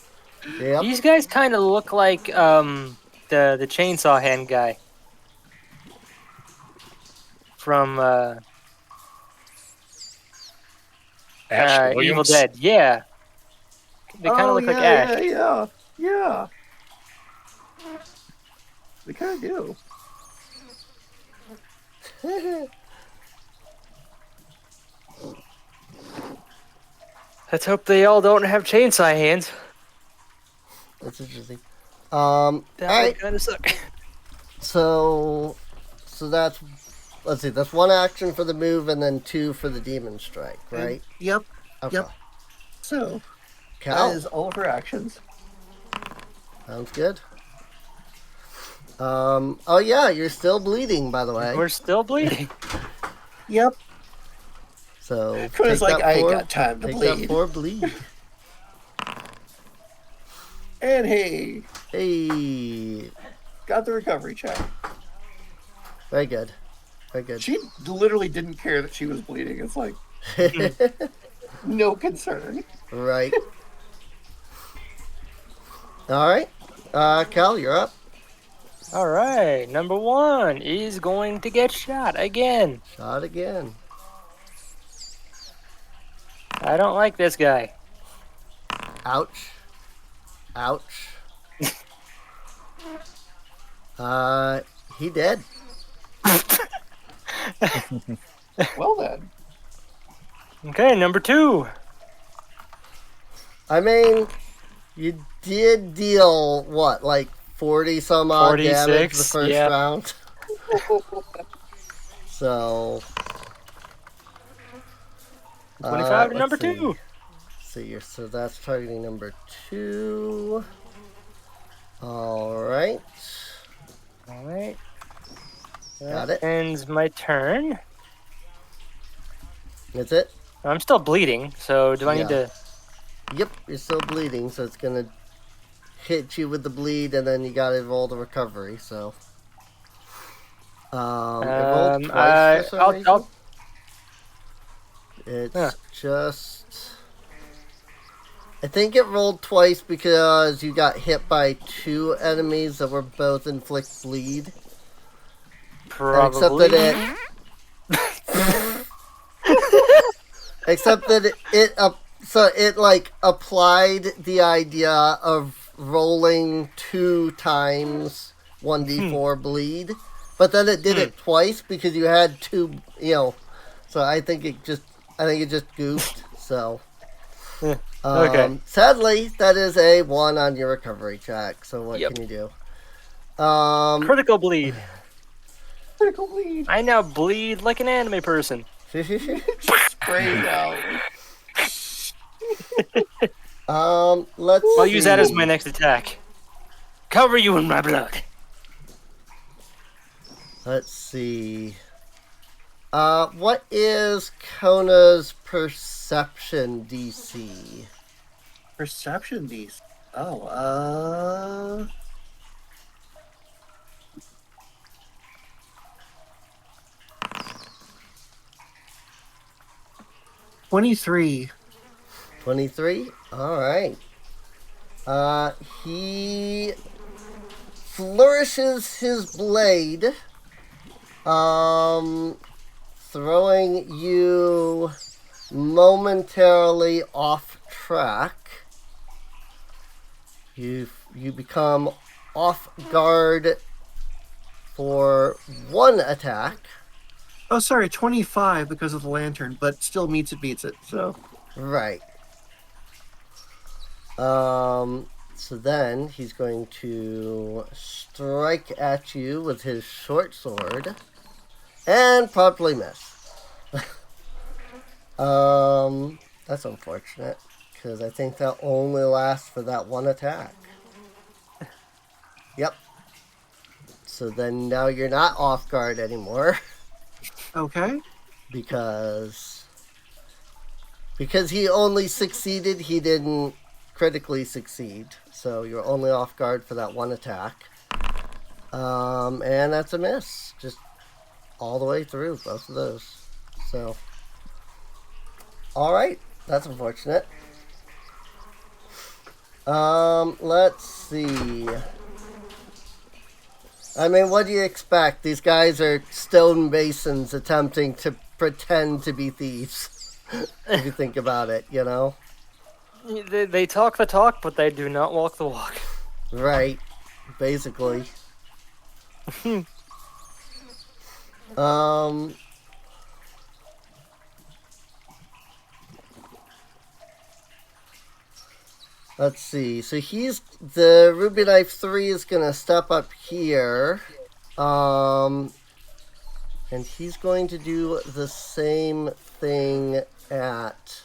Yep. These guys kind of look like the chainsaw hand guy from Ash Evil Williams. Dead. Yeah, they kind of look like Ash. Yeah. They kind of do. Let's hope they all don't have chainsaw hands. That's interesting. That all right. would kind of suck. So that's, let's see, that's 1 action for the move and then 2 for the demon strike, right? Yep. Okay. Yep. So Cal, that is all of her actions. sounds good. Oh yeah, you're still bleeding, by the way. We're still bleeding. Yep. So Kona's take like, that I ain't 4 got time to take that bleed. 4 bleed. And hey, Hey, got the recovery check. very good, very good. She literally didn't care that she was bleeding. It's like no concern. Right. All right, Cal, you're up. All right, number 1 is going to get shot again. Shot again. I don't like this guy. Ouch. Ouch. He dead. Well then, Okay, number 2. I mean, you did deal what, like 40 some odd damage the 46, first yeah. round. So 25 to let's number see. 2. So that's targeting number 2. All right. All right. Got That it. ends my turn. That's it. I'm still bleeding, so do I need Yeah. to... Yep, you're still bleeding, so it's gonna hit you with the bleed, and then you gotta roll the recovery. So, it rolled twice for some reason. It's Huh. just, I think it rolled twice because you got hit by 2 enemies that were both inflict bleed. Probably. Except that it like applied the idea of rolling 2 times 1d4 bleed, but then it did it twice because you had 2, so I think it just goofed. So Okay. Sadly, that is a 1 on your recovery check. So what Yep. can you do? Critical bleed. critical bleed. I now bleed like an anime person. Sprayed out. Let's I'll use that as see. my next attack. Cover you in my blood. Let's see. What is Kona's perception DC? Perception DC. Oh, 23. 23? Alright. He flourishes his blade, throwing you momentarily off track. You become off guard for 1 attack. Oh, sorry, 25 because of the lantern, but still beats it. So Right. So then he's going to strike at you with his short sword and promptly miss. That's unfortunate because I think that only lasts for that 1 attack. Yep. So then now you're not off guard anymore okay. because he only succeeded, he didn't critically succeed. So you're only off guard for that 1 attack. And that's a miss. Just all the way through both of those. So, all right, that's unfortunate. Let's see. I mean, what do you expect? These guys are stonemasons attempting to pretend to be thieves. If you think about it, you know? They talk the talk, but they do not walk the walk. Right. Basically. Let's see. So the Ruby Knife 3 is gonna step up here. And he's going to do the same thing at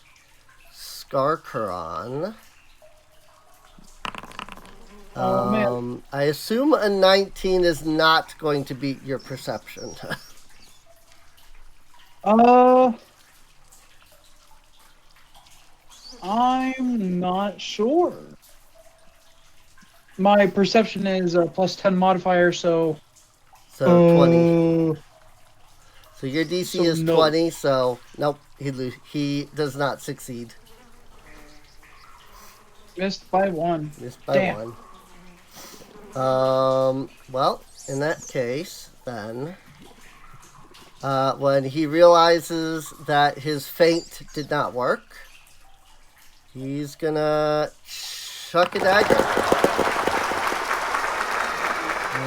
Skarkaron. Oh, man. I assume a 19 is not going to beat your perception. I'm not sure. My perception is a plus 10 modifier, so. So 20. So your DC so is no. 20, so nope, he does not succeed. Missed by 1. Missed by Damn. 1. Well, in that case, then, when he realizes that his feint did not work, he's gonna chuck a dagger.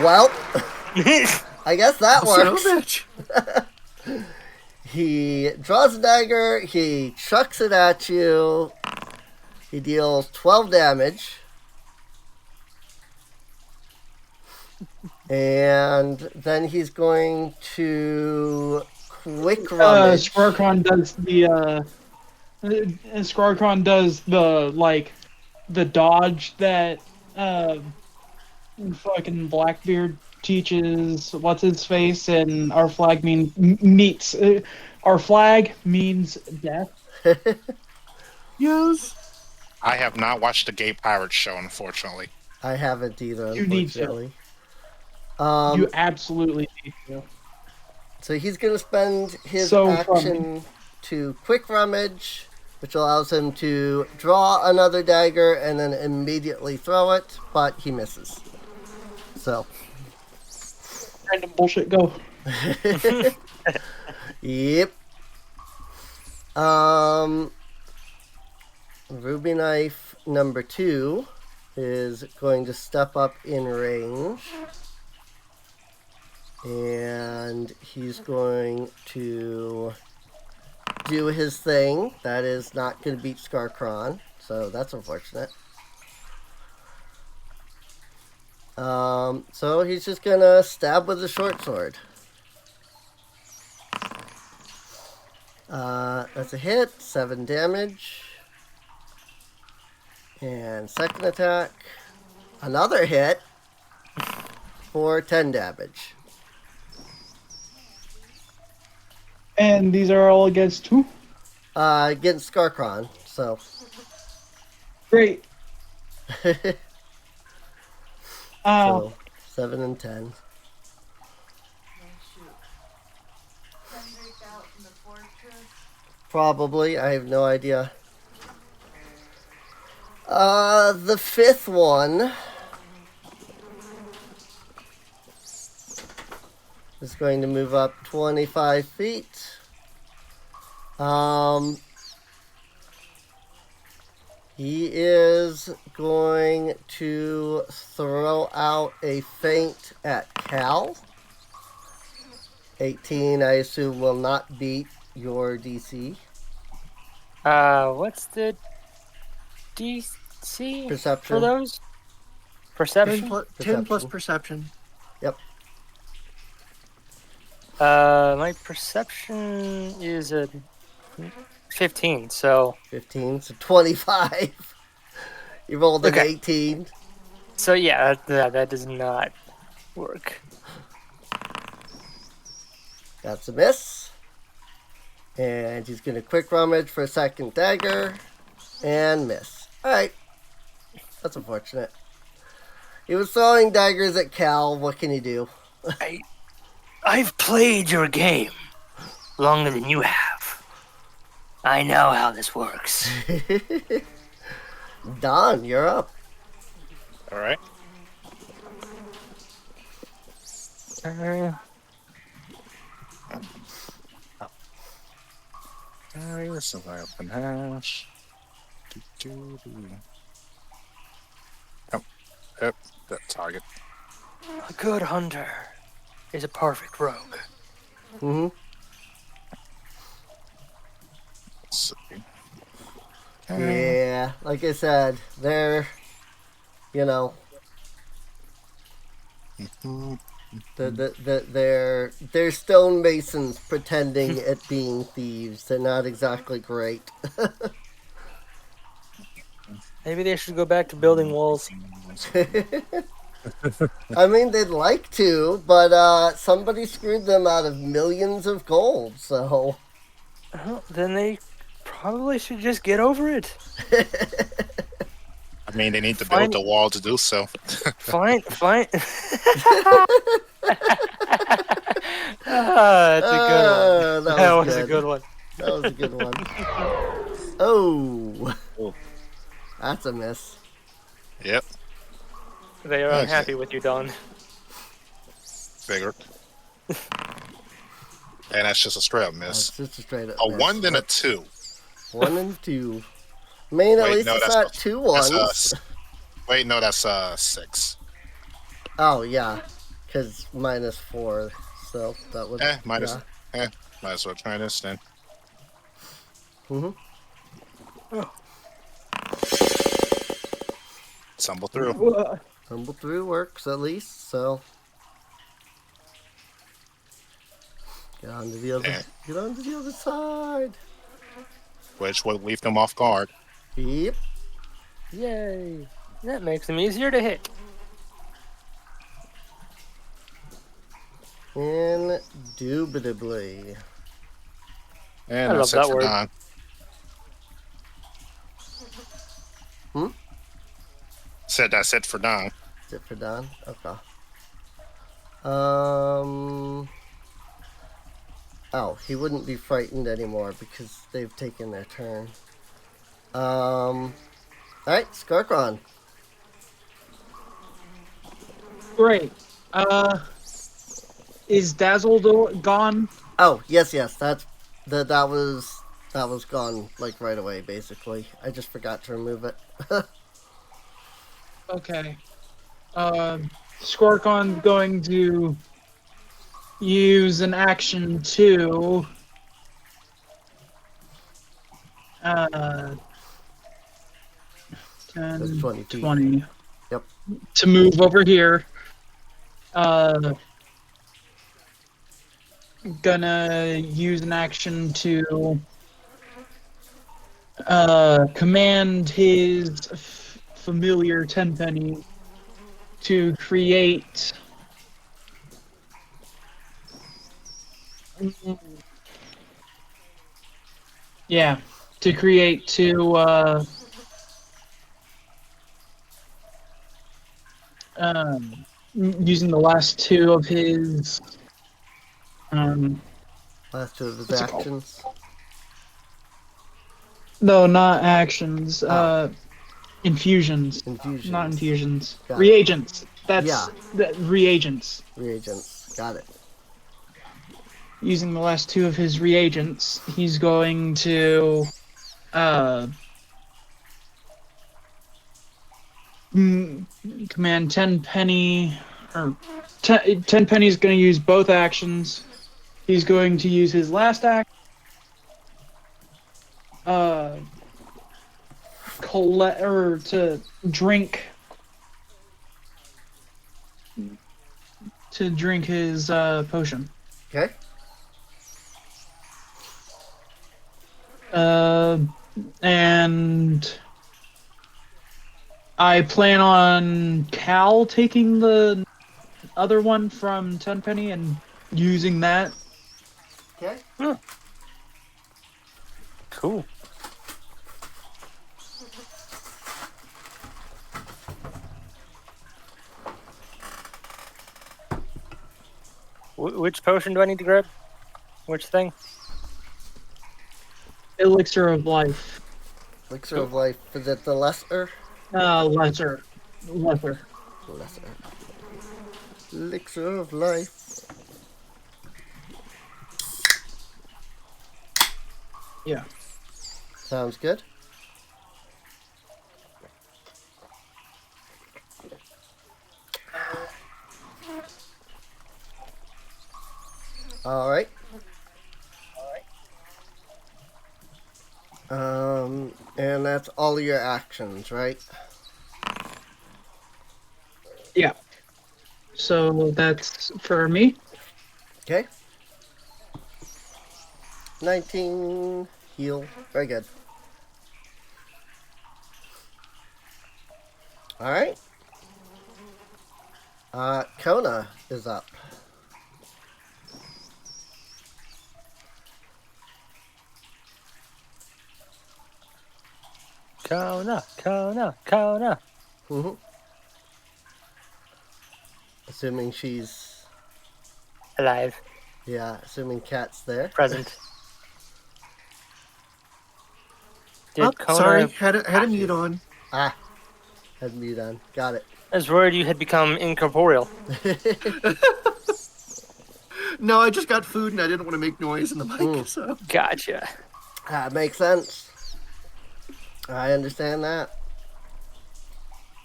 Well, I guess that Son of a works. bitch. He draws a dagger, he chucks it at you, he deals 12 damage. And then he's going to quick rummage. Skarkon does the dodge that fucking Blackbeard teaches what's his face, and our flag meets our flag means death. Yes. I have not watched the Gay Pirates show, unfortunately. I haven't either, You need to. unfortunately. You absolutely need to. So he's going to spend his So action to quick rummage, which allows him to draw another dagger and then immediately throw it, but he misses. So. Random bullshit, go. Yep. Ruby Knife number 2 is going to step up in range. And he's going to do his thing. That is not going to beat Skarkron, so that's unfortunate. So he's just going to stab with a short sword. That's a hit, 7 damage. And second attack, another hit for 10 damage. And these are all against who? Against Skarkron, so. Great. So 7 and 10. Kendrick out in the fortress. Probably, I have no idea. The 5th one is going to move up 25 feet. He is going to throw out a feint at Cal. 18, I assume, will not beat your DC. What's the DC Perception. for those? Perception? 10 plus perception. Yep. My perception is a 15, so 15, so 25. You rolled an Okay. 18. so yeah, that does not work. That's a miss. And he's going to quick rummage for a second dagger. And miss. Alright. That's unfortunate. He was throwing daggers at Cal. What can you do? I've played your game longer than you have. I know how this works. Don, you're up. All right. Where's the open hash? Yep, that target. A good hunter is a perfect rogue. Mm-hmm. Let's see. Yeah, like I said, they're, you know, Mhm. they're stonemasons pretending at being thieves. They're not exactly great. Maybe they should go back to building walls. I mean, they'd like to, but somebody screwed them out of millions of gold, so. Well, then they probably should just get over it. I mean, they need to Fine. build the wall to do so. Fine. That's a good one. That That was was a good. good one. That was a good one. Oh, Oh. that's a miss. Yep, They are Okay. unhappy with you, Don. figured. And that's just a straight up miss. That's just a straight up A miss. 1 then a 2. 1 and 2. I mean, at Wait, least no, it's that's not not- two That's ones. wait, no, that's 6. Oh, yeah. Because -4. So that would. Minus. Yeah. Might as well try this then. Mm-hmm. Stumble through. Tumble through works at least, so. Get onto the other. Yeah. Get onto the other side. Which would leave them off guard. Yep. Yay. That makes them easier to hit. Indubitably. And I that's love it that for word. Don. Said that's it for Don. Is it for Don? Okay. Oh, he wouldn't be frightened anymore because they've taken their turn. Alright, Skarkron. Great. Is Dazzled gone? Oh, yes, that was gone like right away, basically. I just forgot to remove it. Okay. Skorkon's going to use an action to That's 10, 20 feet. 20. Yep. To move over here. Gonna use an action to command his familiar tenpenny to create two using the last two of his Last two of his What's it called? actions. no, not actions, Oh. infusions. Infusions. Not infusions. Got it. Reagents. That's Yeah. Reagents. Reagents. Got it. Using the last two of his reagents, he's going to command Tenpenny, or Tenpenny's going to use both actions. He's going to use his last act. Collect or to drink his potion. Okay. And I plan on Cal taking the other one from Tenpenny and using that. Okay. Cool. Which potion do I need to grab? Which thing? Elixir of life. Elixir of life. Is it the lesser? Lesser. Lesser. Elixir of life. Yeah. Sounds good. All right. And that's all of your actions, right? Yeah. So that's for me. Okay. 19 heal. Very good. All right. Kona is up. Kona. Mm-hmm. Assuming she's... Alive. Yeah, assuming Cat's there. Present. Did Kona... Sorry, had a mute on. Ah, had mute on. Got it. I was worried you had become incorporeal. No, I just got food and I didn't want to make noise in the mic, so. Gotcha. That makes sense. I understand that.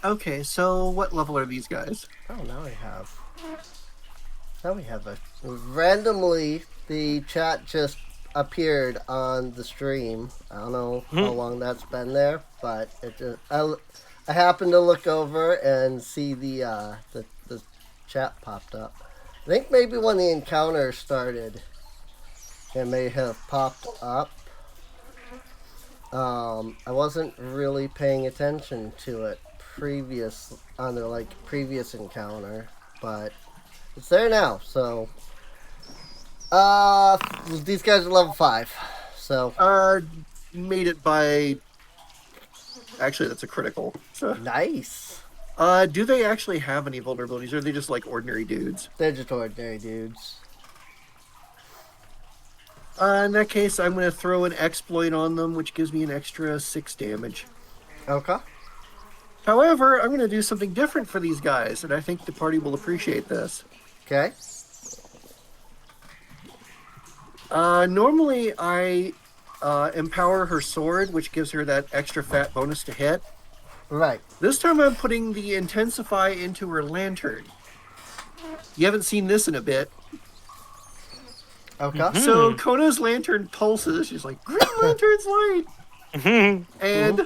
Okay, so what level are these guys? Oh, now we have a... Randomly, the chat just appeared on the stream. I don't know how long that's been there, but it just... I happened to look over and see the chat popped up. I think maybe when the encounter started, it may have popped up. I wasn't really paying attention to it previous encounter, but it's there now. So, these guys are level 5. So, Made it by. Actually, that's a critical. So. nice. Do they actually have any vulnerabilities, or are they just like ordinary dudes? They're just ordinary dudes. In that case, I'm going to throw an exploit on them, which gives me an extra 6 damage. Okay. However, I'm going to do something different for these guys, and I think the party will appreciate this. Okay. Normally, I empower her sword, which gives her that extra fat bonus to hit. Right. This time I'm putting the Intensify into her lantern. You haven't seen this in a bit. Okay. So Kona's lantern pulses. She's like, Green Lantern's light! And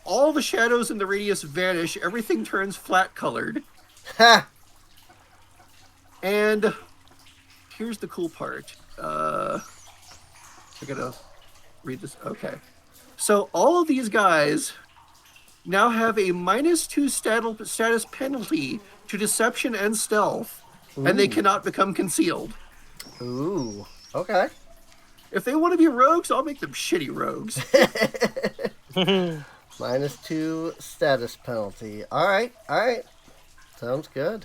all the shadows in the radius vanish. Everything turns flat-colored. Ha! And here's the cool part. I gotta read this. Okay. So all of these guys now have a -2 status penalty to deception and stealth, and they cannot become concealed. Ooh. Okay. If they want to be rogues, I'll make them shitty rogues. -2 status penalty. All right. Sounds good.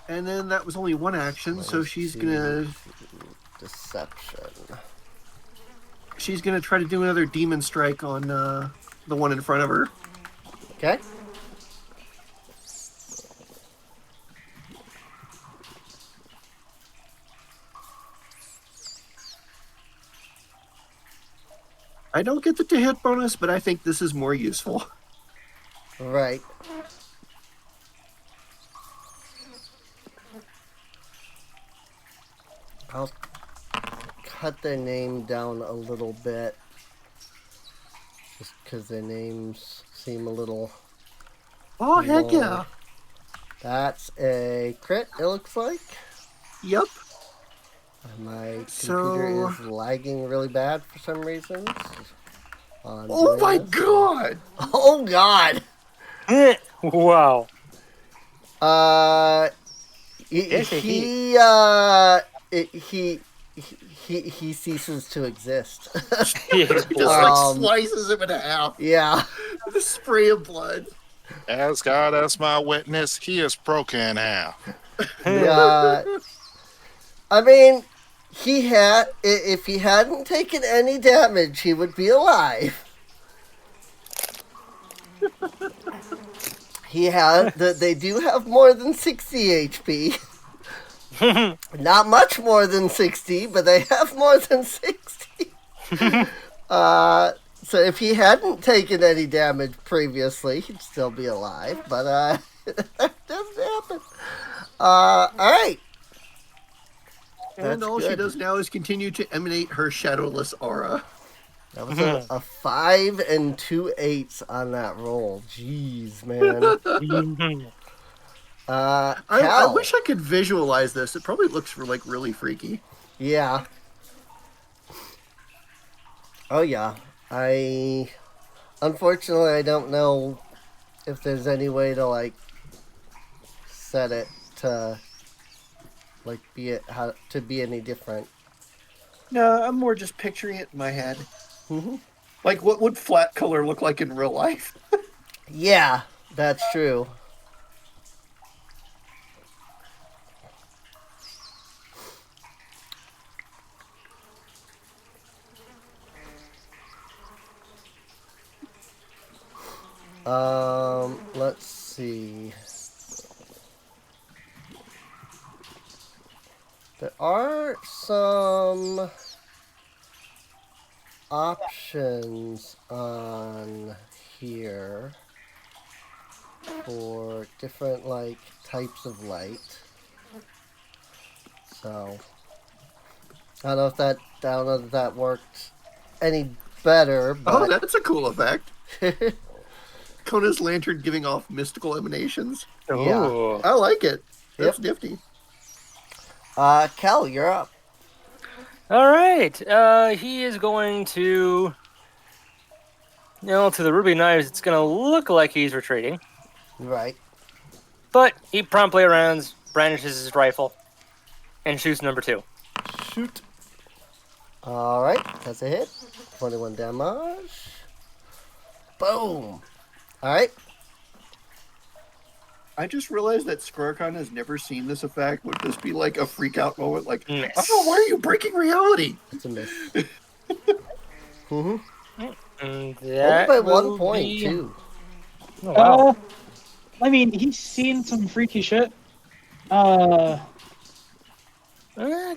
And then that was only one action, so she's gonna Deception. she's gonna try to do another demon strike on the one in front of her. Okay. I don't get the to hit bonus, but I think this is more useful. Right. I'll cut their name down a little bit. Just because their names seem a little... Oh, heck yeah. That's a crit, it looks like. Yep. My So- computer is lagging really bad for some reason. Oh my god! Oh god! Wow. He ceases to exist. He Just explodes. like slices him in half Yeah. with a spray of blood. As God as my witness, he is broken in half. Yeah. I mean, if he hadn't taken any damage, he would be alive. They do have more than 60 HP. Not much more than 60, but they have more than 60. So if he hadn't taken any damage previously, he'd still be alive. But that doesn't happen. Alright. And That's all she good. does now is continue to emanate her shadowless aura. That was a 5 and 2 8s on that roll. Jeez, man. I Cal. wish I could visualize this. It probably looks like really freaky. Yeah. Oh, yeah. Unfortunately, I don't know if there's any way to, like, set it to, like, be any different. No, I'm more just picturing it in my head. Mm-hmm. Like, what would flat color look like in real life? Yeah, that's true. Let's see. There are some options on here for different, like, types of light. So I don't know if that worked any better, Oh, but that's a cool effect. Kona's lantern giving off mystical emanations. Oh. I like it. That's Yep. nifty. Cal, you're up. All right. He is going to. To the ruby knives, it's going to look like he's retreating, Right. but he promptly brandishes his rifle and shoots number 2. Shoot. Alright, that's a hit. 21 damage. Boom. Alright. I just realized that Skrarkon has never seen this effect. Would this be like a freak out moment? Like, Miss. oh, why are you breaking reality? It's a miss. Mm-hmm. And Only that by will 1 point, be- too. Oh, wow. I mean, he's seen some freaky shit. I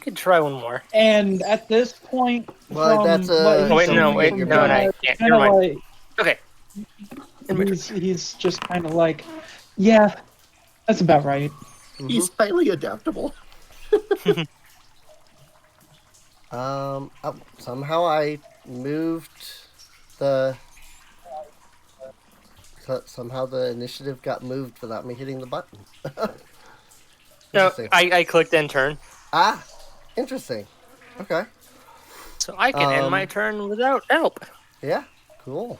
could try one more. And at this point, Well, from that's a- what Oh, he's wait, seen no, from wait, no, Brad, I can't. kinda Never mind. like- Okay. he's just kind of like, yeah, that's about right. Mm-hmm. He's highly adaptable. Somehow I moved somehow the initiative got moved without me hitting the button. No, Interesting. I clicked end turn, Ah, interesting. Okay. so I can end my turn without help. Yeah, cool.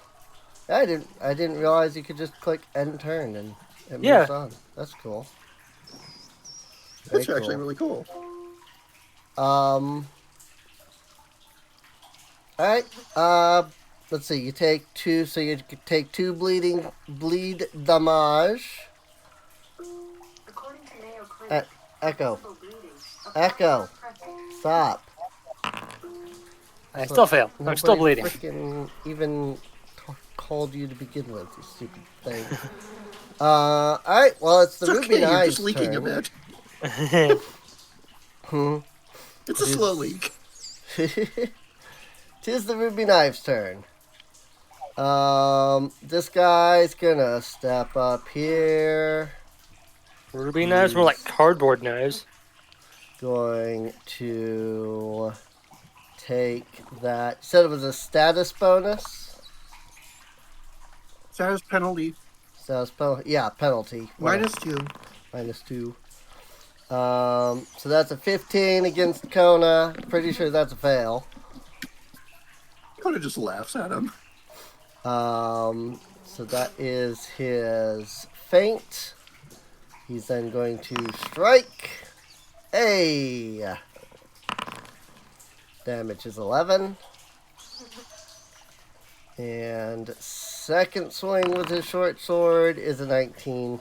I didn't realize you could just click end turn and it Yeah. moves on. That's cool. Very That's actually cool. really cool. Alright, let's see, you take 2, so you could take 2 bleed damage. Echo. Echo. Stop. I still fail. I'm still Nobody bleeding. Frickin' even called you to begin with, you stupid thing. Alright, well, it's the It's Ruby okay, you're Knives just leaking a turn. bit. Hmm. It's a slow leak. Tis the Ruby Knives turn. This guy's gonna step up here. Ruby knives more like cardboard knives. Going to take that. Said it was a status bonus. Status penalty. Status penalty. Yeah, penalty. -2. -2. So that's a 15 against Kona. Pretty sure that's a fail. Kona just laughs at him. So that is his feint. He's then going to strike. Hey! Damage is 11. And second swing with his short sword is a 19.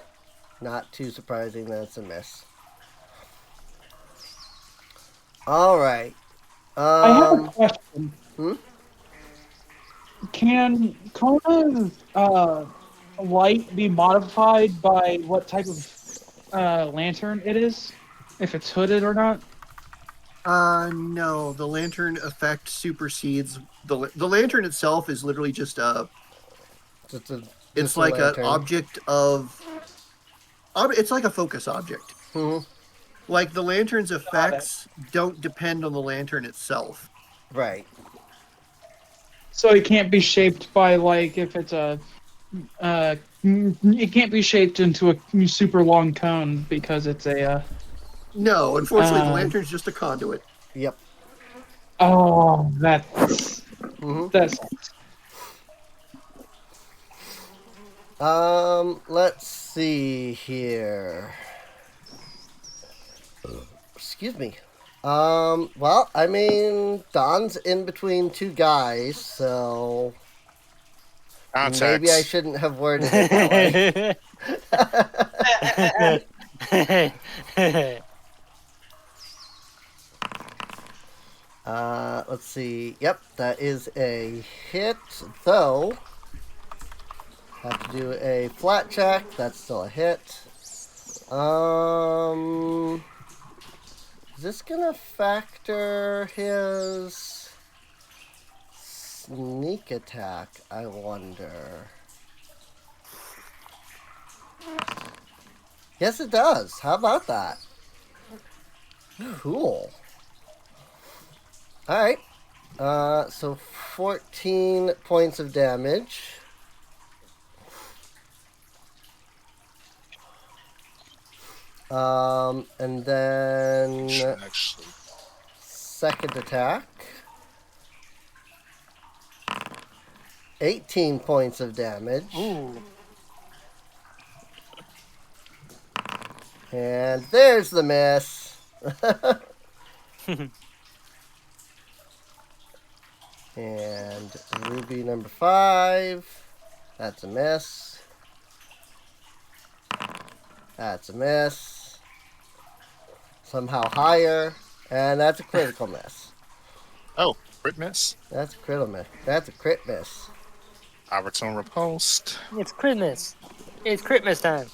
Not too surprising that it's a miss. All right. I have a question. Hmm? Can Kona's light be modified by what type of lantern it is? If it's hooded or not? No, the lantern effect supersedes the lantern itself is literally just Just a, it's just a like an lantern. object of it's like a focus object. Mhm. Like the lantern's effects don't depend on the lantern itself. Right. So it can't be shaped by like if it's a it can't be shaped into a super long cone because it's a No, unfortunately, the Um, lantern's just a conduit. Yep. oh that's Mhm. that's Let's see here. Excuse me. Well, I mean, Don's in between two guys, so Context. maybe I shouldn't have worded it that way. Let's see. Yep, that is a hit, though. Have to do a flat check. That's still a hit. Is this gonna factor his sneak attack? I wonder. Yes, it does. How about that? Cool. All right. So 14 points of damage. And then Should actually second attack. 18 points of damage. Ooh. And there's the miss. And ruby number 5. That's a miss. That's a miss. Somehow higher. And that's a critical miss. Oh, crit miss. That's a critical miss. That's a crit miss. Overtone riposte. It's Christmas. It's Christmas time.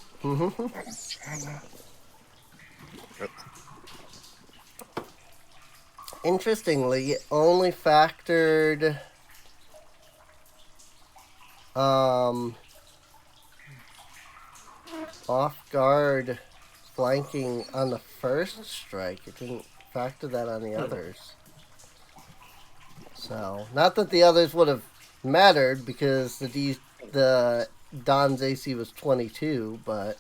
Interestingly, it only factored off guard flanking on the first strike. It didn't factor that on the others. So, not that the others would have mattered because the Don's AC was 22, but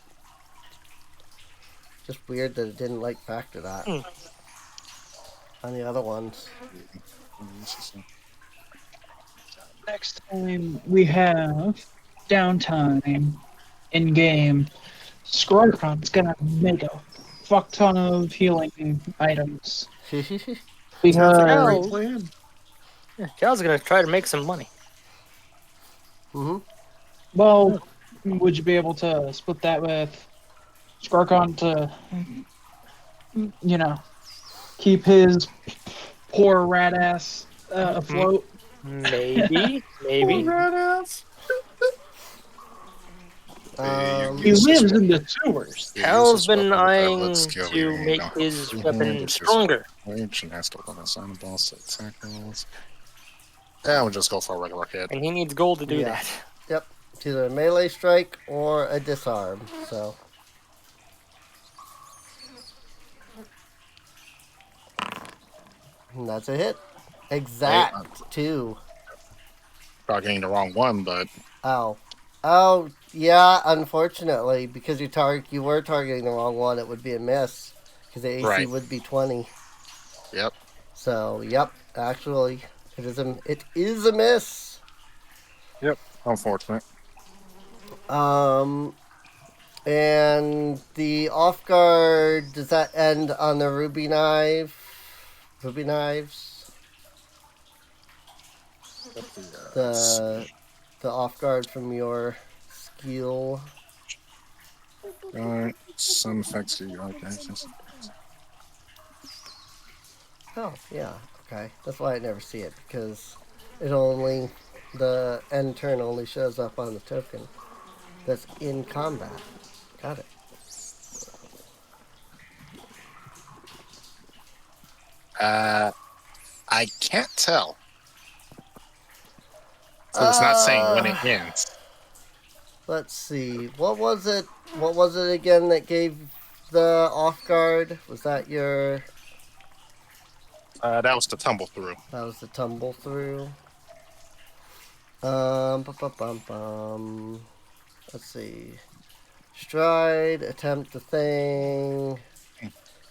just weird that it didn't like factor that on the other ones. next time we have downtime in game. Scorcon's gonna make a fuck ton of healing items Sounds like a because great plan. Yeah, Cal's gonna try to make some money. well, would you be able to split that with Scorcon to keep his poor rat ass afloat? Maybe. He lives in the sewers. Cal's been eyeing Let's go, to you make know. his Mhm, weapon it's just stronger. range and has to run us on the boss attack rolls. Yeah, we'll just go for a regular hit. And he needs gold to do Yeah. that. Yep. It's either a melee strike or a disarm. So. And that's a hit. Exact, too. Probably getting the wrong one, but Oh. Oh, yeah, unfortunately, because you were targeting the wrong one, it would be a miss. Because the AC Right. would be 20. yep. So, yep, actually, it is a miss. Unfortunate. And the off guard, does that end on the ruby knife? Ruby knives? the off guard from your skill. Alright, some effects to your actions. Oh, yeah, okay. That's why I never see it, because the end turn only shows up on the token that's in combat. Got it. I can't tell. So it's not saying when it ends. Let's see. What was it? What was it again that gave the off guard? Was that your... That was the tumble through. That was the tumble through. Let's see. Stride, attempt the thing.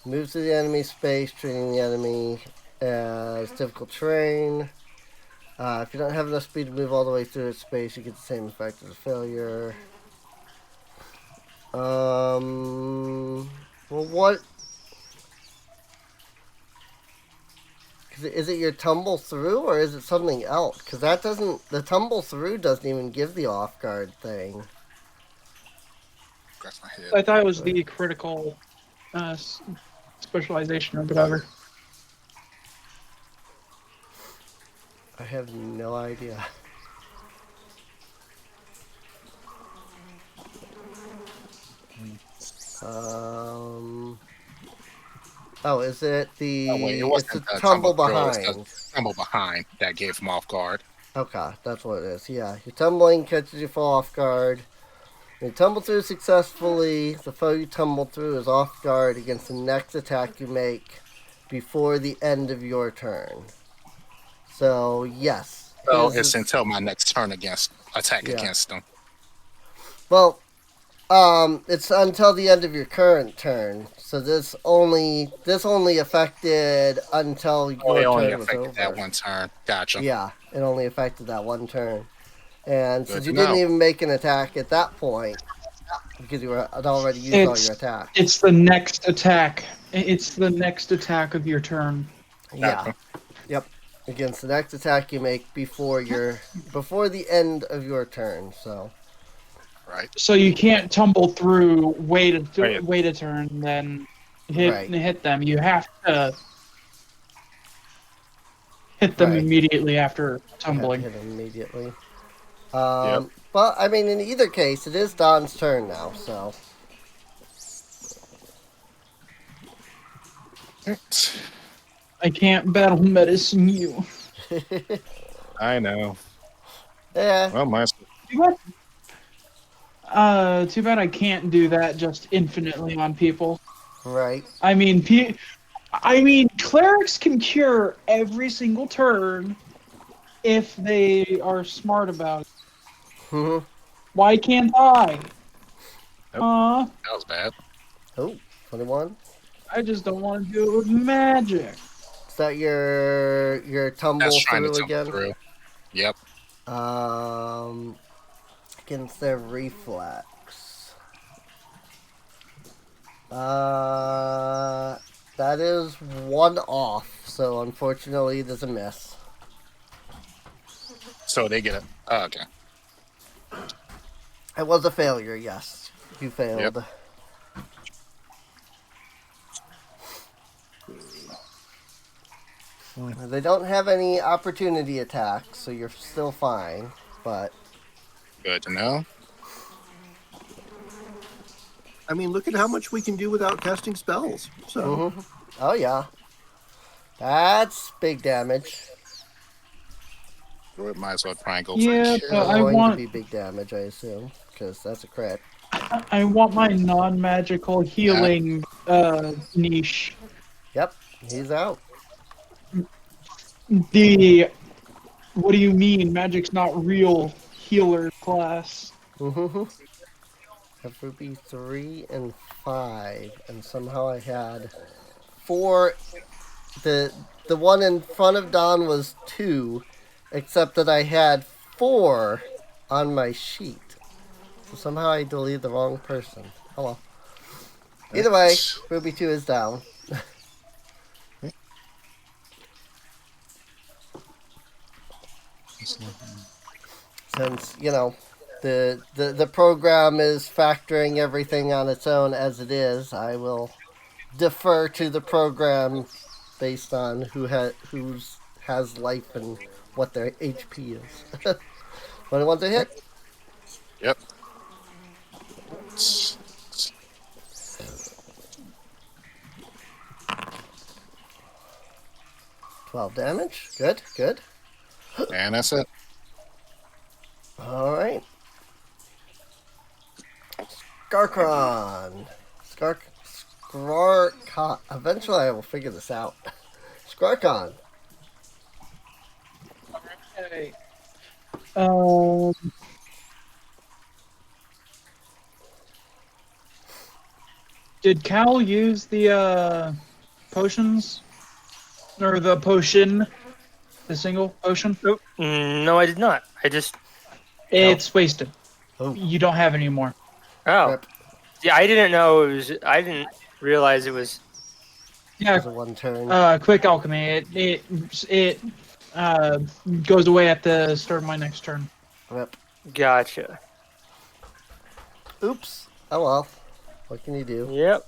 Move to the enemy space, treating the enemy as difficult terrain. If you don't have enough speed to move all the way through its space, you get the same effect as a failure. Well, what... Is it your tumble through, or is it something else? Because that doesn't... The tumble through doesn't even give the off guard thing. Scratch my head. I thought it was the critical specialization or whatever. I have no idea. Oh, is it the... Oh, wait, it it's wasn't the the tumble through, behind. it's the tumble behind that gave him off guard. Okay, that's what it is. Yeah, your tumbling catches you fall off guard. When you tumble through successfully, the foe you tumble through is off guard against the next attack you make before the end of your turn. So, yes. So his it's is- until my next turn attack Yeah. against them. Well, it's until the end of your current turn. So this only affected until Oh, it your only turn was affected over. that one turn. Gotcha. Yeah, it only affected that one turn. And Good since to you didn't know. even make an attack at that point, because you had already used all It's- your attacks. It's the next attack. It's the next attack of your turn. Yeah. Gotcha. Yep. Against the next attack you make before the end of your turn. So Right. So you can't tumble through, wait Right. a turn, then hit Right. hit them. You have to hit them Right. immediately after you have to tumbling. hit him immediately. Yep. But I mean, in either case, it is Don's turn now. So I can't battle medicine you. I know. yeah. Well, mine's Too bad I can't do that just infinitely on people. Right. I mean, clerics can cure every single turn if they are smart about it. Mhm. Why can't I? Nope. that was bad. Oh, 21. I just don't want to do it with magic. Is that your tumble That's trying to through tumble again? through. Yep. Against their reflex. That is one off, so unfortunately there's a miss. So they get it. Oh, okay. It was a failure, yes. You failed. Yep. They don't have any opportunity attacks, so you're still fine, but Good to know. I mean, look at how much we can do without casting spells. So, oh yeah. That's big damage. We might as well try and go for Yeah, it. but It's I going want to be big damage, I assume, because that's a crit. I want my non-magical healing niche. Yep, he's out. What do you mean? Magic's not real healer class. That would be 3 and 5, and somehow I had 4. The one in front of Don was 2, except that I had 4 on my sheet. So somehow I deleted the wrong person. Oh well. Either way, Ruby 2 is down. Since, the program is factoring everything on its own as it is, I will defer to the program based on who's has life and what their HP is. 21 to hit. Yep. 12 damage. Good, good. And that's it. All right. Skarkron. Skarkon. Eventually I will figure this out. Skarkon. Okay. Did Cal use the potions? Or the potion? The single potion? No, I did not. It's wasted. Oh. You don't have any more. Oh. Rip. Yeah, I didn't know it was. I didn't realize it was. Yeah, It's a one turn. quick alchemy. It goes away at the start of my next turn. Rip. Gotcha. Oops. Oh well. What can you do? Yep.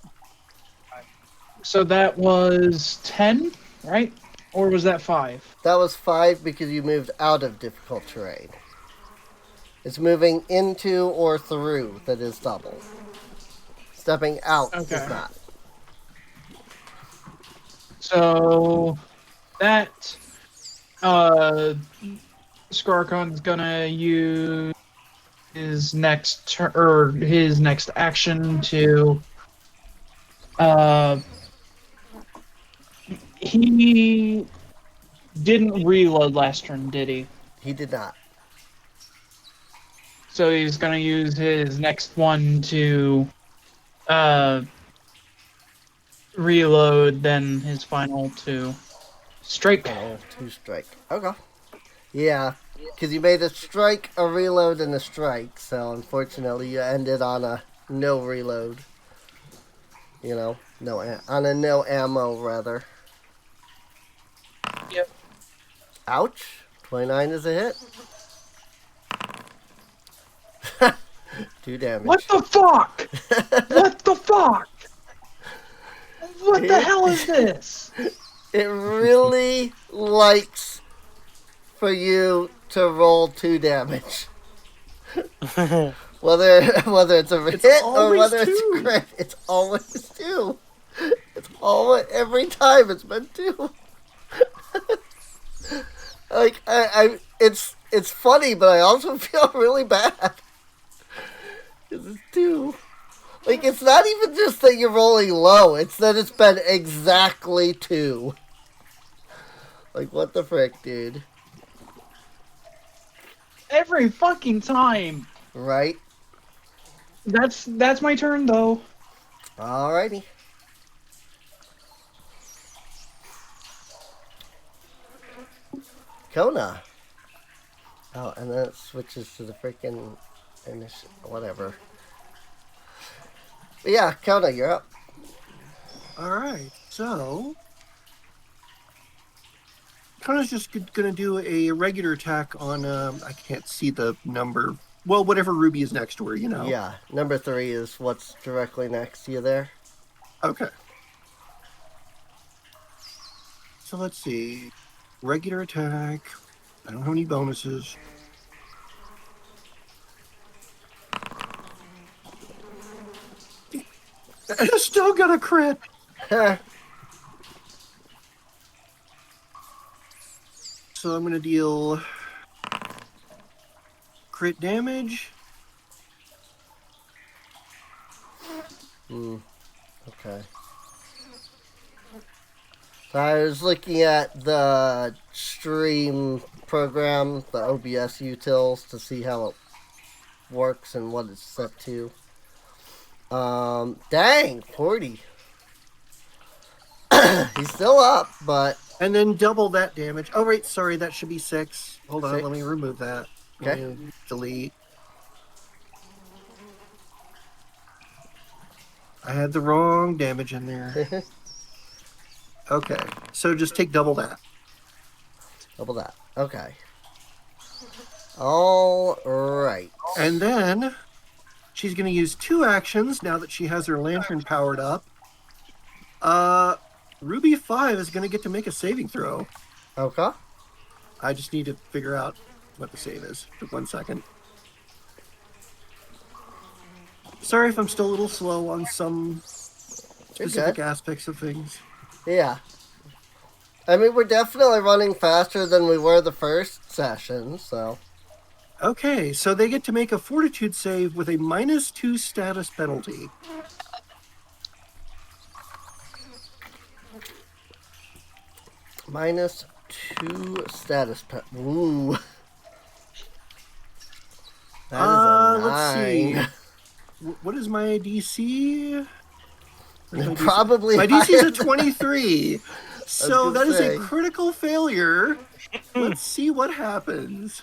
So that was 10, right? Or was that 5? That was 5 because you moved out of difficult terrain. It's moving into or through that is double. Stepping out Okay. is not. So that Skarkon's gonna use his next his next action to he didn't reload last turn, did he? He did not. So he's gonna use his next one to reload, then his final to strike. Oh, 2 strike. Okay. Yeah, because you made a strike, a reload, and a strike. So unfortunately, you ended on a no reload. On a no ammo rather. Yep. Ouch. 29 is a hit. 2 damage. What the fuck? What the fuck? What the hell is this? It really likes for you to roll 2 damage. Whether it's a hit or always whether it's two. a crit, it's always 2. It's always, every time it's been 2. Like it's funny, but I also feel really bad. 'Cause it's 2. Like, it's not even just that you're rolling low, it's that it's been exactly 2. Like, what the frick, dude? Every fucking time. Right? That's my turn though. Alrighty. Kona. Oh, and then it switches to the freaking whatever. But yeah, Kona, you're up. All right, so Connor's just gonna do a regular attack on. I can't see the number. Well, whatever Ruby is next to her, Yeah, number 3 is what's directly next to you there. Okay. So let's see. Regular attack. I don't have any bonuses. And I still got a crit. So I'm gonna deal crit damage. Okay. So I was looking at the stream program, the OBS utils, to see how it works and what it's set to. Dang, 40. He's still up, but And then double that damage. Oh, right, sorry, that should be 6. Hold on, 6. let me remove that. Let Okay. me delete. I had the wrong damage in there. Okay, so just take double that. double that. Okay. All right. And then she's going to use 2 actions now that she has her lantern powered up. Ruby 5 is going to get to make a saving throw. Okay. I just need to figure out what the save is. For 1 second. Sorry if I'm still a little slow on some specific aspects of things. Yeah. I mean, we're definitely running faster than we were the first session, so. Okay, so they get to make a fortitude save with a -2 status penalty. -2 status Ooh. That is a 9. Let's see. What is my DC? Probably my DC is higher a 23. So that is say. a critical failure. Let's see what happens.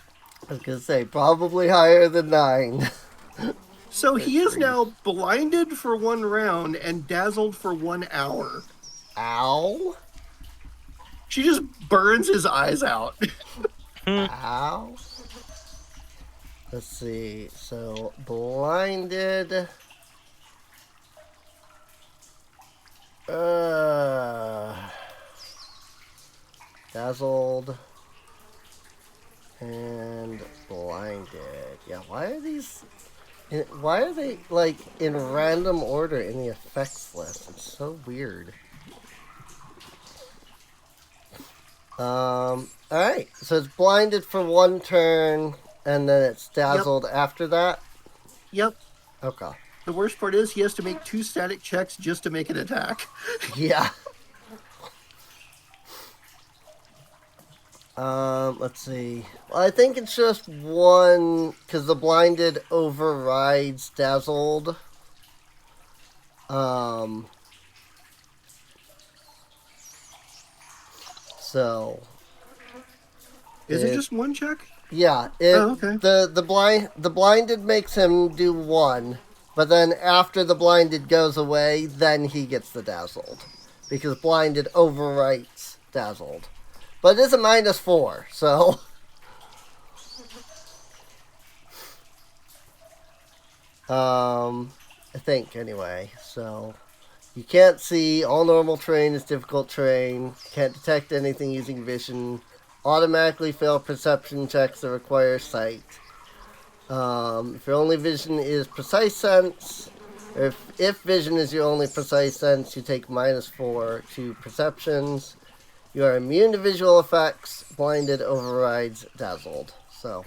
I was going to say, probably higher than 9. So he is now blinded for 1 round and dazzled for 1 hour. Ow. She just burns his eyes out. Ow. Let's see. So, blinded. Dazzled. And blinded. Yeah, why are these... Why are they, like, in random order in the effects list? It's so weird. Alright, so it's blinded for 1 turn, and then it's dazzled after that? Yep. Okay. The worst part is he has to make 2 static checks just to make an attack. Yeah. Let's see. Well, I think it's just 1, because the blinded overrides dazzled. So. Is it just 1 check? Yeah. Okay. The blinded makes him do 1, but then after the blinded goes away, then he gets the dazzled. Because blinded overwrites dazzled. But it is a -4, so. I think, anyway. So, you can't see. All normal terrain is difficult terrain. Can't detect anything using vision. Automatically fail perception checks that require sight. If your only vision is precise sense, or if vision is your only precise sense, you take -4 to perceptions. You are immune to visual effects. Blinded overrides dazzled. So,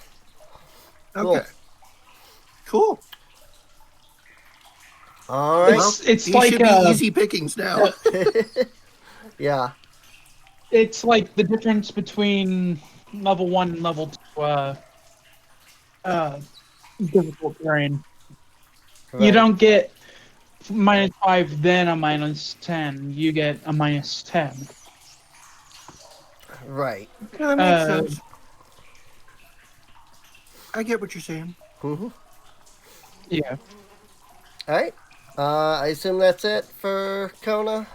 cool. Okay. Cool. All right. It's He like should be easy pickings now. Yeah. It's like the difference between level 1 and level 2 difficult terrain. Right. You don't get -5 then a -10. You get a -10. Right. Yeah, that makes sense. I get what you're saying. Mm-hmm. Yeah. All right. I assume that's it for Kona.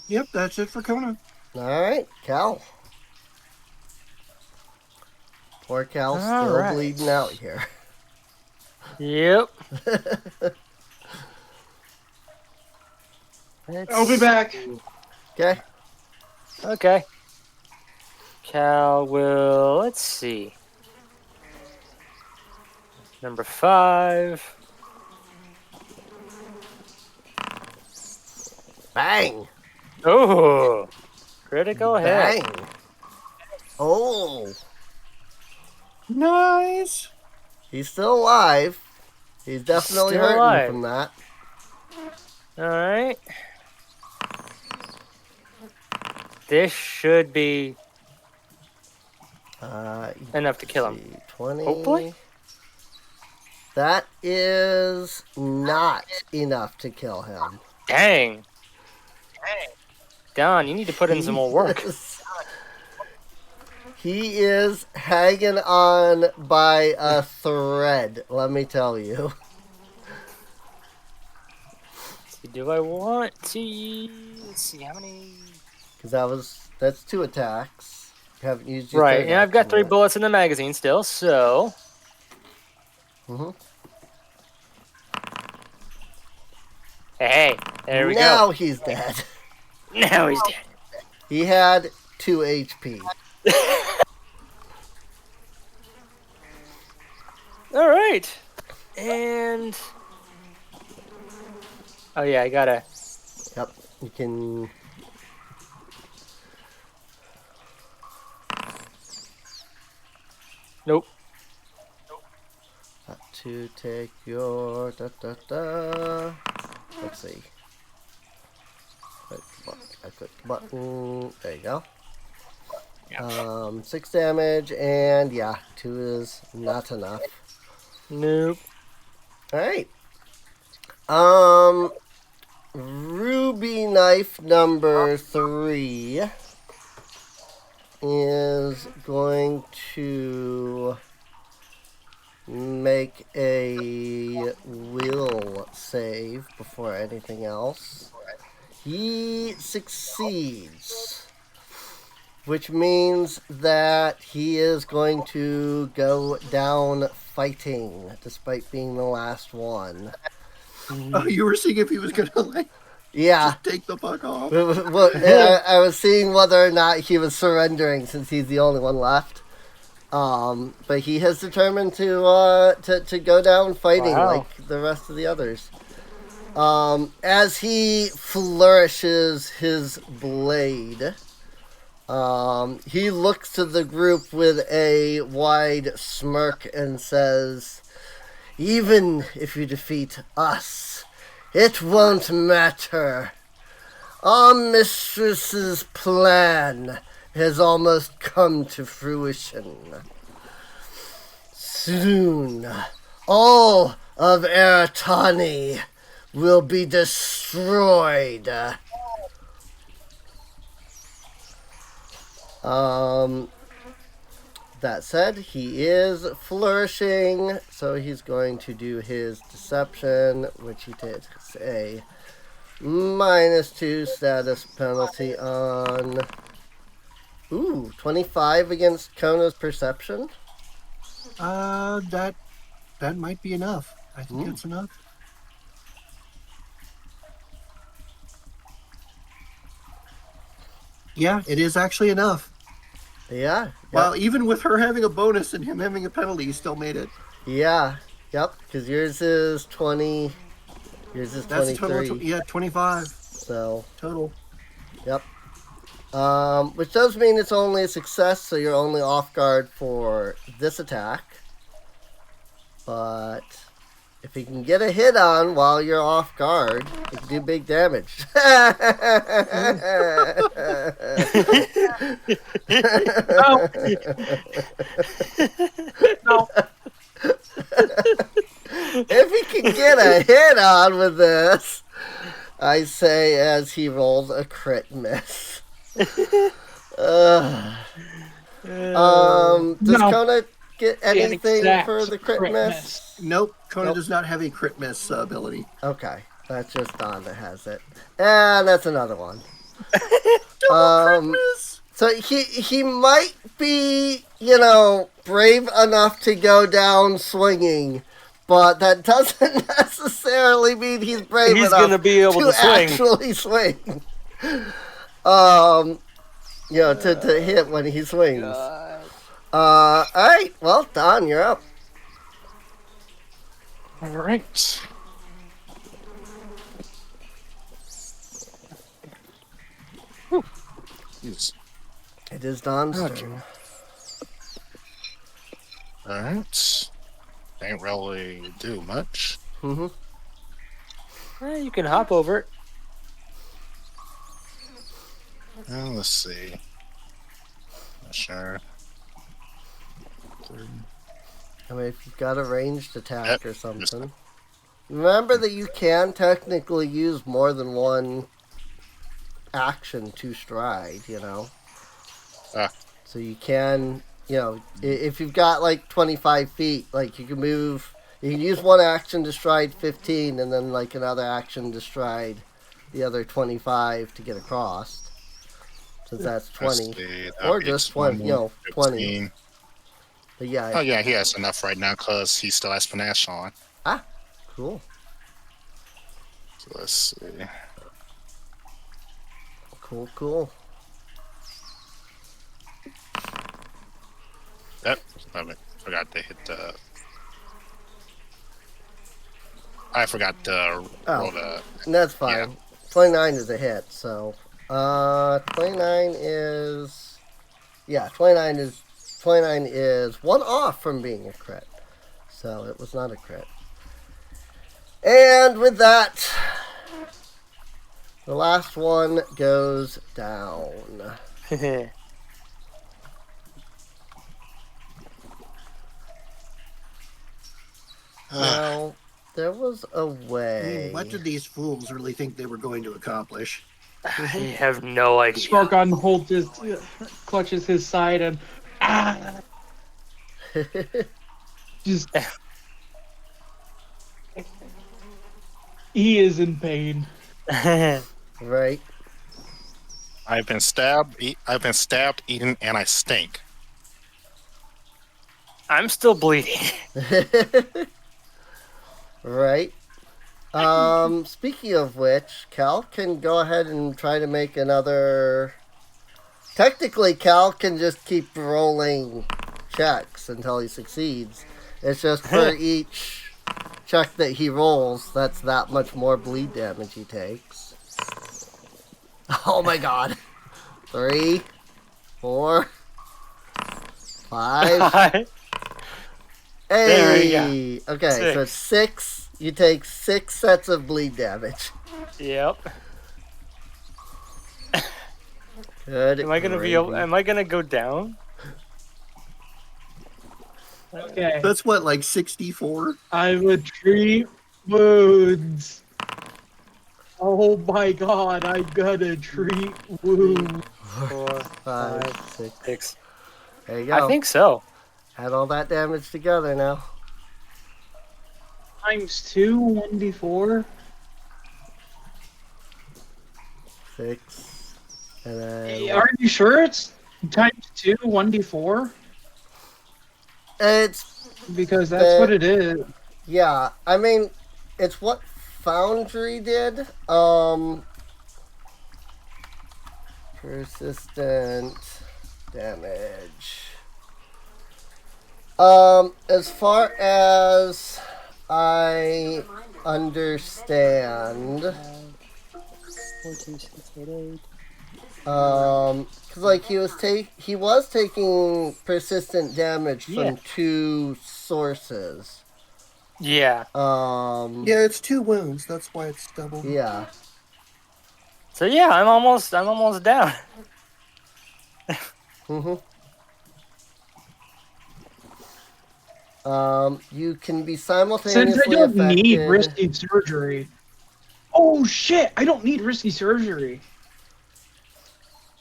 Yep, that's it for Kona. All right, Cal. Poor Cal's All still right. bleeding out here. Yep. I'll be back. Okay. Okay. Cal will, let's see. Number 5. Bang. Oh, critical hit. Bang. Oh. Nice. He's still alive. He's definitely Still hurting alive. from that. All right. This should be enough to kill him. See, 20. Hopefully. That is not enough to kill him. Dang. Don, you need to put in some more work. He is hanging on by a thread, let me tell you. Do I want to? Let's see how many. Because that's 2 attacks. You haven't used your Right, third and I've got action 3 yet. bullets in the magazine still, so Right, and I've got 3 yet. bullets in the magazine still, so Mm-hmm. hey, there we Now go. he's dead. Now he's dead. He had 2 HP. All right, and oh yeah, I gotta. Yep, you can. Nope. Got to take your da. Let's see. I click the button. There you go. 6 damage, and yeah, 2 is not enough. Nope. All right. Ruby knife number 3 is going to make a will save before anything else. He succeeds, which means that he is going to go down fighting despite being the last one. Oh, you were seeing if he was gonna like Yeah. just take the fuck off. Well, I was seeing whether or not he was surrendering since he's the only one left. But he has determined to go down fighting like the rest of the others. As he flourishes his blade, he looks to the group with a wide smirk and says, "Even if you defeat us, it won't matter. Our mistress's plan has almost come to fruition. Soon, all of Eritani will be destroyed." That said, he is flourishing, so he's going to do his deception, which he takes a -2 status penalty on. 25 against Kona's perception. That might be enough. I think that's enough. Yeah, it is actually enough. Yeah. Well, even with her having a bonus and him having a penalty, he still made it. Yeah. Yep. Because yours is 20. Yours is That's 23. 25 So. total. Yep. Which does mean it's only a success, so you're only off guard for this attack. But if he can get a hit on while you're off guard, you can do big damage. No. No. If he can get a hit on with this, I say as he rolls a crit miss. Does No. Kona get anything exact for the crit miss? Nope, Kona Nope. does not have a crit miss ability. Okay, that's just Don that has it. And that's another one. Crit miss! So he might be, brave enough to go down swinging, but that doesn't necessarily mean he's brave He's enough gonna be able to swing. actually swing. To hit when he swings. All right. Well, Don, you're up. All right. Jeez. It is Don's Okay. turn. All right. Ain't really do much. Mm-hmm. You can hop over it. Let's see. Not sure. I mean, if you've got a ranged attack Yep, or something. Remember that you can technically use more than one action to stride, Ah. So you can, if you've got like 25 feet, like you can use one action to stride 15 and then like another action to stride the other 25 to get across. since that's Let's 20. see, that'd Or be just 20, 20. 15. But yeah. Oh yeah, he has enough right now because he still has panache on. Ah, cool. So let's see. Cool. Yep. Forgot to hit the. I forgot to roll the. That's fine. 29 is a hit, so 29 is 29 is one off from being a crit. So it was not a crit. And with that, the last one goes down. Now, there was a way. What did these fools really think they were going to accomplish? I have no idea. Sparkon clutches his side and just he is in pain. Right. I've been stabbed, eaten, and I stink. I'm still bleeding. Right. Speaking of which, Cal can go ahead and try to make another. Technically, Cal can just keep rolling checks until he succeeds. It's just for each check that he rolls, that's that much more bleed damage he takes. Oh my god. 3, 4, 5. There we Hey! Okay, so 6. You take 6 sets of bleed damage. Yep. Good. Am I gonna be able? Am I gonna go down? Okay. That's what, like 64? I would treat wounds. Oh my god, I gotta treat wounds. 4, 5, 6. 6. There you go. I think so. Add all that damage together now. Times 2, 1d4. 6. And then. Are you sure it's times 2, 1d4? It's. Because that's what it is. Yeah, I mean, it's what Foundry did. Persistent damage. As far as I understand, 4, 2, 6, 8, 8. cause like he was taking persistent damage from 2 sources. Yeah. Yeah, it's 2 wounds. That's why it's double. Yeah. So yeah, I'm almost down. Mm-hmm. You can be simultaneously Since I don't affected. need risky surgery. Oh shit! I don't need risky surgery.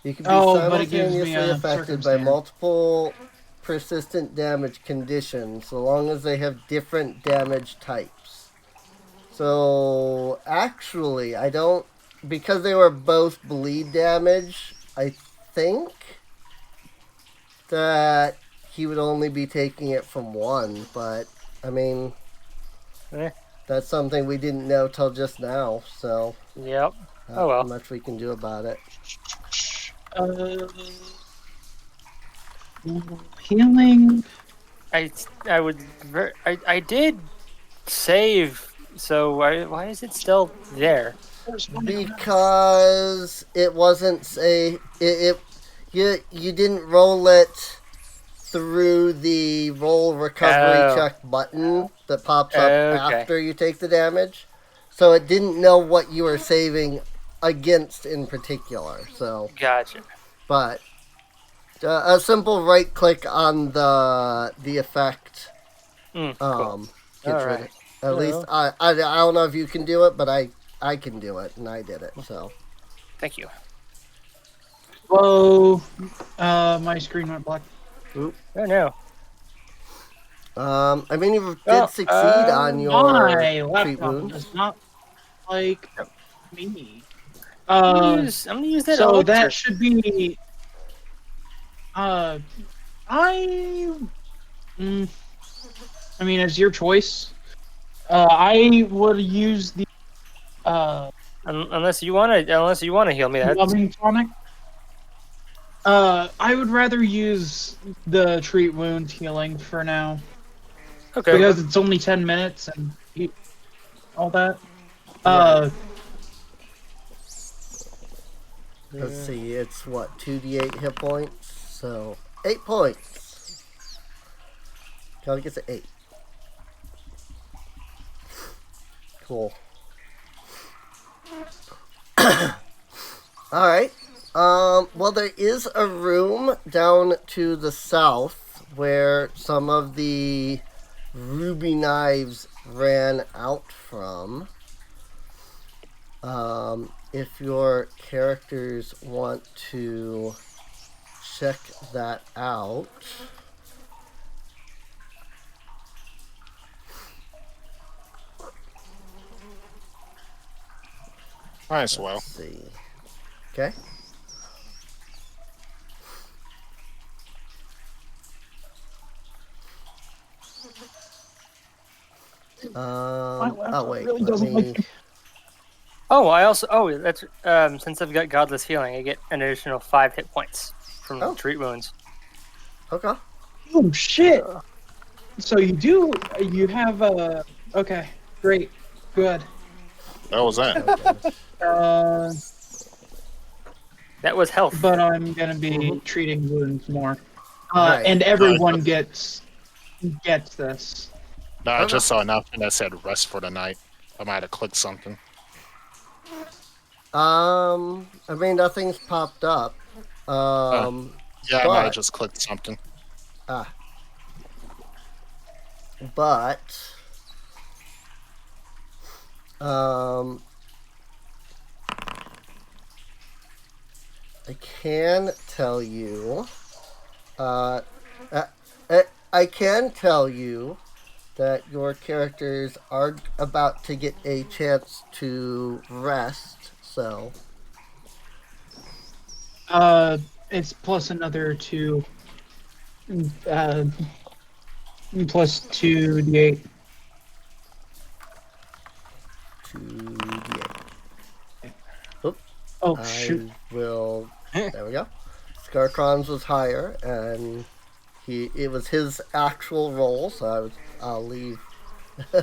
You can be But it gives me simultaneously a affected by circumstance. multiple persistent damage conditions, so long as they have different damage types. So actually, I don't, because they were both bleed damage. I think that he would only be taking it from one, but I mean, that's something we didn't know till just now, so Yep. not well. much we can do about it. Healing. I did save. So why is it still there? Because it wasn't you didn't roll it through the roll recovery check button that pops up after you take the damage. So it didn't know what you were saving against in particular. So Gotcha. but a simple right click on the effect Cool. gets All rid of right. it. At least I don't know if you can do it, but I can do it, and I did it. So Thank you. Whoa. My screen went black. Oh no. I mean, you did succeed on your My treat laptop wounds. does not like me. I'm gonna use that So elixir. that should be. I mean, it's your choice. I would use the Unless you want to heal me. That's loving tonic. I would rather use the treat wound healing for now okay. because it's only 10 minutes and all that. Right. Let's see, it's what, 2d8 hit points? So, 8 points. Kelly gets an 8. Cool. Alright. Well, there is a room down to the south where some of the ruby knives ran out from. If your characters want to check that out. Might as well. Let's see. Okay. Oh wait, really let doesn't me. like- That's since I've got Godless Healing, I get an additional 5 hit points from Oh. treat wounds. Okay. Oh shit! So you have okay, great, good. That was that. Okay. That was health. But I'm gonna be treating wounds more, Right. and everyone gets this. No, I Okay. just saw nothing that said rest for the night. I might have clicked something. I mean, nothing's popped up. Yeah, I might but- have just clicked something. But I can tell you, I can tell you that your characters are about to get a chance to rest. So, It's plus another 2, plus 2d8. 2d8. Oh I shoot! will. There we go. Scarcron's was higher, and it was his actual roll, so I'll leave. So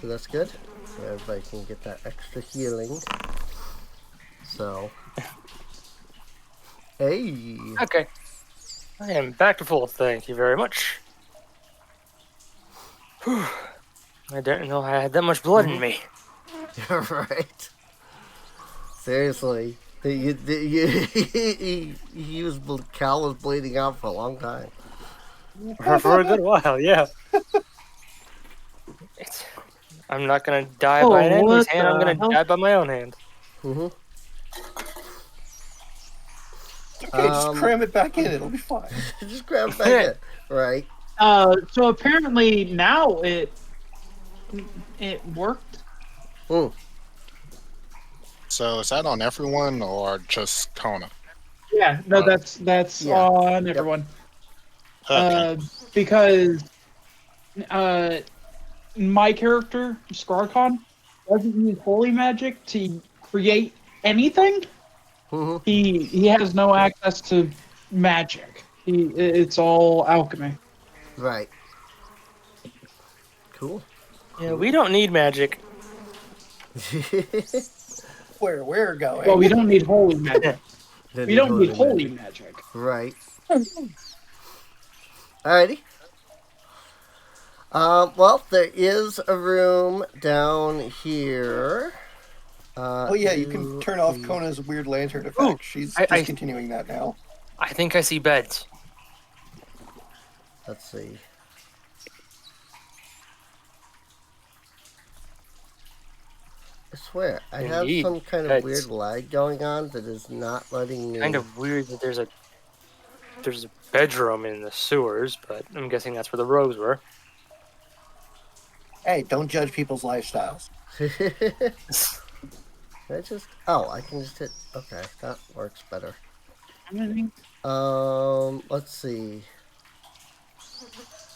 that's good. So everybody can get that extra healing. So, hey. Okay. I am back to full. Thank you very much. Whew. I didn't know I had that much blood in me. You're right. Seriously, he was Cal was bleeding out for a long time. For a good while, yeah. I'm not gonna die Oh, by an enemy's what hand. I'm the gonna hell? die by my own hand. Mm-hmm. Okay, just cram it back in. It'll be fine. Just grab it back in. Right. So apparently now it worked. Mm. So is that on everyone or just Kona? Yeah, no, that's Yeah. on everyone. Okay. Because my character Scarcon doesn't use holy magic to create anything. Mm-hmm. He has no access to magic. It's all alchemy. Right. Cool. Yeah, we don't need magic. Where we're going. Well, we don't need holy magic. We don't need holy magic. Right. Alrighty. Well, there is a room down here. Oh yeah, you can turn off Kona's weird lantern effect. Ooh, She's I- discontinuing that now. I think I see beds. Let's see. I swear, I have Indeed. some kind of That's- weird lag going on that is not letting me. Kind of weird that there's a bedroom in the sewers, but I'm guessing that's where the rogues were. Hey, don't judge people's lifestyles. Can I just? Oh, I can just hit. Okay, that works better. Let's see.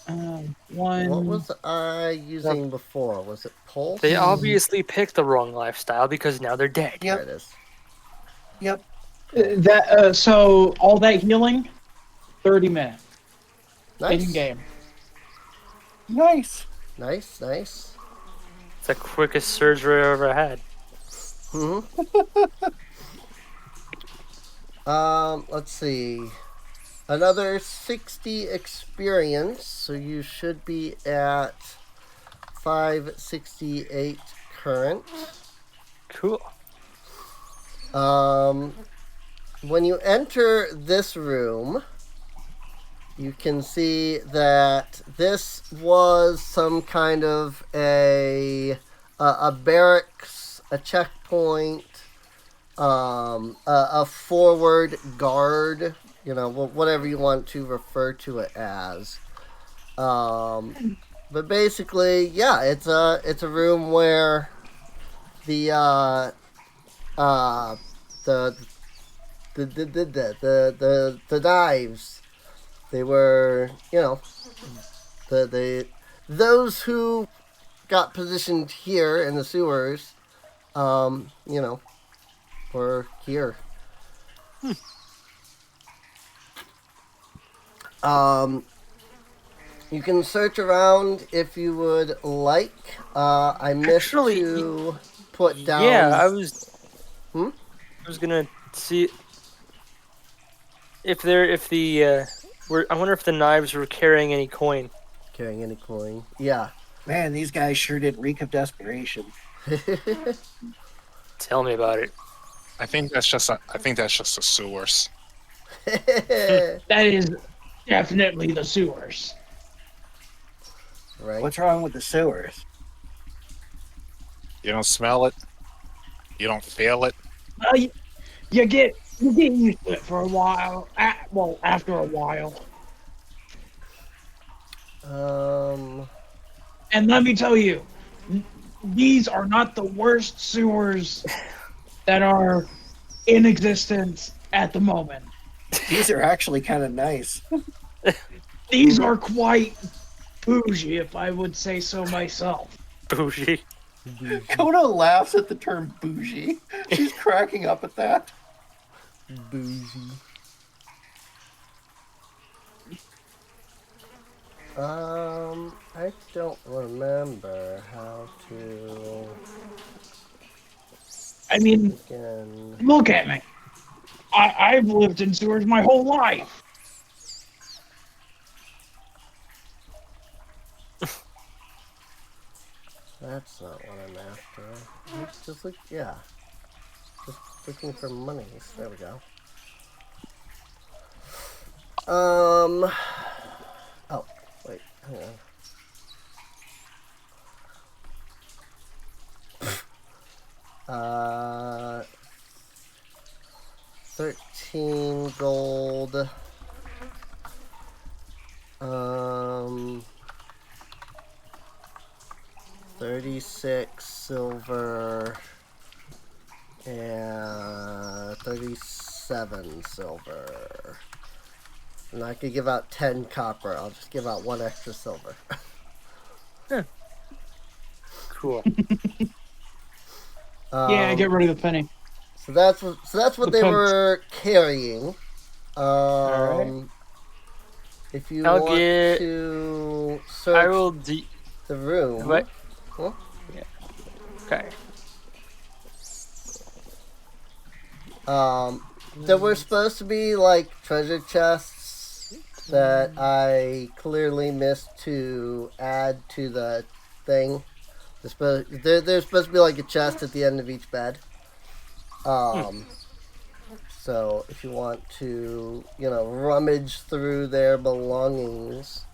What One. was I using before? Was it pulse? They obviously picked the wrong lifestyle because now they're dead. There Yep. it is. Yep. So all that healing, 30 minutes in Nice. game. Nice. Nice. It's the quickest surgery I ever had. Hmm. Let's see. Another 60 experience, so you should be at 568 current. Cool. When you enter this room, you can see that this was some kind of a barracks, a checkpoint, a forward guard, whatever you want to refer to it as. But basically, yeah, it's a room where the knives, they were, those who got positioned here in the sewers, were here. You can search around if you would like. I missed Actually, to put down. Yeah, I was gonna see if I wonder if the knives were carrying any coin. Carrying any coin. Yeah. Man, these guys sure did reek of desperation. Tell me about it. I think that's just the sewers. That is definitely the sewers. Right. What's wrong with the sewers? You don't smell it. You don't feel it. You get used to it for a while. After a while. And let me tell you, these are not the worst sewers that are in existence at the moment. These are actually kind of nice. These are quite bougie, if I would say so myself. Bougie. Kona laughs at the term bougie. She's cracking up at that. Bougie. I don't remember how to. I mean, Again. look at me. I've lived in sewers my whole life. That's not what I'm after. Just look, yeah. Just looking for monies. There we go. Oh, wait, hang on. 13 gold. 36 silver and 37 silver. And I could give out 10 copper. I'll just give out 1 extra silver. Cool. Yeah, get rid of the penny. So that's what they were carrying. Alright. If you I'll want get- to search I will. the room. What? Huh? Yeah. Okay. There were supposed to be like treasure chests that I clearly missed to add to the thing. There's supposed to be like a chest at the end of each bed. So if you want to, rummage through their belongings.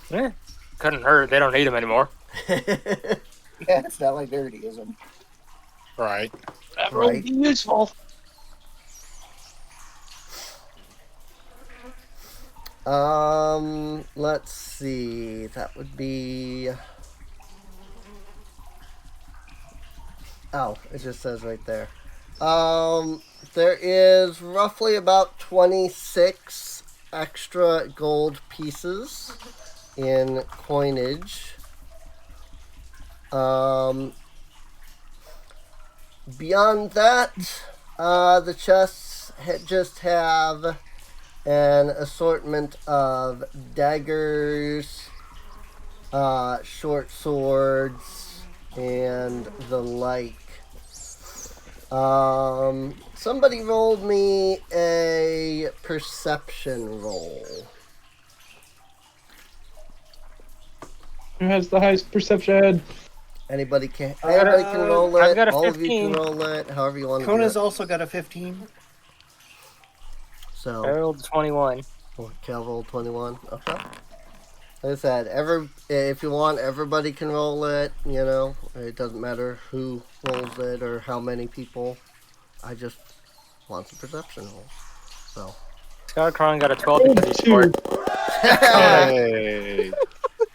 Yeah. Couldn't hurt. They don't need them anymore. Yeah, it's not like dirty, is it? Right. That will be useful. Let's see. That would be. Oh, it just says right there. There is roughly about 26 extra gold pieces in coinage. Beyond that, the chests just have an assortment of daggers, short swords, and the like. Somebody rolled me a perception roll. Who has the highest perception? Anybody can got roll it. I've got a All of you 15. can roll it. However you want to do Kona's it. also got a 15. I So, rolled 21. Cal rolled 21. Okay. Like I said, if you want, everybody can roll it. You know, it doesn't matter who rolls it or how many people. I just want some perception rolls. So. Scott Cron got a 12 because he's short. Hey.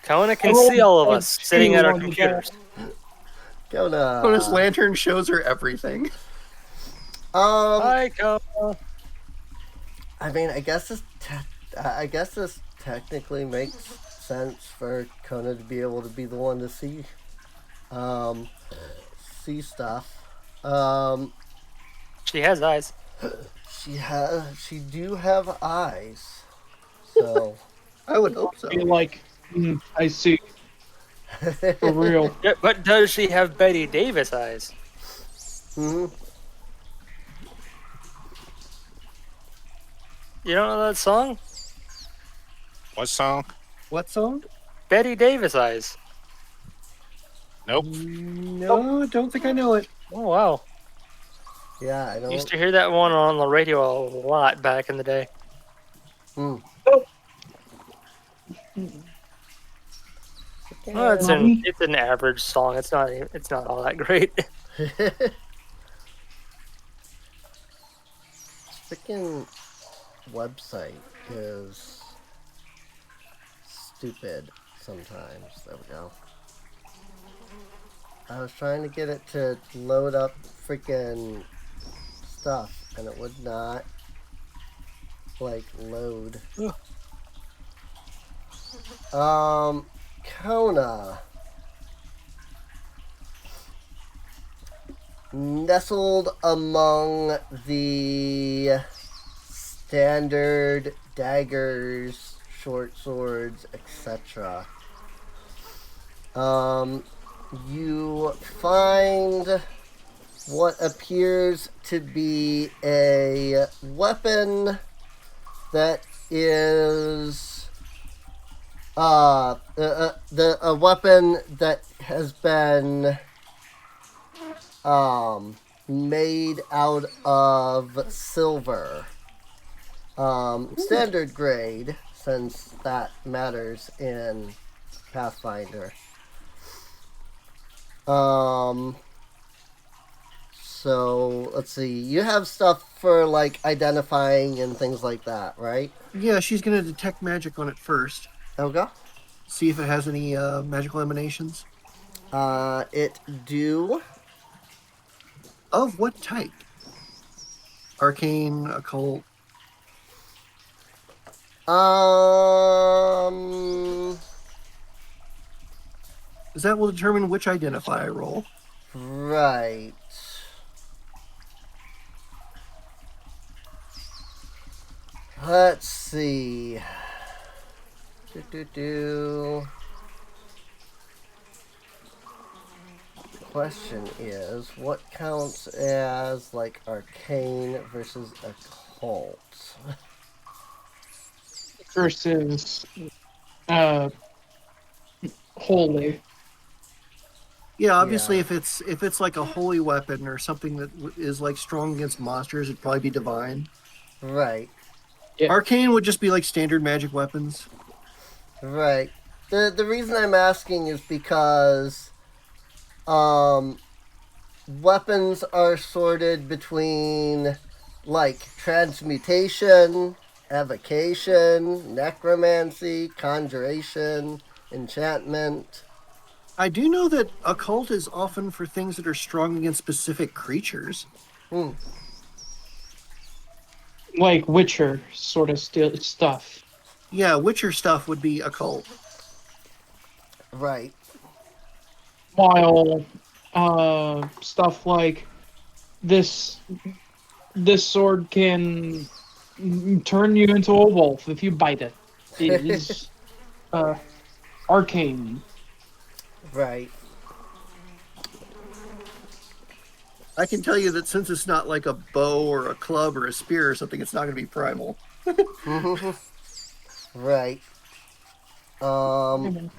Kona can I rolled see all of a us sitting at our 2 on the computers. Kona's Kona. lantern shows her everything. Hi, Kona. I mean, I guess this technically makes sense for Kona to be able to be the one to see stuff. She has eyes. She do have eyes. So I would hope so. Be like, I see. For real. Yeah, but does she have Betty Davis eyes? Mhm. You don't know that song? What song? What song? Betty Davis eyes. Nope. No, don't think I know it. Oh, wow. Yeah, I Used don't. to hear that one on the radio a lot back in the day. Hmm. Well, it's an average song. It's not all that great. Freaking website is stupid sometimes. There we go. I was trying to get it to load up freaking stuff, and it would not like load. Kona. Nestled among the standard daggers, short swords, etc. You find what appears to be a weapon that is a weapon that has been made out of silver, standard grade, since that matters in Pathfinder. So let's see. You have stuff for like identifying and things like that, right? Yeah, she's gonna detect magic on it first. Okay. See if it has any magical emanations. It do. Of what type? Arcane, occult. That will determine which identify I roll. Right. Let's see. Question is, what counts as like arcane versus occult? Versus holy. Yeah, obviously, Yeah. if it's like a holy weapon or something that is like strong against monsters, it'd probably be divine. Right. Yeah. Arcane would just be like standard magic weapons. Right. The reason I'm asking is because weapons are sorted between like transmutation, evocation, necromancy, conjuration, enchantment, I do know that occult is often for things that are strong against specific creatures. Like Witcher sort of stuff. Yeah, Witcher stuff would be occult. Right. While stuff like this sword can turn you into a wolf if you bite it. It is arcane. Right. I can tell you that since it's not like a bow or a club or a spear or something, it's not going to be primal. Right. So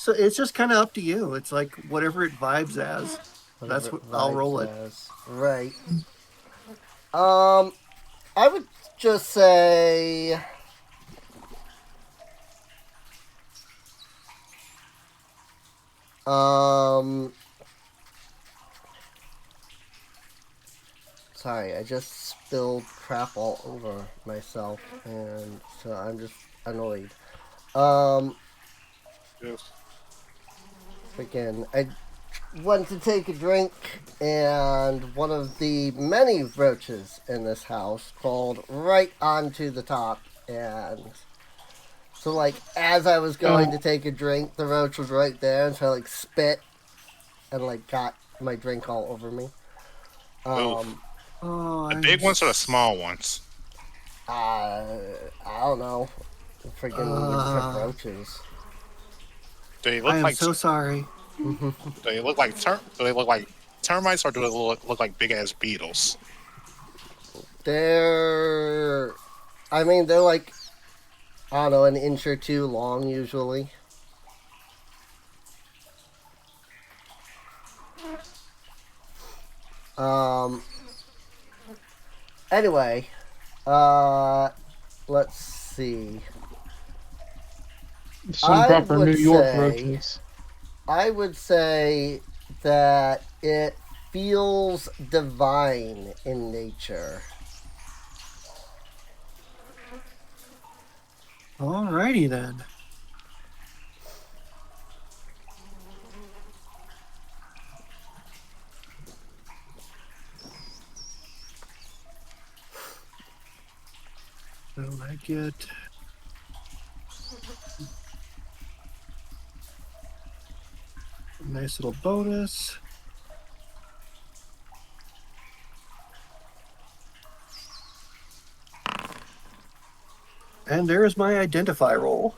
it's just kind of up to you. It's like whatever it vibes as. That's what I'll roll it. Right. I would just say. Sorry, I just spilled crap all over myself, and so I'm just annoyed. Yes. Again, I went to take a drink, and one of the many roaches in this house crawled right onto the top, and so like as I was going to take a drink, the roach was right there, and so I like spit and like got my drink all over me. The big ones or the small ones? I don't know. Freaking roaches. They I look am like so sorry. do they look like termites or do they look like big ass beetles? They're like, I don't know, an inch or two long usually. Anyway, let's see. Some proper New York roaches. I would say that it feels divine in nature. Alrighty then. So I get a nice little bonus. And there's my identify roll.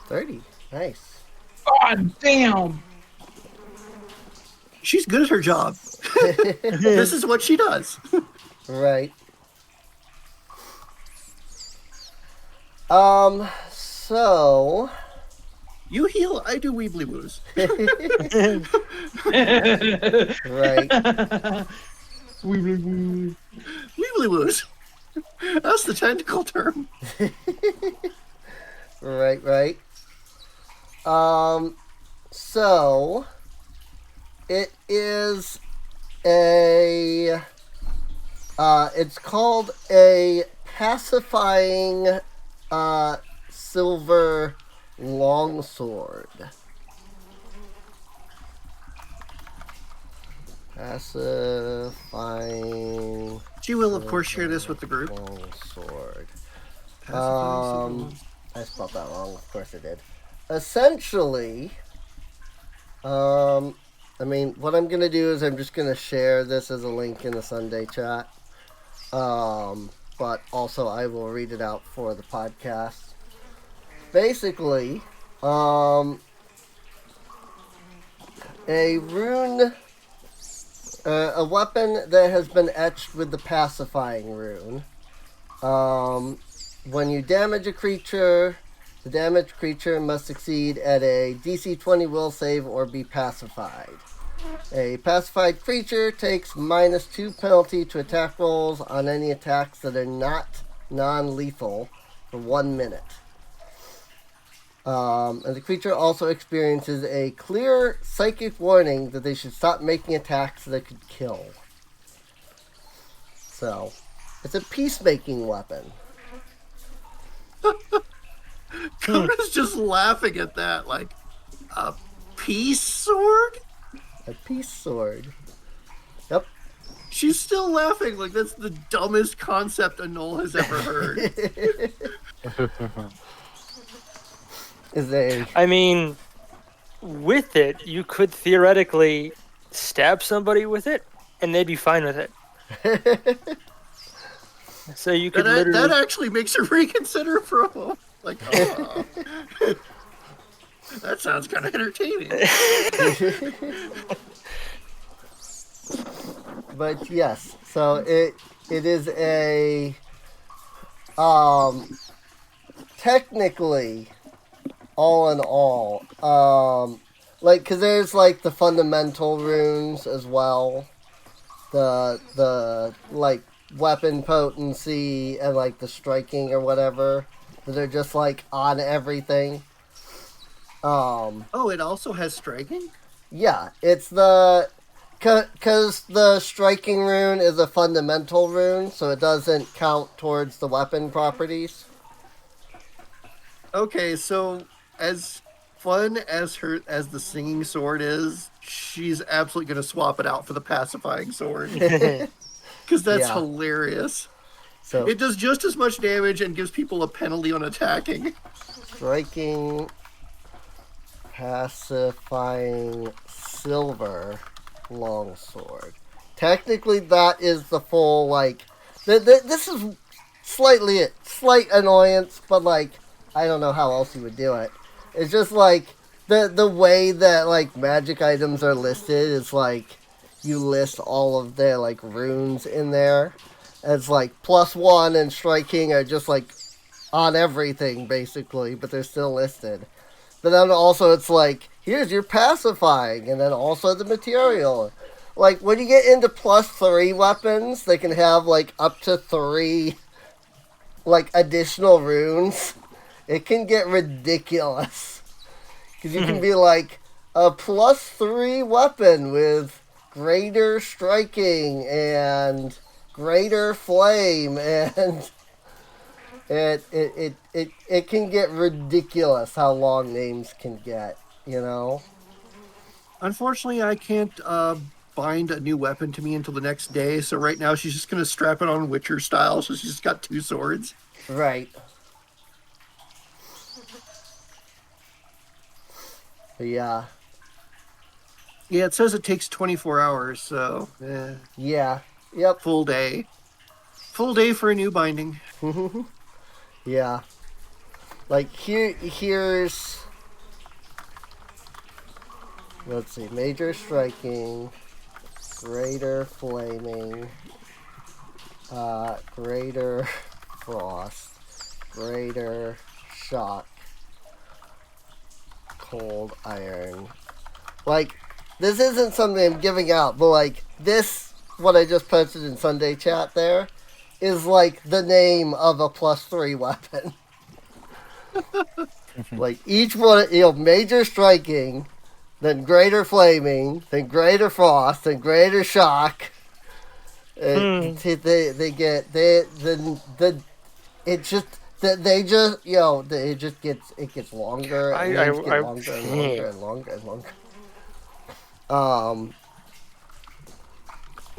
30. Nice. God damn! She's good at her job. This is what she does. Right. So You heal, I do weebly woos. right. Weebly woos. That's the technical term. Right. So it is a it's called a pacifying silver longsword. Pacifying. She will, of course, share this with the group. Longsword. Pacifying I spelled that wrong. Of course I did. Essentially, what I'm gonna do is I'm just gonna share this as a link in the Sunday chat. But also I will read it out for the podcast. Basically, a rune, a weapon that has been etched with the pacifying rune. When you damage a creature, the damaged creature must succeed at a DC 20 will save or be pacified. A pacified creature takes -2 penalty to attack rolls on any attacks that are not non-lethal for 1 minute. And the creature also experiences a clear psychic warning that they should stop making attacks that could kill. So, it's a peacemaking weapon. Coda's just laughing at that, like, A peace sword? A peace sword. Yep. She's still laughing like that's the dumbest concept a Knoll has ever heard. Is a I mean, with it, you could theoretically stab somebody with it, and they'd be fine with it. So you could that literally. actually makes her reconsider for a moment. Like, oh, that sounds kind of entertaining. But yes, so it is a technically all in all like because there's like the fundamental runes as well, the like weapon potency and like the striking or whatever that are just like on everything. Oh, it also has striking? Yeah, it's the because the striking rune is a fundamental rune, so it doesn't count towards the weapon properties. Okay, so as fun as the singing sword is, she's absolutely going to swap it out for the pacifying sword because that's Yeah. hilarious. So It does just as much damage and gives people a penalty on attacking. striking, pacifying, silver, longsword. Technically, that is the full like. This is slight annoyance, but like I don't know how else you would do it. It's just like the way that like magic items are listed is like you list all of their like runes in there. It's like +1 and striking are just like on everything basically, but they're still listed. But then also it's like here's your pacifying, and then also the material. Like when you get into +3 weapons, they can have like up to 3 like additional runes. It can get ridiculous because you can be like a +3 weapon with greater striking and greater flame, and it can get ridiculous how long names can get, you know? Unfortunately, I can't bind a new weapon to me until the next day, so right now she's just going to strap it on Witcher style, so she's just got 2 swords. Right. But yeah. Yeah, it says it takes 24 hours, so Yeah. Yep. full day. Full day for a new binding. Yeah. Like here's let's see, major striking, greater flaming, greater frost, greater shock, cold iron. Like this isn't something I'm giving out, but like this, what I just posted in Sunday chat there, is like the name of a +3 weapon. Like each one, you know, major striking, then greater flaming, then greater frost, then greater shock. They get it just you know it just gets longer and names get longer and longer and longer and longer.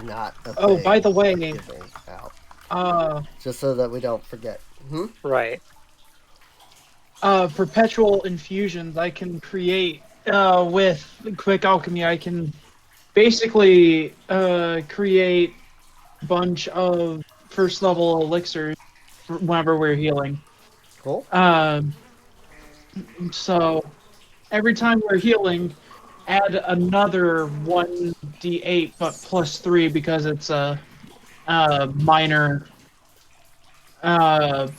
Not a Oh, thing by the way, I'm giving out. Just so that we don't forget. Right. Perpetual infusions I can create with quick alchemy. I can basically create a bunch of first level elixirs whenever we're healing. Cool. So every time we're healing, add another 1d8 but +3 because it's a minor an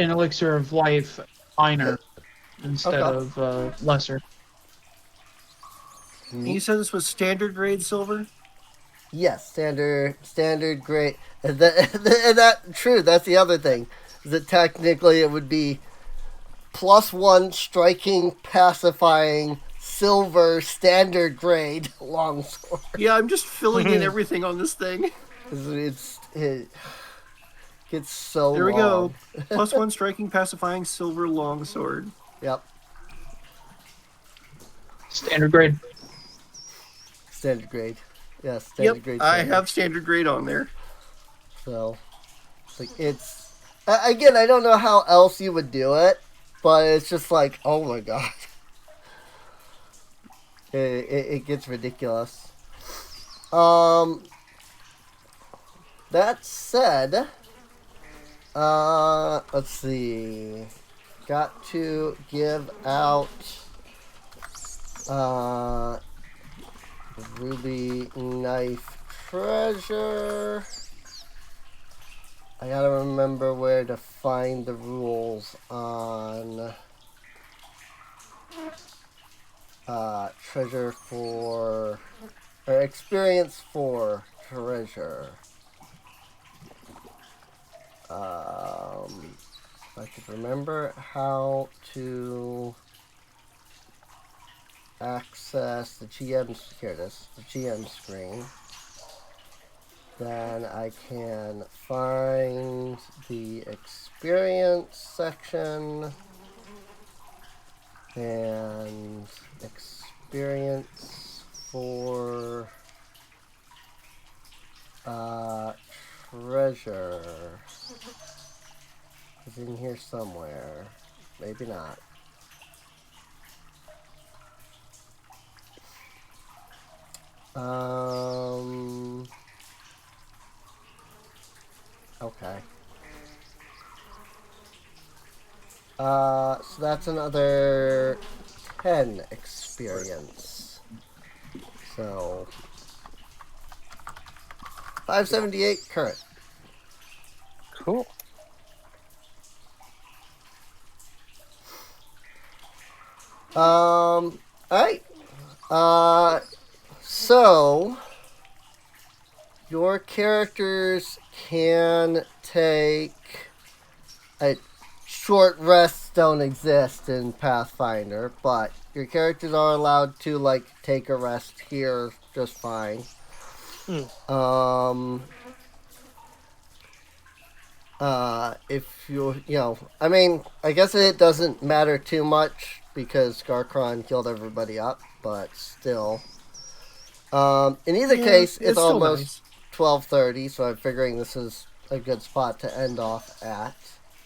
elixir of life minor instead Okay. of lesser. You said this was standard grade silver? Yes, standard grade. And that true. That's the other thing. Is that technically it would be +1 striking, pacifying, silver, standard grade longsword. Yeah, I'm just filling in everything on this thing. It Gets so There we go. long. +1 striking, pacifying, silver longsword. Yep. Standard grade. Standard grade. Yeah, Yep, standard grade. I standard. have standard grade on there. So, like, it's again, I don't know how else you would do it, but it's just like, oh my god, it gets ridiculous. That said, let's see, got to give out ruby knife treasure. I gotta remember where to find the rules on treasure for, or experience for treasure. If I could remember how to access the GM, here it is, the GM screen. Then I can find the experience section and experience for treasure. It's in here somewhere. Maybe not. Okay. So that's another 10 experience. So 578 current. Cool. Alright. So your characters can take short rests don't exist in Pathfinder, but your characters are allowed to like take a rest here just fine. If you know, I mean, I guess it doesn't matter too much because Garkron killed everybody up, but still. In either case, it's still almost nice. 12:30, so I'm figuring this is a good spot to end off at.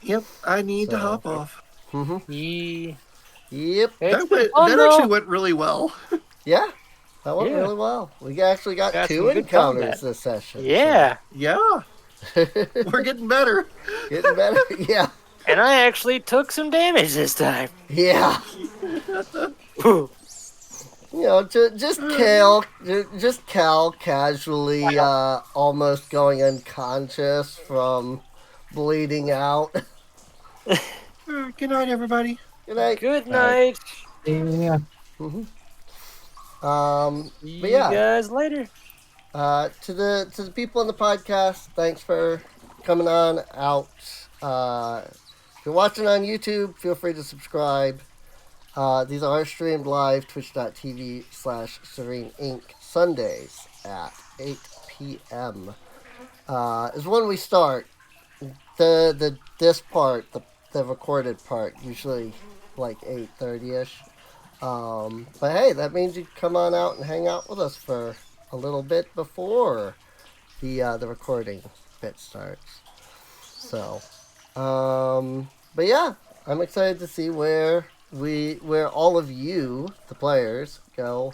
Yep, I need to So- hop off. Yeah. Yep. That actually went really well. Yeah. That went Yeah. really well. We actually got Got 2 some good encounters combat. this session. Yeah. Yeah, So. we're getting better. Getting better? Yeah. And I actually took some damage this time. Yeah. Whew. You know, just Cal casually almost going unconscious from bleeding out. Good night, everybody. Good night. Good night. Yeah. But See yeah. you guys later. To the people in the podcast, thanks for coming on out. If you're watching on YouTube, feel free to subscribe. These are streamed live, twitch.tv/Serene Inc. Sundays at 8 p.m. Is when we start. This part, the recorded part, usually like 8:30ish. But hey, that means you come on out and hang out with us for a little bit before the recording bit starts. So, but yeah, I'm excited to see where all of you, the players, go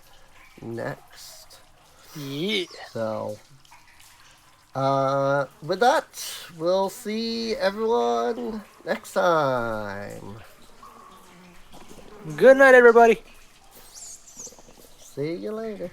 next. Yeah. So, with that, we'll see everyone next time. Good night, everybody. See you later.